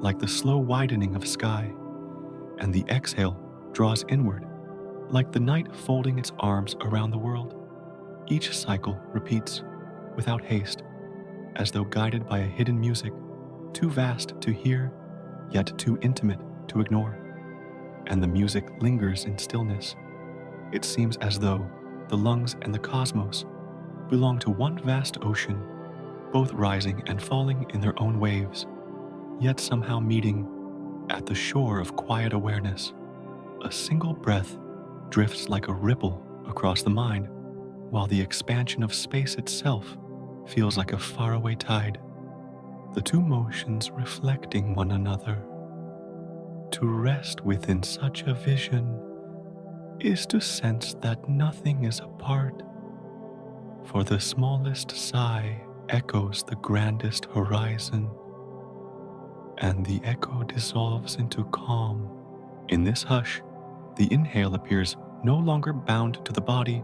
like the slow widening of sky, and the exhale draws inward, Like the night folding its arms around the world, each cycle repeats without haste, as though guided by a hidden music, too vast to hear, yet too intimate to ignore. And the music lingers in stillness. It seems as though the lungs and the cosmos belong to one vast ocean, both rising and falling in their own waves, yet somehow meeting at the shore of quiet awareness. A single breath drifts like a ripple across the mind, while the expansion of space itself feels like a faraway tide, the two motions reflecting one another. To rest within such a vision is to sense that nothing is apart, for the smallest sigh echoes the grandest horizon, and the echo dissolves into calm. In this hush, the inhale appears no longer bound to the body,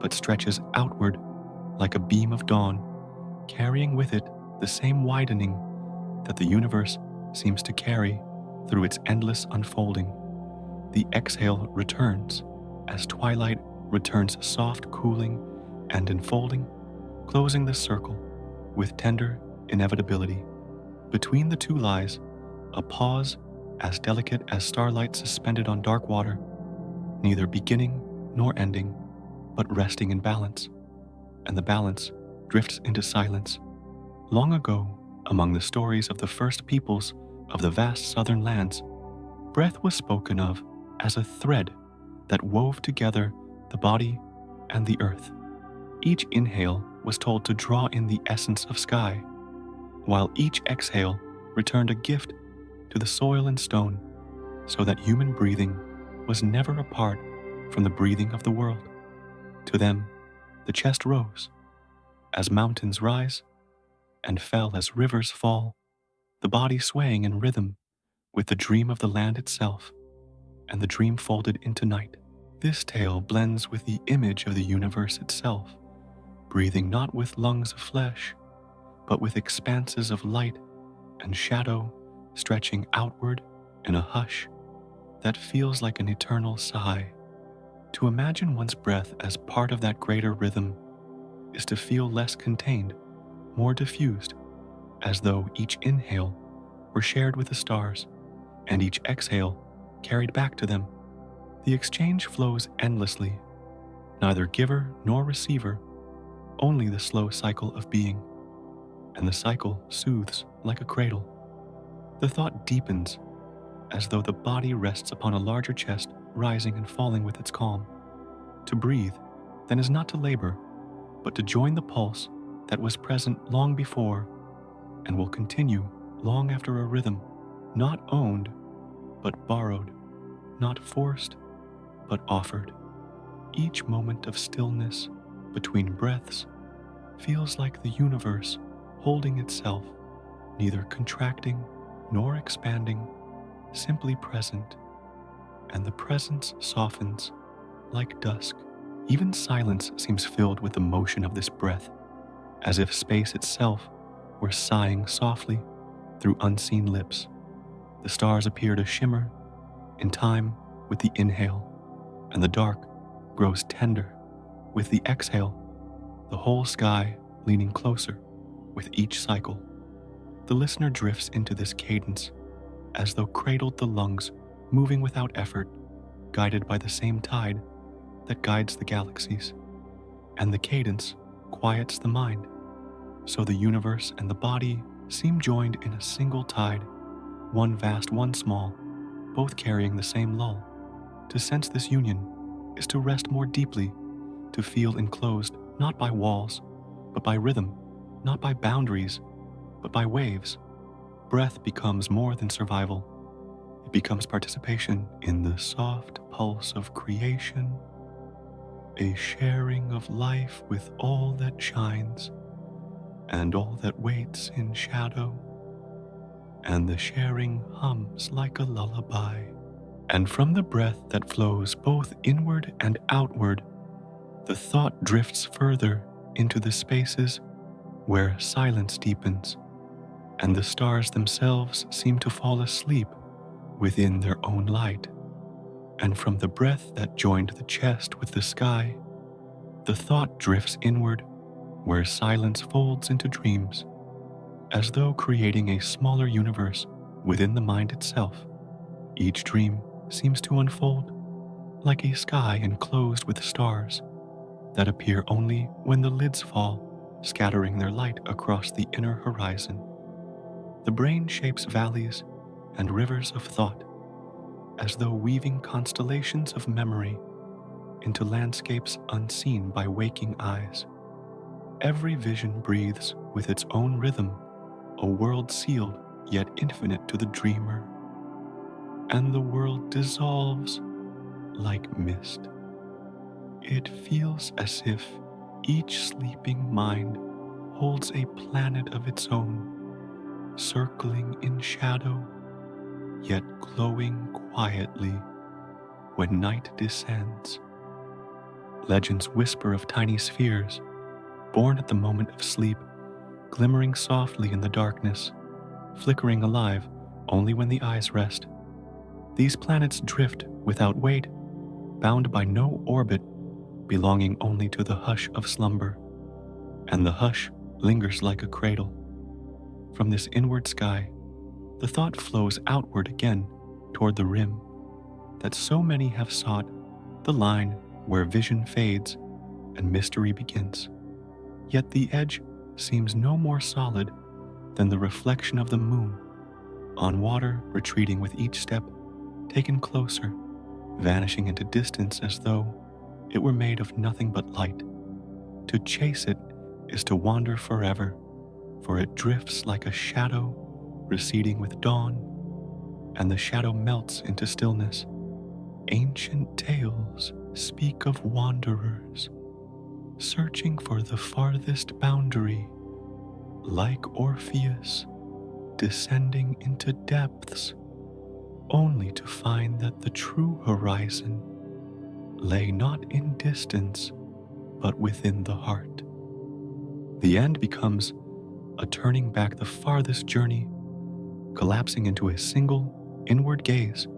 but stretches outward like a beam of dawn, carrying with it the same widening that the universe seems to carry through its endless unfolding. The exhale returns as twilight returns soft cooling and enfolding, closing the circle with tender inevitability. Between the two lies a pause as delicate as starlight suspended on dark water, neither beginning nor ending, but resting in balance, and the balance drifts into silence. Long ago, among the stories of the first peoples of the vast southern lands, breath was spoken of as a thread that wove together the body and the earth. Each inhale was told to draw in the essence of sky, while each exhale returned a gift to the soil and stone, so that human breathing was never apart from the breathing of the world. To them, the chest rose as mountains rise and fell as rivers fall, the body swaying in rhythm with the dream of the land itself, and the dream folded into night. This tale blends with the image of the universe itself, breathing not with lungs of flesh, but with expanses of light and shadow stretching outward in a hush that feels like an eternal sigh. To imagine one's breath as part of that greater rhythm is to feel less contained, more diffused, as though each inhale were shared with the stars and each exhale carried back to them. The exchange flows endlessly, neither giver nor receiver, only the slow cycle of being, and the cycle soothes like a cradle. The thought deepens as though the body rests upon a larger chest, rising and falling with its calm. To breathe, then, is not to labor, but to join the pulse that was present long before and will continue long after a rhythm, not owned, but borrowed, not forced, but offered. Each moment of stillness between breaths feels like the universe holding itself, neither contracting nor expanding, simply present, and the presence softens like dusk. Even silence seems filled with the motion of this breath, as if space itself were sighing softly through unseen lips. The stars appear to shimmer in time with the inhale, and the dark grows tender with the exhale, the whole sky leaning closer with each cycle. The listener drifts into this cadence as though cradled the lungs, moving without effort, guided by the same tide that guides the galaxies. And the cadence quiets the mind, so the universe and the body seem joined in a single tide, one vast, one small, both carrying the same lull. To sense this union is to rest more deeply, to feel enclosed not by walls, but by rhythm, not by boundaries, but by waves. Breath becomes more than survival. It becomes participation in the soft pulse of creation, a sharing of life with all that shines and all that waits in shadow, and the sharing hums like a lullaby. And from the breath that flows both inward and outward, the thought drifts further into the spaces where silence deepens, and the stars themselves seem to fall asleep within their own light. And from the breath that joined the chest with the sky, the thought drifts inward, where silence folds into dreams, as though creating a smaller universe within the mind itself. Each dream seems to unfold like a sky enclosed with stars that appear only when the lids fall, scattering their light across the inner horizon. The brain shapes valleys and rivers of thought, as though weaving constellations of memory into landscapes unseen by waking eyes. Every vision breathes with its own rhythm, a world sealed yet infinite to the dreamer, and the world dissolves like mist. It feels as if each sleeping mind holds a planet of its own, circling in shadow, yet glowing quietly when night descends. Legends whisper of tiny spheres, born at the moment of sleep, glimmering softly in the darkness, flickering alive only when the eyes rest. These planets drift without weight, bound by no orbit, belonging only to the hush of slumber, and the hush lingers like a cradle. From this inward sky, the thought flows outward again toward the rim that so many have sought, the line where vision fades and mystery begins. Yet the edge seems no more solid than the reflection of the moon on water, retreating with each step taken closer, vanishing into distance as though it were made of nothing but light. To chase it is to wander forever, for it drifts like a shadow receding with dawn, and the shadow melts into stillness. Ancient tales speak of wanderers searching for the farthest boundary, like Orpheus, descending into depths, only to find that the true horizon lay not in distance, but within the heart. The end becomes a turning back the farthest journey, collapsing into a single inward gaze,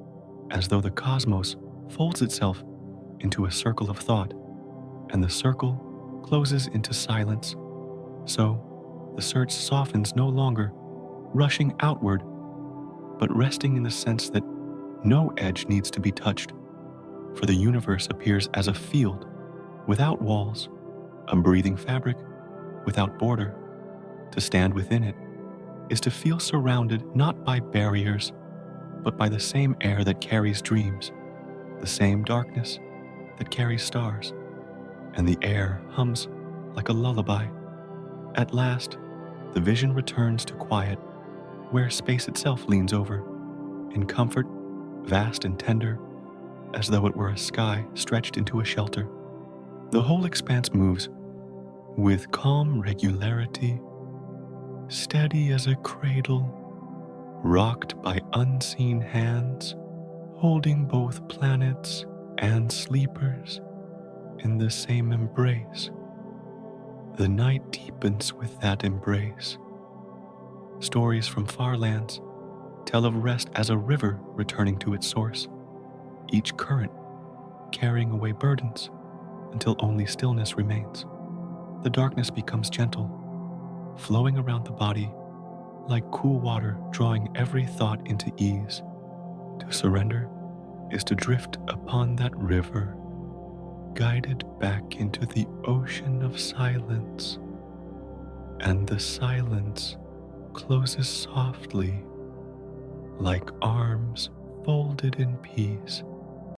as though the cosmos folds itself into a circle of thought, and the circle closes into silence. So the search softens, no longer rushing outward, but resting in the sense that no edge needs to be touched, for the universe appears as a field without walls, a breathing fabric without border. To stand within it is to feel surrounded not by barriers, but by the same air that carries dreams, the same darkness that carries stars, and the air hums like a lullaby. At last, the vision returns to quiet, where space itself leans over, in comfort, vast and tender, as though it were a sky stretched into a shelter. The whole expanse moves with calm regularity, steady as a cradle, rocked by unseen hands, holding both planets and sleepers in the same embrace. The night deepens with that embrace. Stories from far lands tell of rest as a river returning to its source, each current carrying away burdens until only stillness remains. The darkness becomes gentle, flowing around the body like cool water, drawing every thought into ease. To surrender is to drift upon that river, guided back into the ocean of silence, and the silence closes softly like arms folded in peace.